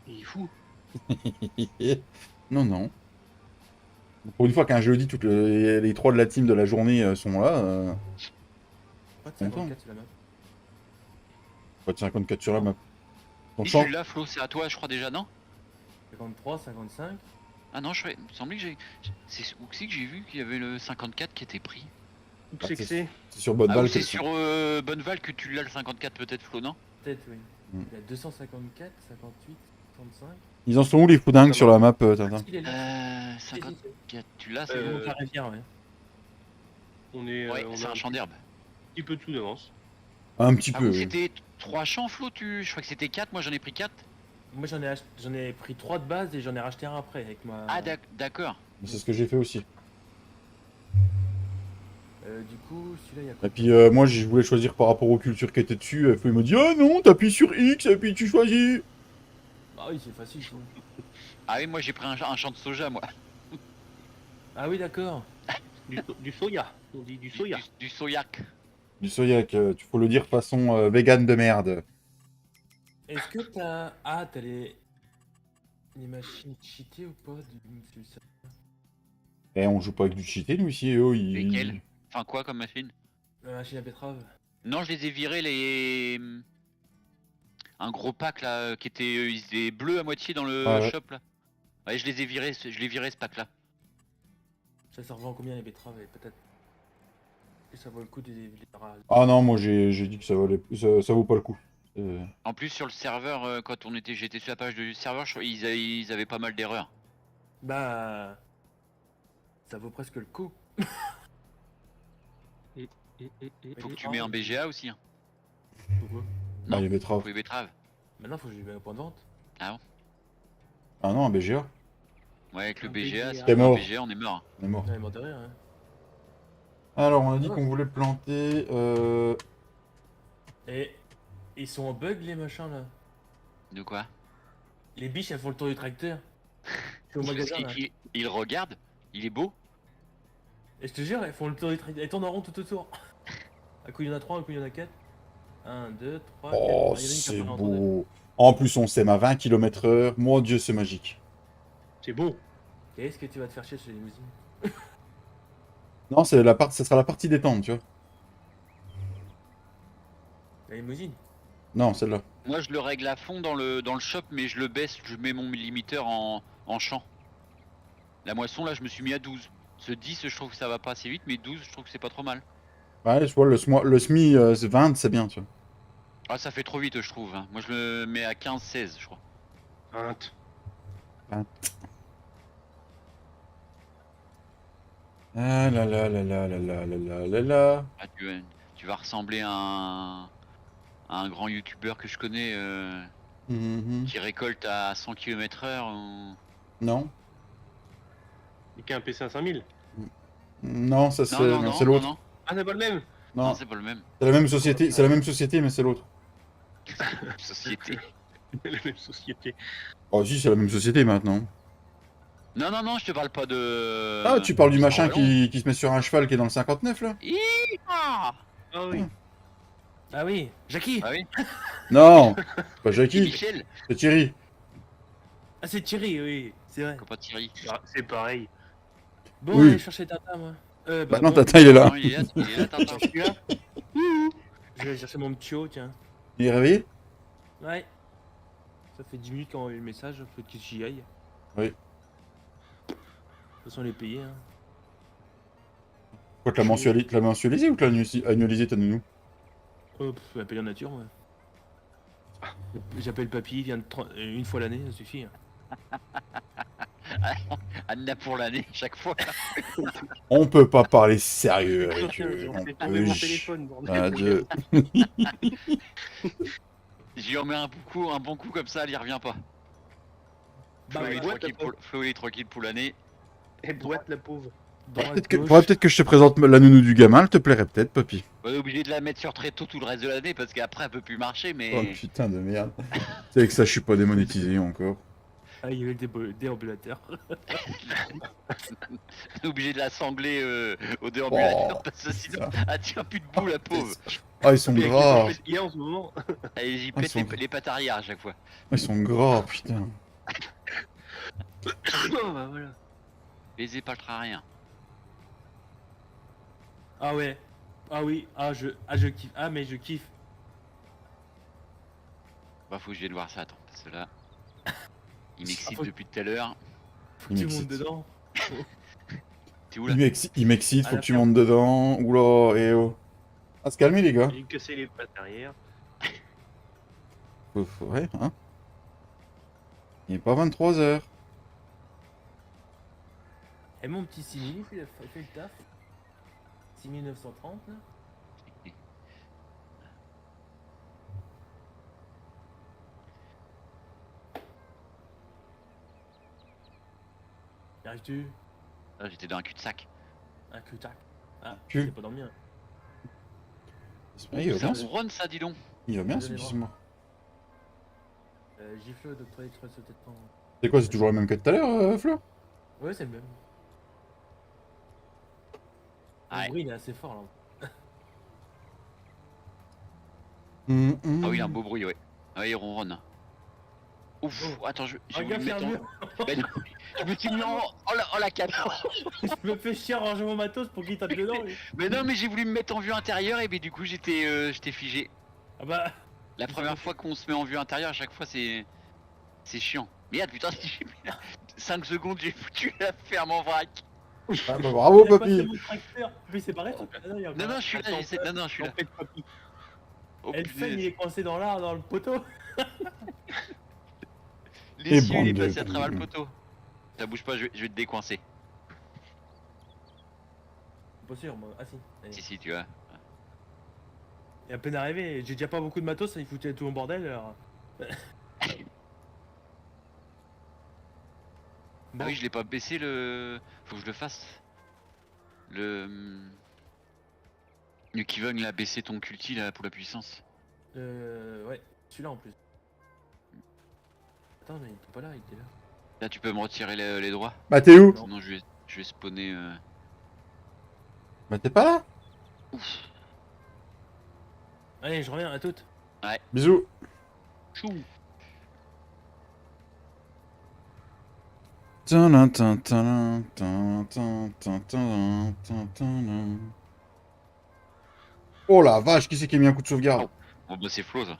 Il est fou. Non, non. Pour une fois qu'un jeudi, toutes les trois de la team de la journée sont là. Pas de 54 sur la main. Pas de 54 sur la map. Donc, Et sans- celui-là, Flo, c'est à toi, je crois déjà, non? 53, 55. Ah non, il me semblait que j'ai. C'est où que c'est que j'ai vu qu'il y avait le 54 qui était pris? Où que c'est que c'est c'est sur bonne Ah, balle. ou c'est que- sur Bonneval que tu l'as le 54 peut-être, Flo, non? Peut-être, oui. Mm. Il y a 254, 58, 65. Ils en sont où les foudingues sur la map, Tintin? Il est là. 54, tu l'as, c'est Euh, Donc la rivière, ouais. On est, Ouais, on c'est a un champ d'herbe. petit peu dessous d'avance. Un petit Ah peu, bon, oui. c'était 3 champs, Flo, je crois que c'était 4, moi j'en ai pris 4. Moi j'en ai pris 3 de base et j'en ai racheté un après avec ma. Ah, d'accord. C'est ce que j'ai fait aussi. Du coup, celui-là il y a quoi? Et puis moi, je voulais choisir par rapport aux cultures qui étaient dessus. Et puis il m'a dit, ah non, t'appuies sur X et puis tu choisis. Ah oui, c'est facile. ça. Ah oui, moi j'ai pris un champ de soja, moi. Ah oui, d'accord. Du soya. On dit du soya. Du soyac. Du soyac, tu faut le dire façon vegan de merde. Est-ce que t'as. Ah, t'as les machines cheatées ou pas du ça? Eh, on joue pas avec du cheaté, nous ici. Oh, Lesquels? Enfin, quoi comme machine? La machine à betterave. Non, je les ai virés, les. Un gros pack là, qui était. Ils étaient bleus à moitié dans le Ah ouais. shop là. Ouais, je les ai virés, je l'ai viré ce pack là. Ça revend combien les betteraves et peut-être que ça vaut le coup de les raser. Ah non, moi j'ai dit que ça vaut pas le coup. En plus, sur le serveur, quand j'étais sur la page du serveur, ils avaient pas mal d'erreurs. Bah. Ça vaut presque le coup. Faut que tu mets un BGA aussi. Hein. Pourquoi? Ah, les betteraves. Pour les betteraves. Maintenant faut que je les mette au point de vente. Ah non, un BGA. Ouais, avec le Un BGA, BGA. si T'es on a un mort. BGA, on est mort. On est mort. Non, il est mort de rire, hein. Alors, on a dit Ah. qu'on voulait planter. Et ils sont en bug les machins là. De quoi? Les biches elles font le tour du tracteur. Je suis au magasin là. Il regarde, il est beau. Et je te jure, elles font le tour du tracteur. Elles tournent en rond tout autour. Un coup il y en a 3, un coup il y en a 4. 1, 2, 3, 4. Oh, c'est beau. En plus, on sème à 20 km/h. Mon dieu, c'est magique. C'est bon. Qu'est-ce que tu vas te faire chier chez les limousines? Non, ça sera la partie détente, tu vois. La limousine? Non, celle-là. Moi, je le règle à fond dans le shop, mais je le baisse, je mets mon limiteur en champ. La moisson, là, je me suis mis à 12. Ce 10, je trouve que ça va pas assez vite, mais 12, je trouve que c'est pas trop mal. Ouais, je vois, le SMI 20, c'est bien, tu vois. Ah, ça fait trop vite, je trouve. Hein. Moi, je me mets à 15-16, je crois. 20. Ah là là là là là là là là là là. Ah, tu vas ressembler à un grand youtubeur que je connais Mhm. qui récolte à 100 km/h. Non. Et qu'un PC à 5000. Non, ça Non, non, c'est non, non, l'autre. non. Ah, c'est pas le même. Non, Non, c'est pas le même. c'est la même société, c'est la même société, mais c'est l'autre. Société. La même société. Oh si, c'est la même société maintenant. Non, non, non, je te parle pas de. Ah, tu parles du Star machin Wars. qui se met sur un cheval qui est dans le 59 là? Hi-ha Ah oui. Ah oui, Jackie. Ah oui. Non, c'est pas Et Jackie, Michel. c'est Thierry. Ah c'est Thierry, oui, c'est vrai. Pas Thierry. Ah, c'est pareil. Bon, Oui. allez chercher Tata, moi. Bah non, bon, Tata il est là. Non, il est là, Tintin. je suis là. Je vais aller chercher mon petit haut, tiens. Il est réveillé? Ouais. Ça fait 10 minutes qu'on a eu le message, faut que j'y aille. Oui. De toute façon, les payer. Hein. Quoi, tu l'as mensualisé ou tu l'as annualisé ta nounou? La payer en nature, moi. J'appelle papy, il vient une fois l'année, ça suffit. Hein. Anna pour l'année, chaque fois. On peut pas parler sérieux avec eux. J'en On fais peut tomber mon j- téléphone, bordel. Un, deux. J'y remets un bon coup comme ça, elle y revient pas. Bah, Flo, il est ouais, tranquille t'as Flo, il est tranquille pour l'année. Elle boite la pauvre. Droite, Faudrait peut-être que je te présente la nounou du gamin, elle te plairait peut-être, papy. On est obligé de la mettre sur très tôt tout le reste de l'année parce qu'après elle peut plus marcher, mais Oh putain de merde. Tu sais avec ça, je suis pas démonétisé encore. Ah, il y avait le déambulateur. on est obligé de la sangler au déambulateur Oh, parce que sinon putain. elle tient plus debout la pauvre. Ah, ils sont Mais avec les gras. tempêtes qu'il y a en ce moment. Elle j'y Ah, pète ils sont- les pattes arrière à chaque fois. Ils sont gras, putain. Oh, bah voilà. Baiser pas le rien. Ah ouais. Ah oui. Je kiffe. Ah mais je kiffe. Bah faut que je vienne voir ça, attends, parce que là. Il m'excite faut- depuis tout à l'heure. Faut que tu montes dedans. T'es où là? Il m'excite, À faut la que tu ferme. montes dedans. Oula, et oh. Ah, se calmer les gars. J'ai cassé les pattes arrière. Ouais, hein. Il est pas 23h. Et mon petit 6000, il a fait le taf. 6930 là. Y arrives-tu? Ah, j'étais dans un cul-de-sac. Un cul-tac. Ah, Cul. c'est pas dans le mien. Il va Ça bien, ronronne ça, dis donc. il va bien Vous allez ce moi. Gifle, docteur, il te reste peut-être pas. C'est quoi, c'est toujours le même que tout à l'heure, Flo? Ouais, c'est le même. Ouais. Le bruit il est assez fort là. Ah oui, il a un beau bruit, ouais. Ah, il ronronne. Ouf, attends, j'ai voulu Regarde me mettre faire en... mieux. Ben non, je me suis mis en... Oh la cape. Je me fais chier à ranger mon matos pour qu'il tape dedans. lui. Mais non, mais j'ai voulu me mettre en vue intérieure et ben du coup j'étais figé. Ah bah. La première fois qu'on se met en vue intérieure, à chaque fois c'est chiant. Merde putain, 5 secondes j'ai foutu la ferme en vrac. Ah bah bravo, il a papy. passé mon tracteur. Mais c'est pareil, ton canard, il y a Non non, je suis là, j'essaie. Non non, je suis là. Tempête papy. Oh, Elle fait, punaise. il est coincé dans l'arbre, dans le poteau. L'essieu il est bande de passé à travers le cons. poteau. Ça bouge pas, je vais te décoincer. Pas sûr, moi. Ah si. Allez. Si tu vois. Et à peine arrivé, j'ai déjà pas beaucoup de matos, il foutait tout en bordel alors. Ah oui, je l'ai pas baissé le. Faut que je le fasse. Le Kivon il a baissé ton culti là pour la puissance. Ouais, celui-là en plus. Attends, mais il était pas là, il était là. Là tu peux me retirer les droits. Bah t'es où? Sinon je vais spawner. Bah t'es pas là? Allez, je reviens à toutes. Bisous. Chou. Oh la vache, qui c'est qui a mis un coup de sauvegarde? Bon bah c'est Flo ça.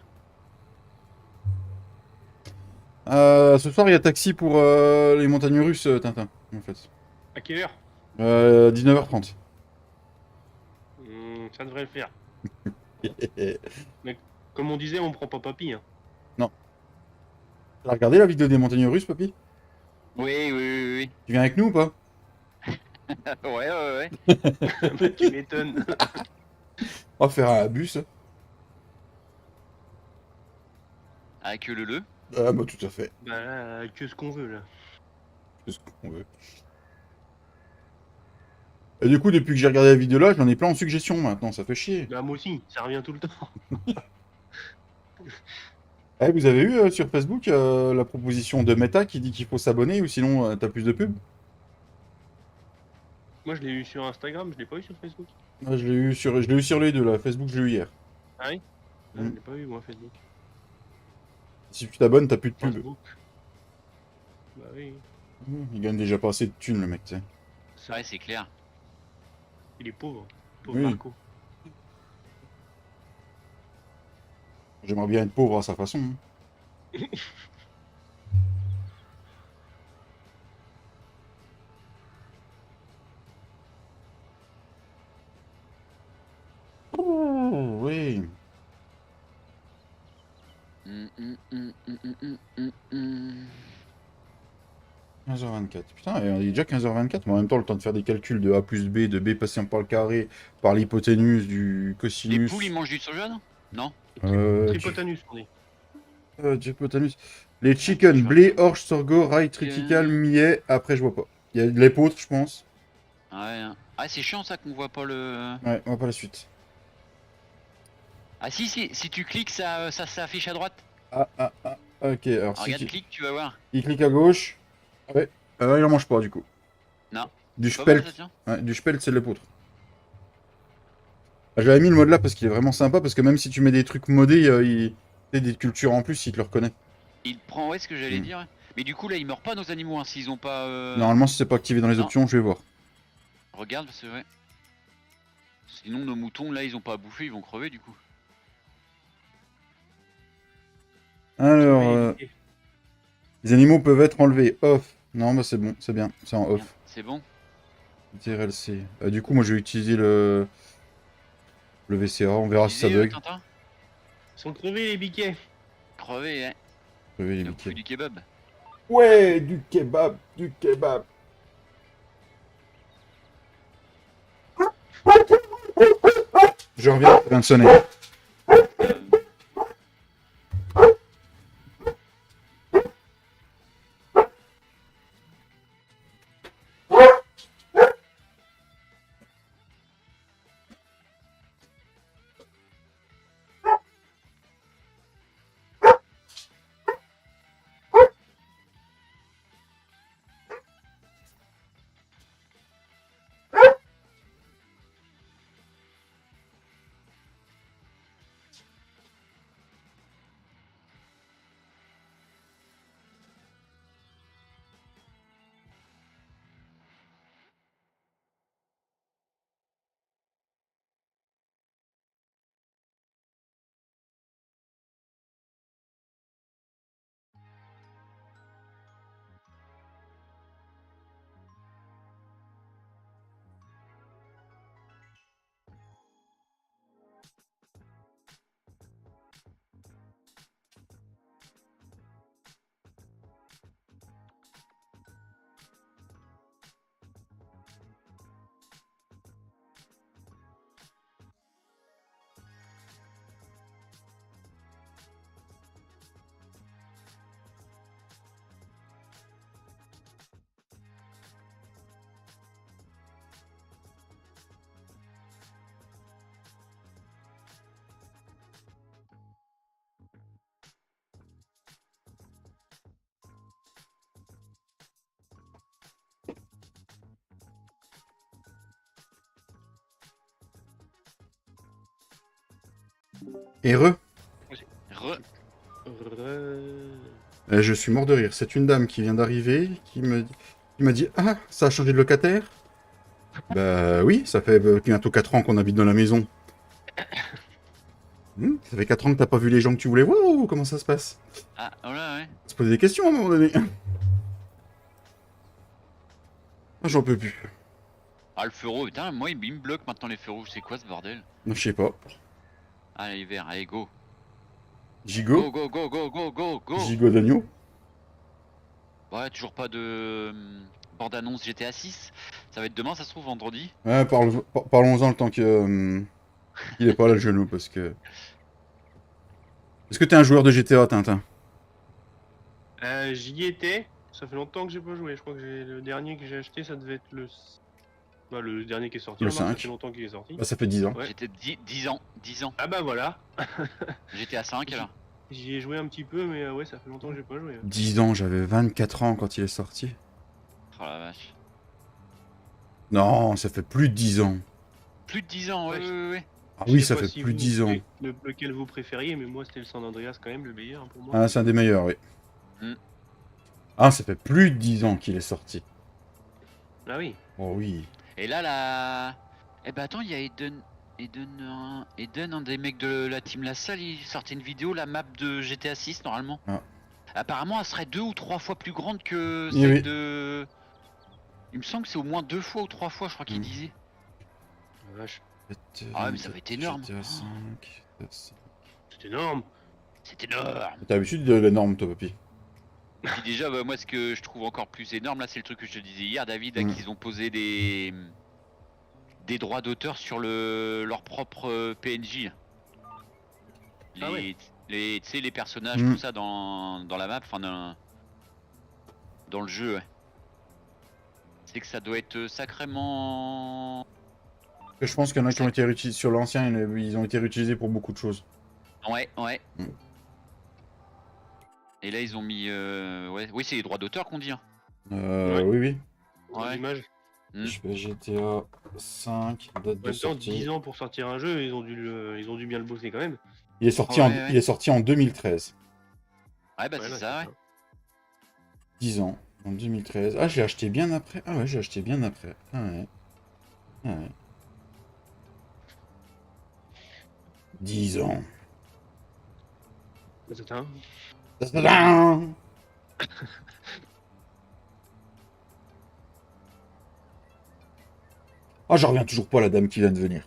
Ce soir il y a taxi pour les montagnes russes, Tintin. en fait. À quelle heure 19h30. Ça devrait le faire. Comme on disait, on prend pas papy. Hein. T'as regardé la vidéo des montagnes russes, papy? Oui, oui, oui, Tu viens avec nous ou pas? oui. Ouais, ouais, ouais. Bah, tu m'étonnes. On va faire un bus. Avec le. Ah bah tout à fait. Bah là, que ce qu'on veut là. C'est ce qu'on veut. Et du coup, depuis que j'ai regardé la vidéo là, j'en ai plein en suggestion maintenant, ça fait chier. Bah moi aussi, ça revient tout le temps. Eh, vous avez eu sur Facebook la proposition de Meta qui dit qu'il faut s'abonner ou sinon t'as plus de pubs? Moi je l'ai eu sur Instagram, je l'ai pas eu sur Facebook. Ah, je l'ai eu sur les deux là, Facebook je l'ai eu hier. Ah oui Mm. Je l'ai pas eu moi Facebook. Si tu t'abonnes, t'as plus de pubs. Facebook. Bah oui. Il gagne déjà pas assez de thunes le mec, tu sais. Ça, Ouais, c'est clair. il est pauvre. Pauvre Oui. Marco. J'aimerais bien être pauvre à sa façon. Hein. Oh, oui. 15h24. Putain, il est déjà 15h24, mais en même temps, le temps de faire des calculs de A plus B, de B passant par le carré, par l'hypoténuse, du Les cosinus. poules, ils mangent du soja, non? Non. Tripotanus on dit. Hypoténuse. Les chicken, blé, orge, sorgho, rail, triticale, millet. Après, je vois pas. Il y a de l'épeautre, je pense. Ouais, hein. Ah, c'est chiant ça qu'on voit pas le. Ouais, on voit pas la suite. Ah, si tu cliques, ça s'affiche à droite. Ah. Ok, alors Alors, si regarde, tu... clique, tu vas voir. il clique à gauche. Ouais. Il en mange pas, du coup. Non. Du Pas mal, spelt. ça, tiens. Ouais, du spelt, c'est de l'épeautre. Ah, j'avais mis le mode là parce qu'il est vraiment sympa, parce que même si tu mets des trucs modés, il... tu sais, des cultures en plus, il te le reconnaît. Il prend, ouais, ce que j'allais Hmm. dire. Ouais. Mais du coup, là, ils meurent pas nos animaux, hein, s'ils ont pas. Normalement, si c'est pas activé dans les non. options, je vais voir. Regarde, c'est vrai. Sinon, nos moutons, là, ils ont pas à bouffer, ils vont crever du coup. Alors, Oui, les animaux peuvent être enlevés. Off. Non, bah c'est bon, c'est bien, c'est en off. C'est bon. TRLC. Du coup, moi, je vais utiliser le VCA, on verra si ça Disais, bug. Tintin Ils sont crevés les biquets. Crever, hein. Crever les Il a biquets. bouffé du kebab. Ouais, du kebab, du kebab. Je reviens, ça vient de sonner. Heureux. Re. Je suis mort de rire. C'est une dame qui vient d'arriver, qui m'a dit ah, ça a changé de locataire? Bah oui, ça fait bientôt 4 ans qu'on habite dans la maison. Ça fait 4 ans que t'as pas vu les gens que tu voulais voir ou comment ça se passe? Ah, voilà, ouais. Se poser des questions à un moment donné. Ah, j'en peux plus. Ah, le feu rouge, putain, moi il me bloque maintenant les feux rouges, c'est quoi ce bordel? Non, je sais pas. Allez, vert, allez, go. Gigot? Go, go, go, go, go, go, go. Gigot d'agneau? Ouais, toujours pas de bande-annonce GTA 6. Ça va être demain, ça se trouve, vendredi. Ouais, parlons-en le temps que, qu'il est pas là le genou, parce que... Est-ce que t'es un joueur de GTA, Tintin? J'y étais. Ça fait longtemps que j'ai pas joué. Je crois que le dernier que j'ai acheté, ça devait être le dernier qui est sorti. Le remarque, ça 5. fait longtemps qu'il est sorti. Bah, ça fait 10 ans. Ouais. J'étais 10 ans, 10 ans. Ah bah voilà. GTA 5 là. J'y ai joué un petit peu, mais ouais, ça fait longtemps que j'ai pas joué. 10 ans, j'avais 24 ans quand il est sorti. Oh la vache. Non, ça fait plus de 10 ans. Plus de 10 ans, ouais, Ouais. ouais, ouais. Ah Je oui, sais ça pas fait si plus de vous- 10 ans. lequel vous préfériez, mais moi c'était le San Andreas quand même, le meilleur pour moi. Ah, c'est un des meilleurs, oui. Hmm. Ah, ça fait plus de 10 ans qu'il est sorti. Ah oui. Oh oui. Et là, la. Eh ben attends, il y a Eden, un des mecs de la team La Salle, il sortait une vidéo, la map de GTA 6 normalement. Ah. Apparemment, elle serait 2 ou 3 fois plus grande que Oui, celle oui. de. Il me semble que c'est au moins 2 fois ou 3 fois, je crois qu'il Hmm. disait. La vache. Ah ouais, mais ça va être énorme. GTA 5. C'est énorme. C'est énorme. T'as l'habitude de l'énorme, toi, papy. Puis déjà, bah, moi, ce que je trouve encore plus énorme, là, c'est le truc que je te disais hier, David, là, Mm. qu'ils ont posé des droits d'auteur sur leur propre PNJ. Ah ouais. Tu sais, les personnages, Mm. tout ça dans la map, enfin dans le jeu. Ouais. C'est que ça doit être sacrément. Je pense qu'il y en a qui ont été réutilisés sur l'ancien, ils ont été réutilisés pour beaucoup de choses. Ouais, ouais. Mm. Et là, ils ont mis. Ouais. Oui, c'est les droits d'auteur qu'on dit. Hein. Ouais. Oui, oui. Pour Ouais. l'image. Mm. Je fais GTA 5, date En de même temps, sortie. 10 ans pour sortir un jeu, ils ont dû bien le bosser quand même. Il est sorti, Ouais, en, ouais. il est sorti en 2013. Ouais, bah Ouais, c'est là, ça, ouais. 10 ans, en 2013. Ah, j'ai acheté bien après. Ah ouais, j'ai acheté bien après. Ah ouais. Ah ouais. 10 ans. C'est ça. Tadam. Ah, je reviens toujours pas à la dame qui vient de venir.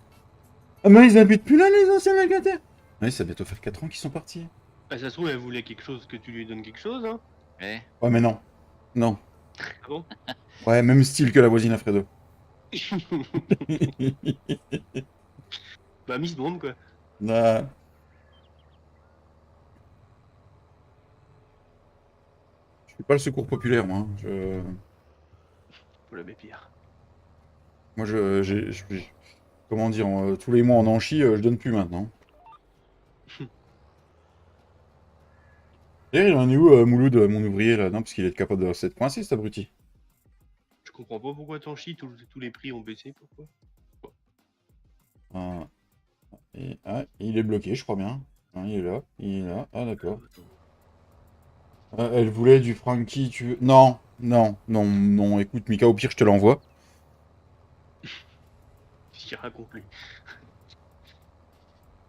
Ah, mais ils habitent plus là, les anciens locataires. Oui, ça va bientôt faire 4 ans qu'ils sont partis. Ah, ça se trouve, elle voulait quelque chose, que tu lui donnes quelque chose, hein. Ouais. Ouais, mais non. Non. Ah bon? Ouais, même style que la voisine à Fredo. Bah, Miss Bond, quoi. Ah. Je suis pas le secours populaire, moi. Faut la pire. Moi, comment dire, tous les mois en Anchi, je donne plus maintenant. D'ailleurs, il en est où, Mouloud, mon ouvrier, là? Non, parce qu'il est capable de s'être coincé, cet abruti. Je comprends pas pourquoi t'en chies, tous les prix ont baissé, pourquoi? Ah. Il est bloqué, je crois bien. Ah, il est là, il est là. Ah, d'accord. Elle voulait du Frankie, tu veux... Non, non, non, non. Écoute, Mika, au pire, je te l'envoie. J'y raconte lui.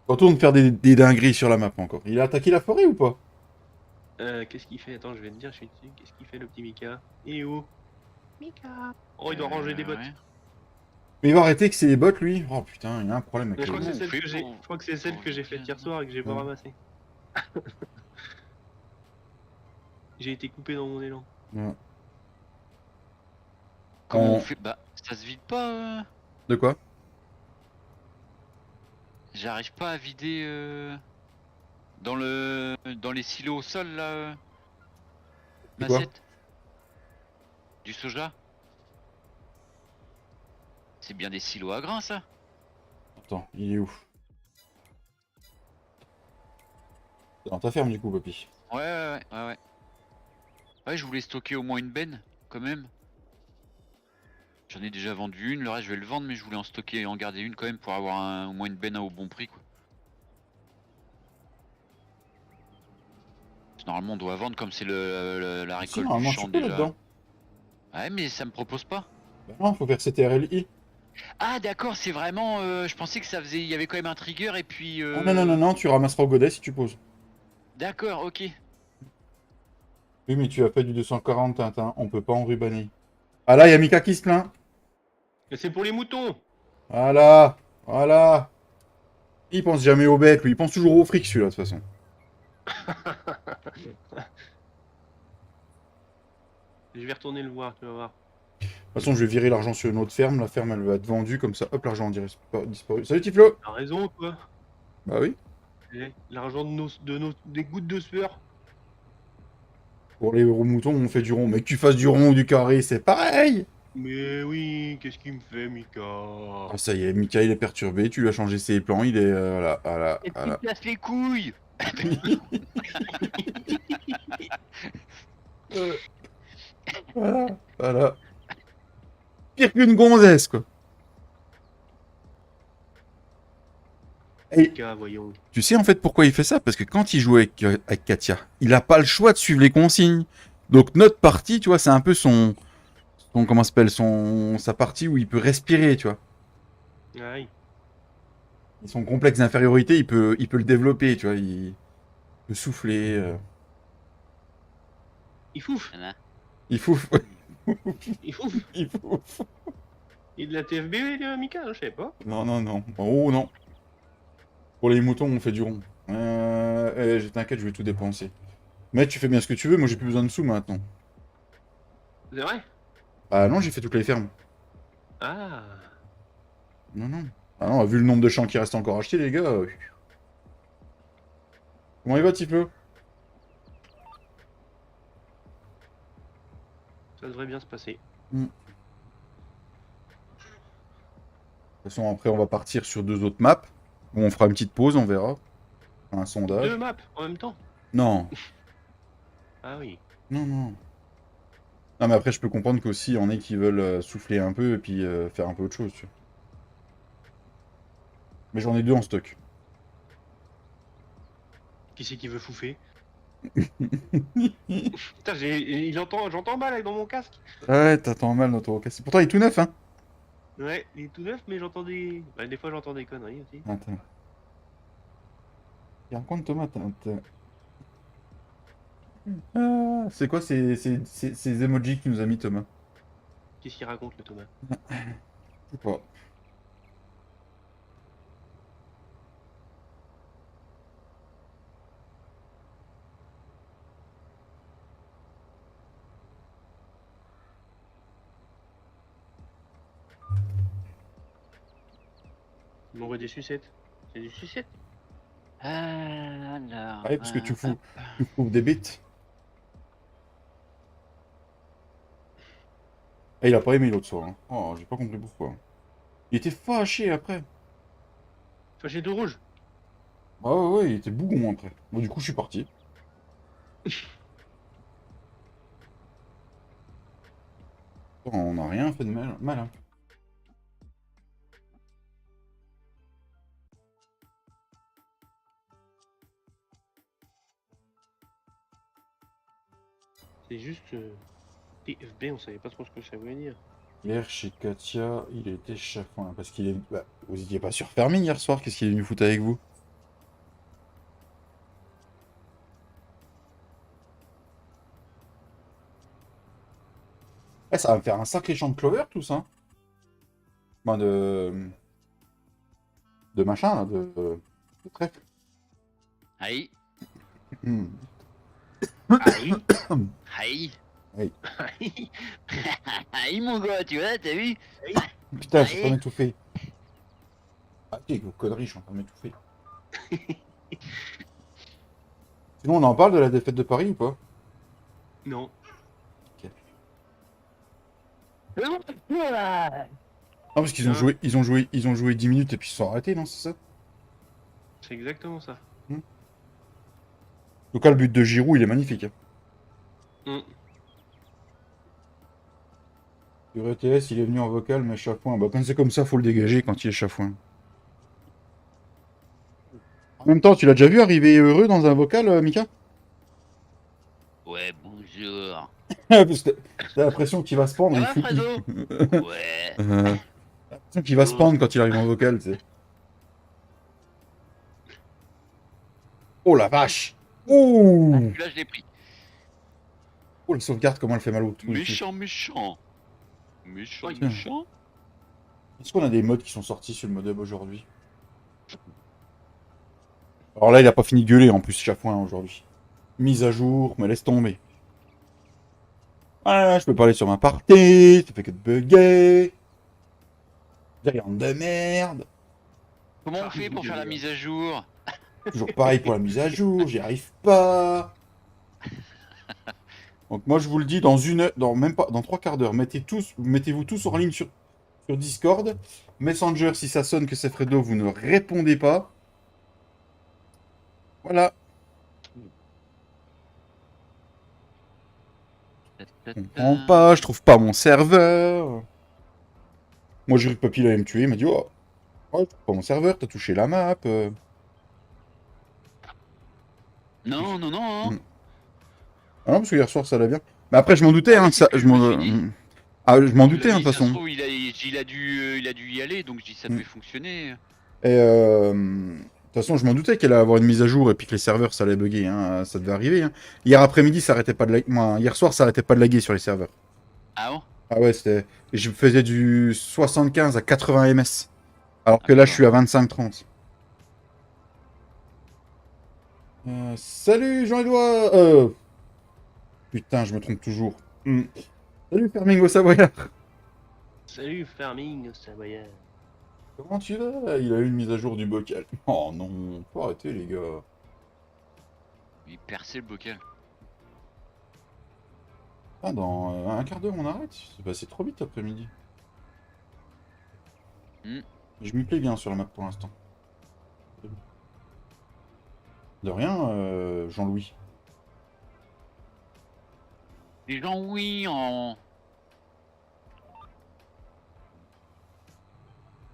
Retourne faire des dingueries sur la map encore. Il a attaqué la forêt ou pas? Qu'est-ce qu'il fait? Attends, je vais te dire, je suis dessus. Qu'est-ce qu'il fait, le petit Mika? Il est où? Mika! Oh, il doit ranger des bottes. Ouais. Mais il va arrêter que c'est les bots, lui. Oh putain, il y a un problème avec Mais je les crois que bots. c'est celle fait que j'ai, pour- je crois que c'est celle pour que j'ai faite hier soir et que j'ai pas Ouais. ramassée. J'ai été coupé dans mon élan. Ouais. Comment On- on fait? Bah, ça se vide pas. De quoi? J'arrive pas à vider dans les silos au sol là. Du quoi? Massette. Du soja. C'est bien des silos à grains ça. Attends, il est où? C'est dans ta ferme, du coup, papy. Ouais. Ouais, je voulais stocker au moins une benne quand même. J'en ai déjà vendu une, le reste je vais le vendre, mais je voulais en stocker et en garder une quand même pour avoir au moins une benne au bon prix quoi. Normalement on doit vendre comme c'est la Si, récolte du normalement, je champ suis pas déjà. là-dedans. Ouais mais ça me propose pas. Bah non, faut faire CTRLI. Ah d'accord, c'est vraiment. Je pensais que ça faisait. Il y avait quand même un trigger et puis. Ah, non, non, non, non, tu ramasseras au godet si tu poses. D'accord, ok. Oui, mais tu as fait du 240, Tintin. On peut pas en rubaner. Ah là, il y a Mika qui se plaint. Mais c'est pour les moutons. Voilà. Voilà. Il pense jamais aux bêtes, lui. Il pense toujours au fric, celui-là, de toute façon. Je vais retourner le voir, tu vas voir. De toute façon, je vais virer l'argent sur une autre ferme. La ferme, elle va être vendue. Comme ça, hop, l'argent dirait disparu. Salut, Tiflo. T'as raison, quoi. Bah oui. L'argent des gouttes de sueur. Pour les moutons, on fait du rond. Mais que tu fasses du rond ou du carré, c'est pareil. Mais oui, qu'est-ce qu'il me fait, Mika? Ah, ça y est, Mika, il est perturbé. Tu lui as changé ses plans. Il est... voilà, voilà, Et tu voilà. me casses les couilles. Voilà, voilà. Pire qu'une gonzesse, quoi. Et Mika, voyons. tu sais en fait pourquoi il fait ça? Parce que quand il joue avec Katia, il a pas le choix de suivre les consignes. Donc notre partie, tu vois, c'est un peu comment ça s'appelle, sa partie où il peut respirer, tu vois. Aïe. Son complexe d'infériorité, il peut le développer, tu vois. Il peut souffler. Il fouf. Voilà. Il fouf. Il fouf. Il fouf. Il est de la TFB, Mika, je sais pas. Non, non, non. Oh non. Pour les moutons, on fait du rond. T'inquiète, je vais tout dépenser. Mais tu fais bien ce que tu veux, moi j'ai plus besoin de sous maintenant. C'est vrai? Ah non, j'ai fait toutes les fermes. Ah. Non, non. Ah non, vu le nombre de champs qui restent encore achetés, les gars. Comment il va, Tiflo? Ça devrait bien se passer. De toute façon, après, on va partir sur 2 autres maps. Où on fera une petite pause, on verra. Un sondage. 2 maps en même temps? Non, Ah oui. non, non. Non, mais après, je peux comprendre qu'aussi, il y en a qui veulent souffler un peu et puis faire un peu autre chose. Tu vois. Mais j'en ai 2 en stock. Qui c'est qui veut fouffer? Putain, j'entends mal dans mon casque. Ouais, t'attends mal dans ton casque. Pourtant, il est tout neuf, hein. Ouais, il est tout neuf, mais j'entends des... Bah, des fois, j'entends des conneries aussi. Attends. Il raconte Thomas, Ah, c'est quoi ces emojis que tu nous as mis, Thomas? Qu'est-ce qu'il raconte, le Thomas? Je sais pas. Il m'envoie des sucettes. C'est des sucettes? Alors. Ah oui, parce que tu fous des bits. Ah, il a pas aimé l'autre soir. Hein. Oh, j'ai pas compris pourquoi. Il était fâché après. Fâché de rouge. Ah ouais, ouais, il était bougon après. Bon, du coup, je suis parti. On n'a rien fait de mal hein. C'est juste que... TFB, on savait pas trop ce que ça voulait dire. Hier, chez Katia, il était chafouin. Parce qu'il est... Bah, vous étiez pas sur Fermi hier soir. Qu'est-ce qu'il est venu foutre avec vous? Eh, ça va me faire un sacré champ de clover, tout ça. Bah, de machin, là, de trèfle. Aïe. Hmm. Aïe. Aïe. Oui. Aïe. Aïe, mon gars, tu vois, t'as vu? Putain, je suis en train de m'étouffer. Ah, t'es vos conneries, je suis en train de m'étouffer. Sinon, on en parle de la défaite de Paris ou pas? Non. Non, parce qu'ils ont joué, ils ont joué 10 minutes et puis ils se sont arrêtés, non, c'est ça? C'est exactement ça. En tout cas, le but de Giroud, il est magnifique. Hein. Mm. Sur ETS, il est venu en vocal, mais chafouin. Bah, quand c'est comme ça, faut le dégager quand il est chafouin. En même temps, tu l'as déjà vu arriver heureux dans un vocal, Mika? Ouais, bonjour. Parce que t'as l'impression qu'il va se pendre. Ça il va, fout- Fredo? Ouais. T'as l'impression qu'il va se pendre quand il arrive en vocal, tu sais. Oh la vache! Ouh! Celui-là, je l'ai pris. Oh, la sauvegarde, comment elle fait mal au trou. Méchant, méchant. Méchant, Ouais, méchant. Est-ce qu'on a des mods qui sont sortis sur le modem aujourd'hui? Alors là, il a pas fini de gueuler en plus, Chafouin, aujourd'hui. Mise à jour, mais laisse tomber. Ah, je peux pas aller sur ma partie, ça fait que de bugger. Variante de merde. Comment on Ah, fait pour oui, faire la oui. mise à jour? Toujours pareil pour la mise à jour, j'y arrive pas. Donc moi je vous le dis, dans une heure, dans même pas, dans 3 quarts d'heure, mettez-vous tous en ligne sur Discord. Messenger, si ça sonne que c'est Fredo, vous ne répondez pas. Voilà. Je comprends pas, je trouve pas mon serveur. Moi j'ai vu que Papy il allait me tuer, il m'a dit oh, je trouve pas mon serveur, t'as touché la map. Non, non, non. Mm. Ah non, parce que hier soir ça allait bien. Mais après je m'en doutais, Ah hein, oui, c'est ça, ce que je me suis dit. je m'en Tu l'as doutais hein, de dit, toute ça se façon. trouve, il a dû y aller, donc je dis ça Mm. devait fonctionner. Et de toute façon, je m'en doutais qu'elle allait avoir une mise à jour et puis que les serveurs ça allait bugger, hein, ça devait arriver. Hein. Hier après-midi, ça arrêtait pas de hier soir, ça arrêtait pas de laguer sur les serveurs. Ah bon? Ah ouais, c'était. Je faisais du 75 à 80 ms. Alors Ah que là, je bah. suis à 25-30. Salut Jean-Edouard Putain, je me trompe toujours. Salut Ferming au Savoyard. Salut, Farming, Savoyard. Comment tu vas? Il a eu une mise à jour du bocal. Oh non, faut arrêter les gars. Il perçait le bocal. Ah, dans 1 quart d'heure, on arrête. C'est passé trop vite après-midi. Hmm. Je m'y plais bien sur la map pour l'instant. De rien, Jean-Louis. Les gens, oui, en.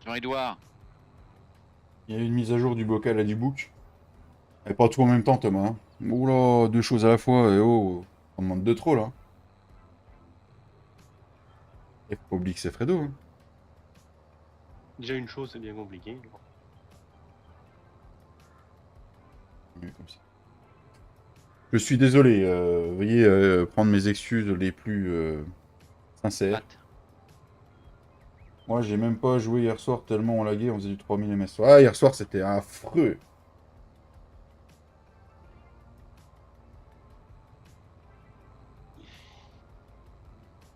Jean-Edouard. Il y a eu une mise à jour du bocal à du book. Et pas tout en même temps, Thomas. Hein. Oula, 2 choses à la fois. Et oh, on demande de trop là. Et faut pas oublier que c'est Fredo. Hein. Déjà une chose, c'est bien compliqué. Mais comme ça. Je suis désolé. Veuillez prendre mes excuses les plus sincères. Pat. Moi, j'ai même pas joué hier soir tellement on laguait, on faisait du 3000 ms. Ah, hier soir, c'était affreux.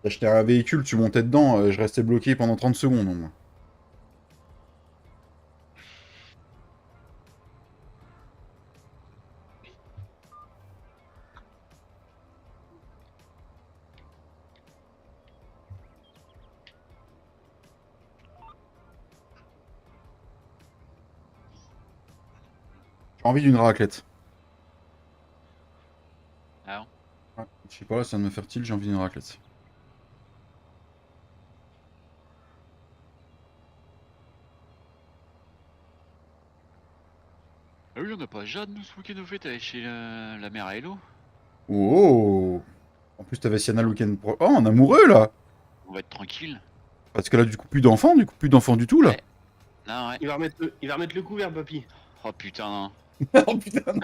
T'achetais un véhicule, tu montais dedans, je restais bloqué pendant 30 secondes au moins. J'ai envie d'une raclette. Ah bon? Ouais, je sais pas, là, ça vient de me faire tilt, j'ai envie d'une raclette. Ah oui, on n'a pas Jade, nous, ce week-end, au fait, allait chez la mère à Hello. Oh! En plus, t'avais Sienna le week-end pro. Oh, en amoureux là! On va être tranquille. Parce que là, du coup, plus d'enfants, du tout là. Ouais. Non, ouais. Il va remettre le couvert, papy. Oh putain, non. Oh putain, non,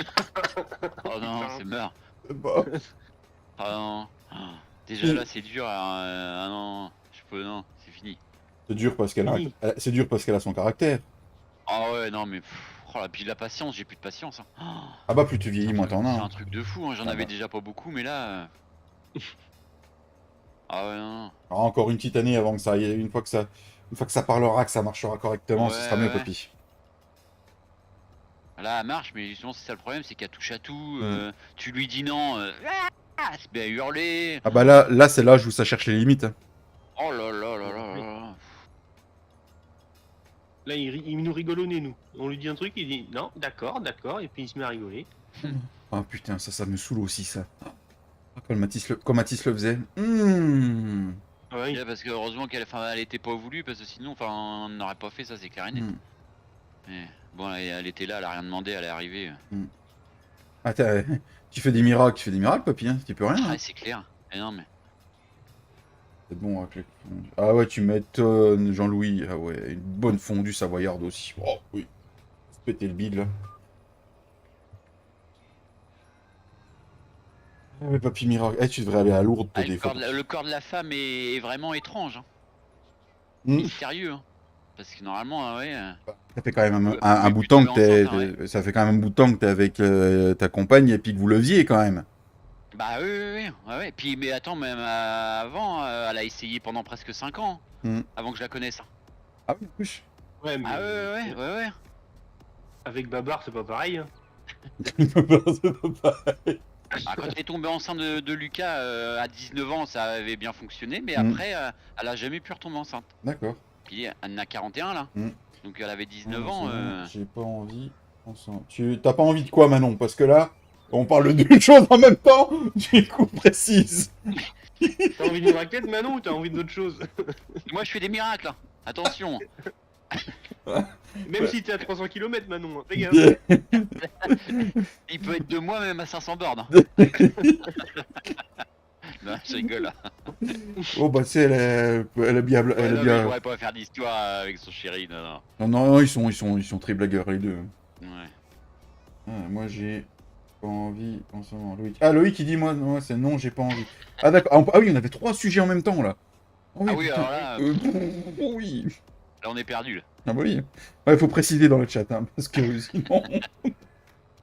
Oh non, Putain. c'est mort. c'est pas. Oh non. Ah, déjà là, c'est dur. Ah non, je peux, non, c'est fini. C'est dur parce qu'elle a... Oui. C'est dur parce qu'elle a son caractère. Ah ouais, non, mais. Oh là, puis de la patience, j'ai plus de patience. Hein. Oh, Ah bah, plus tu c'est vieillis, un moins truc- t'en as. C'est Hein. un truc de fou, hein. J'en Ah avais bah. déjà pas beaucoup, mais là. Ah ouais, non. Alors, encore une petite année avant que ça aille. Une fois que ça parlera, que ça marchera correctement, ce Ouais, sera mieux, ouais. papy. Là, elle marche, mais justement, c'est ça le problème, c'est qu'elle touche à tout. Mm. Tu lui dis non, elle se met à hurler. Ah bah là c'est l'âge où ça cherche les limites. Hein. Oh là là là là là. Là, il nous rigole au nez, nous. On lui dit un truc, il dit non, d'accord, et puis il se met à rigoler. Ah putain, ça me saoule aussi, ça. Comme Mathis le faisait. Ah ouais, Ouais, parce que heureusement elle était pas voulue, parce que sinon, enfin, on n'aurait pas fait ça, c'est clair et net. Mais bon, elle était là, elle a rien demandé, elle est arrivée. Ah, tu fais des miracles, papy, hein. Tu peux rien. Ah, Hein. c'est clair. Eh non, mais. C'est bon avec les fondus. Ah ouais, tu m'étonnes, Jean-Louis. Ah ouais, une bonne fondue savoyarde aussi. Oh oui. Se péter le bide là. Ah mais papy miracle. Eh, tu devrais aller à Lourdes pour Ah, des photos. le corps de la femme est vraiment étrange. Hein. Hmm. mystérieux. Hein. Parce que normalement, ouais. Ça fait quand même Ouais, un ouais, bout de tu temps tombes que enceinte, t'es... Ça fait quand même un bout de temps que t'es avec ta compagne et puis que vous le faisiez quand même. Bah oui, oui, oui. Ouais, ouais. Puis, mais attends, même avant, elle a essayé pendant presque 5 ans. Hmm. Avant que je la connaisse. Ah oui, couche. Ouais, mais Ah ouais, ouais, ouais, ouais. avec Babar, c'est pas pareil. Hein. Ah, quand elle est tombée enceinte de Lucas à 19 ans, ça avait bien fonctionné, mais Mm. après, elle a jamais pu retomber enceinte. D'accord. Puis elle en a 41 là, Mm. donc elle avait 19 Non, ans. c'est bon, j'ai pas envie. Tu t'as pas envie de quoi, Manon? Parce que là, on parle d'une chose en même temps. Du coup, précise. T'as envie d'une raquette, Manon, ou t'as envie d'autre chose? Moi je fais des miracles, hein. Attention. Même si t'es à 300 km, Manon, hein, fais gaffe. Il peut être de moi même à 500 bornes. Hein. Non, je rigole. Oh bah c'est elle a bien, Ouais, elle a non, mais bien. je pourrais pas faire d'histoire avec son chéri, non, non. Non, non, ils sont très blagueurs les deux. Ouais. Ah, moi j'ai pas envie en ce moment. Loïc. Ah Loïc il dit moi, non, c'est non, j'ai pas envie. Ah d'accord. Ah oui, on avait 3 sujets en même temps là. Oh, Ah oui, putain. alors là, Oh oui. là on est perdu là. Ah bah oui. Ouais, faut préciser dans le chat, hein, parce que sinon.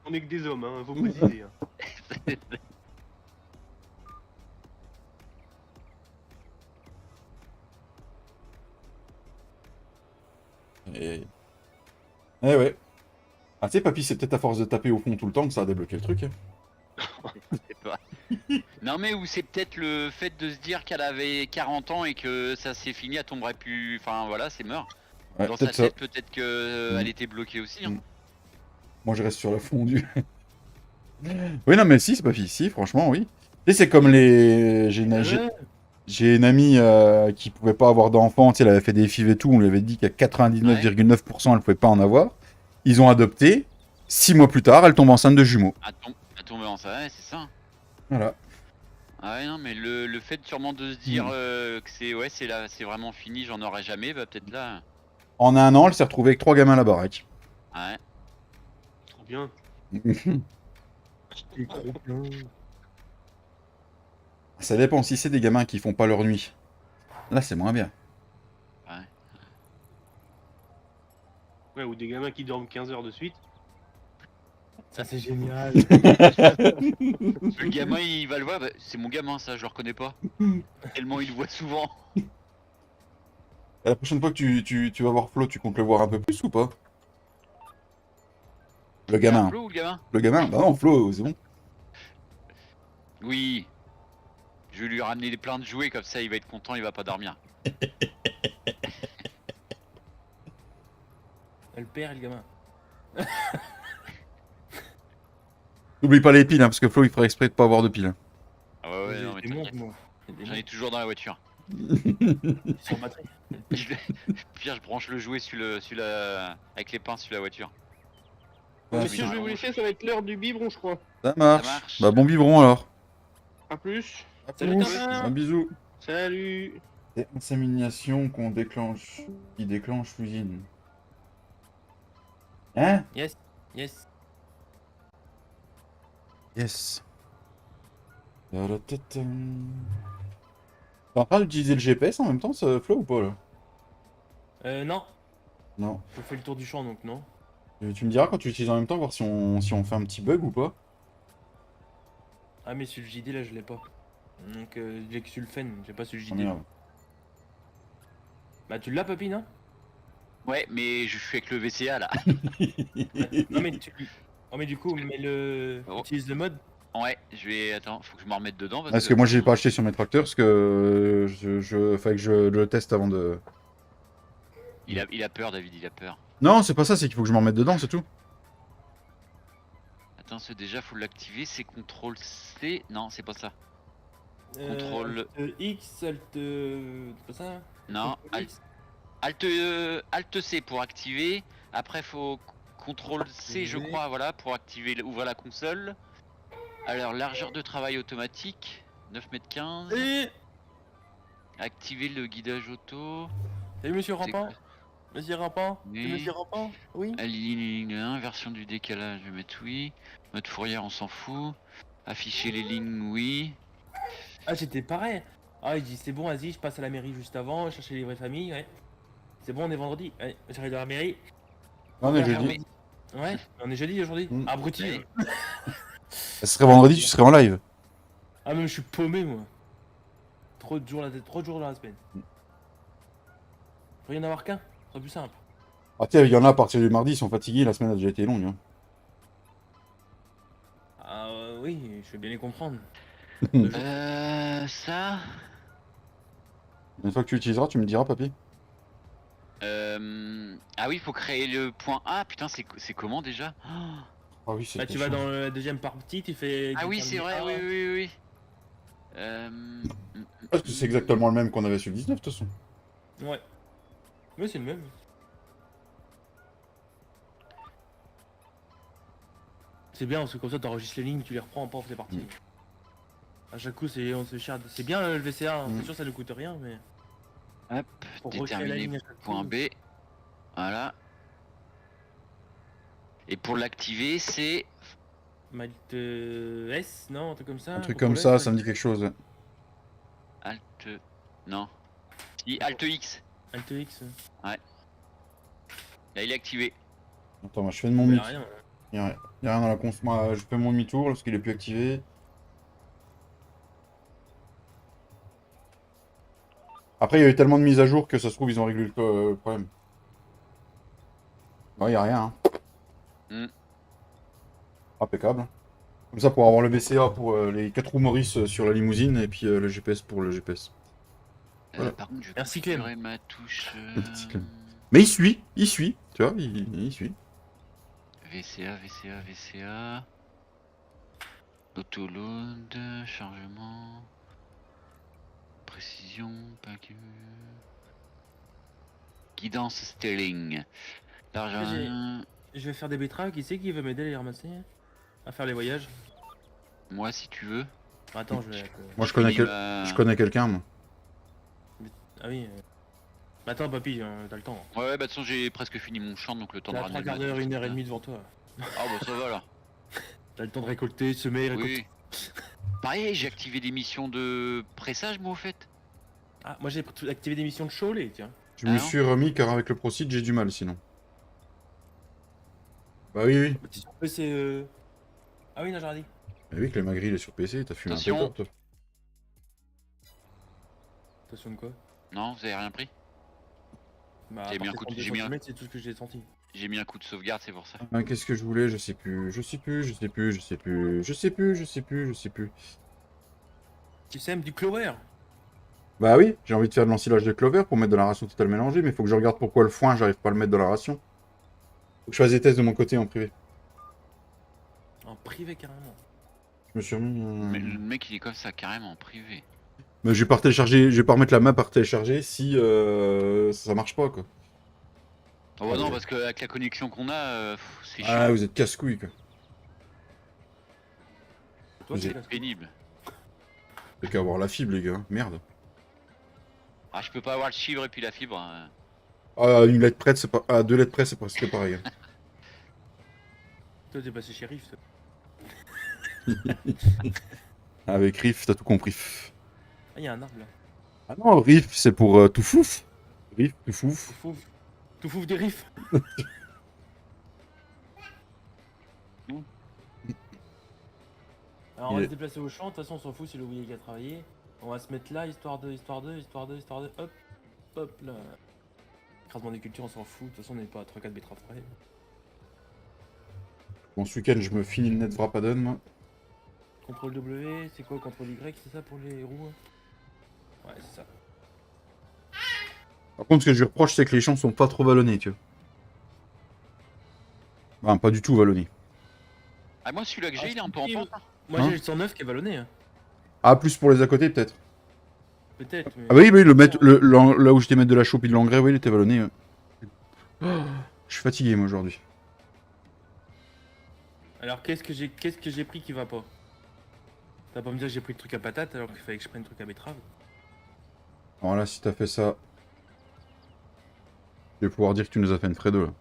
On est que des hommes, hein, faut préciser. Hein. Et... Eh ouais. Ah tu sais, papy, c'est peut-être à force de taper au fond tout le temps que ça a débloqué le truc. Hein. Je sais pas. Non mais ou c'est peut-être le fait de se dire qu'elle avait 40 ans et que ça s'est fini, elle tomberait plus... Enfin voilà, c'est mort. Ouais, Dans sa peut-être ça. tête, peut-être que Mm. elle était bloquée aussi. Hein. Mm. Moi, je reste sur la fondue. Oui, non, mais si, c'est papy, si, franchement, oui. Tu sais, c'est comme les... J'ai une amie qui pouvait pas avoir d'enfant, tu sais, elle avait fait des FIV et tout, on lui avait dit qu'à 99,9% elle pouvait pas en avoir. Ils ont adopté. 6 mois plus tard, elle tombe enceinte de jumeaux. Elle tombe enceinte, ouais, c'est ça. Voilà. Ah ouais, non, mais le fait sûrement de se dire que c'est ouais, c'est vraiment fini, j'en aurai jamais, bah peut-être là. En un an, elle s'est retrouvée avec 3 gamins à la baraque. Ouais. Trop bien. Ça dépend, si c'est des gamins qui font pas leur nuit. Là, c'est moins bien. Ouais, ou des gamins qui dorment 15 heures de suite. Ça c'est génial. Le gamin, il va le voir, bah, c'est mon gamin ça, je le reconnais pas. Tellement il le voit souvent. La prochaine fois que tu vas voir Flo, tu comptes le voir un peu plus ou pas? Le gamin. Flo ou le gamin? Le gamin? Bah non, Flo, c'est bon. Oui. Je vais lui ramener plein de jouets, comme ça il va être content, il va pas dormir. Le père et le gamin. N'oublie pas les piles, hein, parce que Flo, il fera exprès de pas avoir de piles. Ah ouais, ouais, J'ai non mais des montres, t'inquiète. moi. J'ai des J'en ai montres toujours dans la voiture. sur batterie. Pire, je branche le jouet avec les pinces sur la voiture. Ouais, Messieurs, je vais vous laisser, ça va être l'heure du biberon, je crois. Ça marche. Ça marche. Bah bon biberon alors. A plus. Salut, Ouf, Tintin. un bisou. Salut. C'est insémination qu'on déclenche. Qui déclenche l'usine. Hein? Yes, yes. Yes. T'es en train d'utiliser le GPS en même temps, ça, Flo, ou pas là? Non, Non. je fais le tour du champ donc non. Tu me diras quand tu utilises en même temps, voir si on fait un petit bug ou pas. Ah mais sur le JD là je l'ai pas. Donc j'ai que sur le Fen, j'ai pas sur le Oh, JD. merde. Bah tu l'as papy non? Ouais, mais je suis avec le VCA là. Non mais tu... Oh mais du coup, mais le... Oh. Utilise le mode. Ouais, je vais. Attends, faut que je m'en remette dedans. Parce que moi j'ai pas acheté sur mes tracteurs parce que fallait que je le teste avant de. Il a peur, David, il a peur. Non, c'est pas ça, c'est qu'il faut que je m'en remette dedans, c'est tout. Attends, déjà faut l'activer, c'est CTRL C. Non, c'est pas ça. Contrôle- X, Alt... C'est pas ça? Non, Contrôle X. Alt C pour activer. Après, faut CTRL C, je crois, voilà, pour activer, ouvrir la console. Alors, largeur de travail automatique, 9,15 m. Et... Activer le guidage auto. Salut monsieur C'est Rampant. Monsieur Rampant. Oui. C'est monsieur Rampant. Oui. Ligne 1, version du décalage, je vais mettre oui. Mode fourrière, on s'en fout. Afficher les lignes, oui. Ah j'étais pareil. Ah il dit c'est bon vas-y je passe à la mairie juste avant, chercher les vraies familles, ouais. c'est bon, on est vendredi. Allez, j'arrive dans la mairie. On est Ouais, jeudi. Ouais, on est jeudi aujourd'hui. Mm. Abruti. Ouais. Ce serait vendredi, tu serais en live. Ah, même je suis paumé, moi. Trop de jours, trop de jours dans la semaine. Faut y en avoir qu'un, ce sera plus simple. Ah tiens, il y en a à partir du mardi, ils sont fatigués, la semaine a déjà été longue. Hein. Ah, oui, je vais bien les comprendre. Ça. Une fois que tu utiliseras, tu me diras, papy. Ah oui, il faut créer le point A. Putain, c'est comment déjà? Ah oui, c'est Bah, tu vas dans la deuxième partie, tu fais. Ah tu oui, fermes c'est les vrai, A. oui, oui, oui. Parce que c'est exactement le même qu'on avait sur le 19, de toute façon. Ouais. Mais c'est le même. C'est bien parce que comme ça t'enregistres les lignes, tu les reprends, paf, c'est parti. À chaque coup, on se charge. C'est bien le VCA, hein. C'est sûr ça ne coûte rien, mais. Hop, Pour recréer la ligne déterminer à chaque point coup. B. Voilà. Et pour l'activer, c'est Malte S, non, un truc comme ça. Un truc Contrôle comme F, ça, ouais. ça me dit quelque chose. Ouais. Alt. Non. Si, Alt X. Alt X. Là, il est activé. Attends, moi, je fais de mon Mais mythe. rien. Il y a rien dans la conf. Moi, je fais mon demi-tour parce qu'il est plus activé. Après, il y a eu tellement de mises à jour que ça se trouve, ils ont réglé le problème. Ouais, il n'y a rien. Hein. Hmm. Impeccable. Comme ça, pour avoir le VCA pour les 4 roues Maurice sur la limousine et puis le GPS pour le GPS. Voilà. Par contre, je vais Merci, configurer ma touche. Merci, Clem. Mais il suit. Tu vois, il suit. VCA, VCA, VCA. Autoload, chargement. Précision, pack. Guidance steering. L'argent. Je vais faire des betteraves, qui c'est qui veut m'aider à les ramasser? À faire les voyages? Moi, si tu veux. Attends, je vais. Moi, je connais, finis ma- je connais quelqu'un, moi. Ah oui. Attends, papy, t'as le temps. Ouais, bah de toute façon, j'ai presque fini mon champ, donc le temps de T'as ramener 3 quarts le d'heure, matos, 1h30 devant toi. Ah bah ça va là. T'as le temps de récolter, semer, récolter. Oui. Pareil, j'ai activé des missions de pressage, moi, au fait. Ah, moi j'ai activé des missions de Cholet, tiens. Je Ah me non. suis remis car avec le Procid, j'ai du mal sinon. Bah oui, oui. Bah, t'es sur PC, Ah oui, non, j'ai dit. Bah oui, que le Magri, il est sur PC, t'as fumé Attention. un peu toi. Attention de quoi? Non, vous avez rien pris? Bah, J'ai à part mis un tes coup de- 32 j'ai mis un- centimètres, c'est tout ce que j'ai senti. J'ai mis un coup de sauvegarde, c'est pour ça. Ah, qu'est-ce que je voulais? Je sais plus. Je sais plus. Je sais plus. Je sais plus. Je sais plus. Je sais plus. Je sais plus. Tu sèmes du clover? Bah oui, j'ai envie de faire de l'ensilage de clover pour mettre dans la ration totale mélangée, mais il faut que je regarde pourquoi le foin, j'arrive pas à le mettre dans la ration. Faut que je fasse des tests de mon côté en privé. En privé carrément. Je me suis remis. Mais le mec, il est comme ça, carrément, en privé. Mais je vais pas télécharger, je vais pas remettre la map à télécharger si ça marche pas quoi. Oh bah Ah, non, ouais. parce qu'avec la connexion qu'on a, c'est Ah, chiant. vous êtes casse-couilles quoi. Toi, J'ai- c'est là. C'est pénible. Faut qu'à avoir la fibre les gars, merde. Ah, je peux pas avoir le chiffre et puis la fibre. Ah, une lettre près, c'est pas. Ah, 2 lettres près, c'est presque pareil. Hein. Toi, t'es passé shérif. Avec Riff, t'as tout compris. Ah, y'a un arbre là. Ah non, Riff, c'est pour tout fouf. Riff, tout fouf. Tout fouf. Tout fouf des riffs. Alors, on va Il se est- déplacer au champ. De toute façon, on s'en fout si l'ouvrier qui a travaillé. On va se mettre là, histoire de. Hop, hop là. Écrasement des cultures, on s'en fout. De toute façon, on n'est pas à 3-4 betteraves près. Bon, ce week-end, je me finis le net Vrapadon, moi. Contrôle W, c'est quoi contrôle Y, c'est ça pour les roues? Ouais, c'est ça. Par contre, ce que je lui reproche, c'est que les champs sont pas trop vallonnés, tu vois. Enfin, pas du tout vallonnés. Ah, moi, celui-là que j'ai, Ah, il est un peu en si, pente. Hein. Moi Hein j'ai le 109 qui est vallonné, hein. Ah, plus pour les à côté, peut-être. Peut-être. Mais... Ah bah oui, là où j'étais mettre de la chaupe et de l'engrais, oui, il était vallonné. Ouais. Oh, je suis fatigué, moi, aujourd'hui. Alors qu'est-ce que j'ai pris qui va pas? T'as pas me dire que j'ai pris le truc à patate alors qu'il fallait que je prenne le truc à betterave? Alors là, si t'as fait ça... Je vais pouvoir dire que tu nous as fait une Fredo, là.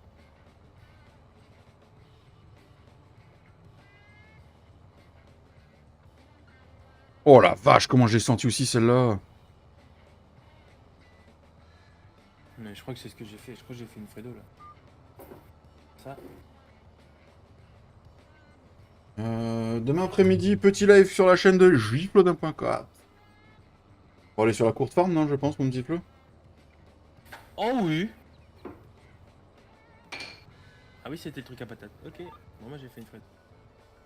Oh la vache, comment j'ai senti aussi celle-là. Mais Mais je crois que c'est ce que j'ai fait. Je crois que j'ai fait une Fredo là. Ça. Demain après-midi, petit live sur la chaîne de jflo.4. Pour aller sur la courte farm, non, je pense, mon petit Flo. Oh oui. Ah oui, c'était le truc à patate. Ok. Bon, moi j'ai fait une Fredo.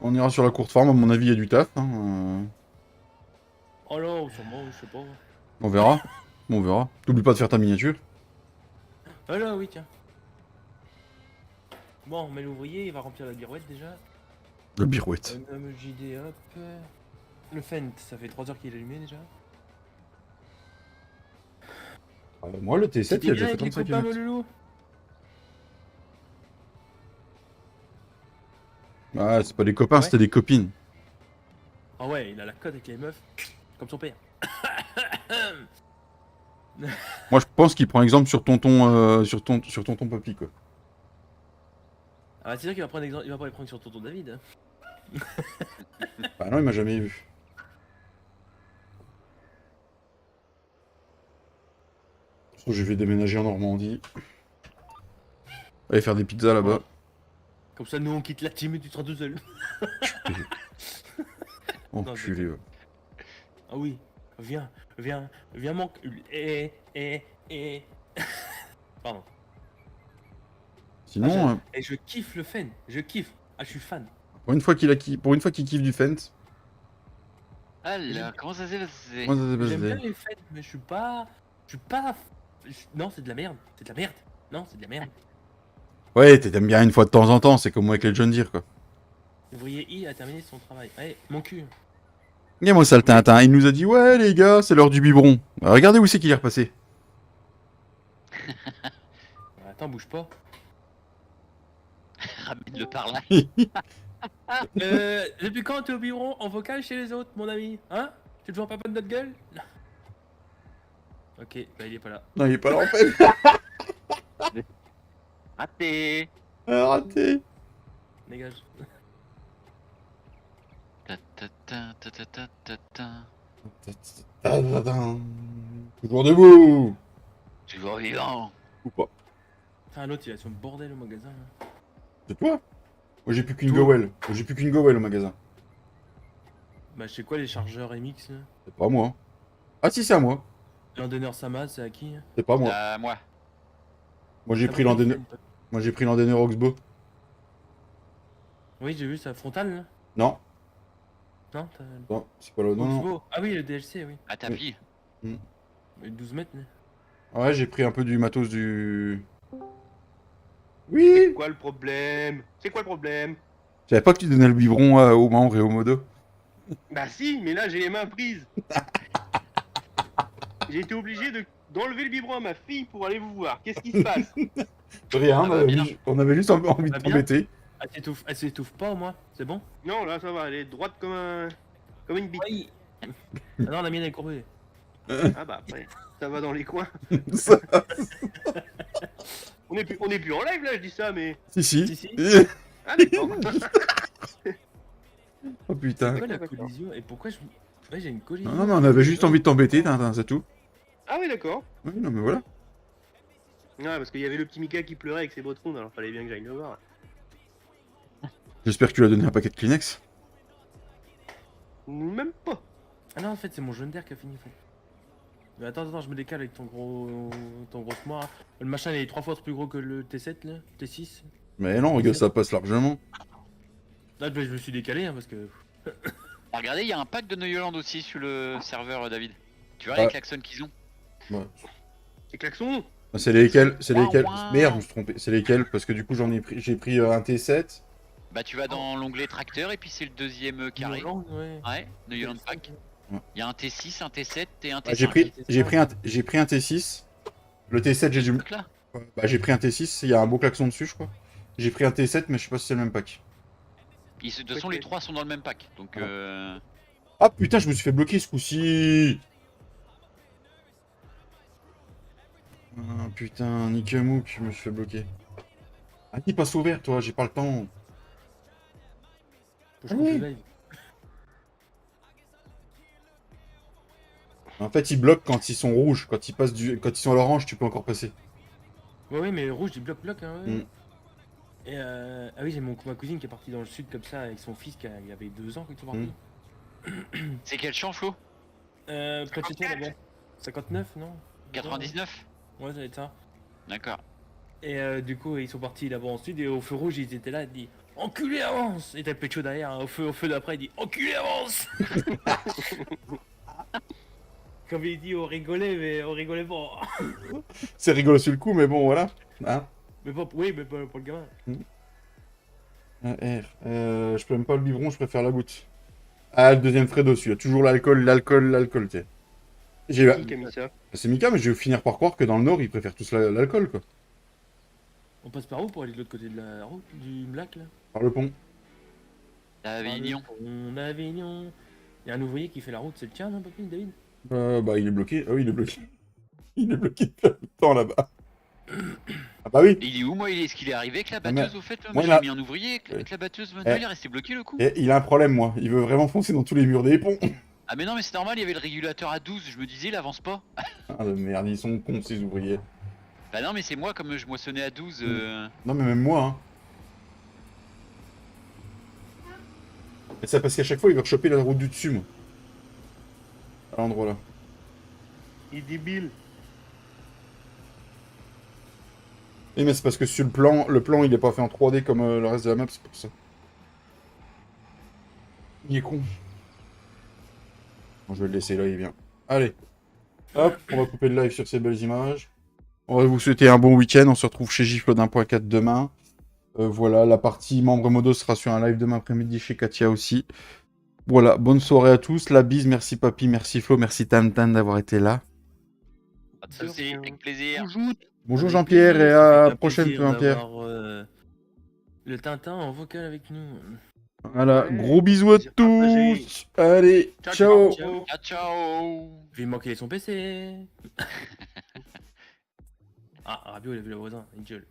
On ira sur la courte farm, à mon avis, il y a du taf. Hein. Oh là, sûrement, je sais pas. On verra. On verra. T'oublies pas de faire ta miniature. Ah là, oui, tiens. Bon, on met l'ouvrier, il va remplir la girouette déjà. Le birouette. Un JD, hop. Le Fent, ça fait 3 heures qu'il est allumé déjà. Moi, le T7, il C'était a bien déjà fait avec les 35 copains, mon km. loulou. Ah, c'est pas des copains, Ouais. c'était des copines. Ah ouais, il a la cote avec les meufs. Comme son père. Moi, je pense qu'il prend exemple sur tonton, sur tonton Papy, quoi. Ah bah c'est sûr qu'il va prendre exemple, il va pas les prendre sur tonton David. Hein. Ah non, il m'a jamais vu. Je vais déménager en Normandie. Aller faire des pizzas là-bas. Comme ça, nous on quitte la team et tu seras tout seul. Enculé, ouais. Ah oui, viens mon cul. Pardon. Sinon, Et je kiffe le Fen, je kiffe. Ah, je suis fan. pour une fois qu'il kiffe du Fent, Alors, comment ça s'est passé? moi, ça s'est J'aime bien passé. les Fen, mais je suis pas. Non, c'est de la merde. C'est de la merde. Non, c'est de la merde. Ouais, t'aimes bien une fois de temps en temps, c'est comme moi avec les John Deere, quoi. L'ouvrier I a terminé son travail. Allez, mon cul. Et moi, ça le Tintin, il nous a dit, ouais, les gars, c'est l'heure du biberon. Regardez où c'est qu'il est repassé. Attends, bouge pas. Ramène-le par là. Depuis quand t'es au biberon en vocal chez les autres, mon ami? Hein? Tu te vois pas de notre gueule? Ok, bah il est pas là. Non, il est pas là en fait. Raté. Raté. Dégage. Ta ta ta ta ta ta ta ta. Ta-da-da. Toujours debout. Toujours vivant. Ou pas. Enfin, l'autre il a son bordel au magasin. Là. C'est toi? Moi, j'ai plus qu'une Tout. Gowell. Moi, j'ai plus qu'une Gowell au magasin. Bah, je sais quoi les chargeurs MX là? C'est pas moi. Ah si, c'est à moi. L'Andeneur Sama, c'est à qui? C'est pas moi. Moi. Moi, j'ai Ah, pris bon, l'Andeneur. Moi, j'ai pris l'Andeneur Oxbow. Oui, j'ai vu ça frontal là. Non. Non, t'as. Non, c'est pas là. Non, non. Oxbow. Ah oui, le DLC, oui. À ta Oui. fille. Le 12 mètres. Là. Ouais, j'ai pris un peu du matos du. C'est Oui. quoi le problème? C'est quoi le problème? Je savais pas que tu donnais le biberon aux membres et aux modos. Bah si, mais là j'ai les mains prises. J'ai été obligé d'enlever le biberon à ma fille pour aller vous voir. Qu'est-ce qui se passe? Rien, Ah bah, bien. on avait juste envie de Ah, bien. t'embêter. Elle s'étouffe pas au moins, c'est bon? Non, là ça va, elle est droite comme une bite. Oui. Ah non, la mienne elle est courbée. Ah bah après, ça va dans les coins. Ça- On est plus en live là, je dis ça, mais... Si, si. Si, si. Ah d'accord. Oh putain. Pourquoi la D'accord. collision? Et pourquoi je. Ouais, j'ai une collision. Non, non, mais on avait juste envie de t'embêter, Tintin, c'est tout. Ah oui d'accord. Oui, non, mais voilà. Ouais, parce qu'il y avait le petit Mika qui pleurait avec ses bottes rondes, alors fallait bien que j'aille le voir. J'espère que tu lui as donné un paquet de Kleenex. Même pas. Ah non, en fait, c'est mon jaune d'air qui a fini. En fait. Mais attends, je me décale avec ton gros moi. Le machin il est 3 fois plus gros que le T7 là, T6. Mais non, regarde, ça passe largement. Là, je me suis décalé hein, parce que. Ah, regardez, il y a un pack de Neuilland aussi sur le serveur, David. Tu vois Ah. les klaxons qu'ils ont? Ouais. C'est klaxon. C'est lesquels? C'est Ouah, lesquels? ouah. Merde, je me suis trompé. C'est lesquels? Parce que du coup, j'ai pris un T7. Bah, tu vas dans l'onglet tracteur et puis c'est le deuxième carré. Irlande, ouais. Ouais, Neuilland pack. Ouais. Il y a un T6, un T7 et un T5. Ah, j'ai pris un T6. Le T7, j'ai dû. truc là. Bah, j'ai pris un T6, il y a un beau klaxon dessus, je crois. J'ai pris un T7, mais je sais pas si c'est le même pack. De toute façon, les trois sont dans le même pack. Donc, Ouais. Ah putain, je me suis fait bloquer ce coup-ci. Ah putain, Nikamouk, je me suis fait bloquer. Ah, qui passe ouvert, toi, j'ai pas le temps. Faut que je coupe le live. En fait, ils bloquent quand ils sont rouges. Quand ils sont à l'orange, tu peux encore passer. Ouais, mais rouge, il bloc, hein. Ouais. Mm. Et ah oui, j'ai ma cousine qui est partie dans le sud comme ça avec son fils il avait 2 ans quand ils sont partis. C'est quel champ, Flo? Près de chez toi là-bas. 59, non? 99? Ouais, ça va être ça. D'accord. Et du coup, ils sont partis là-bas en sud et au feu rouge, ils étaient là, ils dit enculé avance. Et t'as Pécho derrière, hein, au feu d'après, il dit enculé avance. Comme il dit, on rigolait, mais on rigolait pas. C'est rigolo sur le coup, mais bon, voilà. Hein. Mais pas, oui, mais pas pour le gamin. Je peux même pas le biberon, je préfère la goutte. Ah, le deuxième frais dessus. Il y a toujours l'alcool, tu sais. Qui a mis ça? C'est Mika, mais je vais finir par croire que dans le Nord, ils préfèrent tous l'alcool, quoi. On passe par où pour aller de l'autre côté de la route, du lac là? Par le pont. Avignon. Avignon. Il y a un ouvrier qui fait la route, c'est le tien, non, papy, David? Bah, il est bloqué. Ah oui, il est bloqué. Il est bloqué depuis un bout de temps là-bas. Ah bah oui. Et il est où, moi? Est-ce qu'il est arrivé avec la Ah, mais- batteuse, au fait? moi, Moi, il j'ai a- mis un ouvrier avec la batteuse. Eh. Il est resté bloqué, le coup. Et il a un problème, moi. Il veut vraiment foncer dans tous les murs des ponts. Ah, mais non, mais c'est normal, il y avait le régulateur à 12. Je me disais, il avance pas. Ah, de merde, ils sont cons, ces ouvriers. Bah, non, mais c'est moi, comme je moissonnais à 12. Non, mais même moi, hein. Et ça parce qu'à chaque fois, il veut choper la route du dessus, moi. À l'endroit là. Il est débile. Et mais c'est parce que sur le plan, il est pas fait en 3D comme le reste de la map, c'est pour ça. Il est con. Bon, je vais le laisser là, il est bien. Allez. Hop, on va couper le live sur ces belles images. On va vous souhaiter un bon week-end. On se retrouve chez Gifle d'1.4 demain. Voilà, la partie membre modo sera sur un live demain après-midi chez Katia aussi. Voilà, bonne soirée à tous. La bise, merci Papy, merci Flo, merci Tantan d'avoir été là. Pas de soucis, avec plaisir. Bonjour Avec Jean-Pierre plaisir, et ça à fait la un prochaine plaisir Pierre. d'avoir, le Tintin en vocal avec nous. Voilà, Ouais, gros bisous à plaisir partagé. tous. Allez, ciao. Ciao. Ciao, ciao. Je vais manquer son PC. Ah, Rabio, il a vu le voisin, il gueule.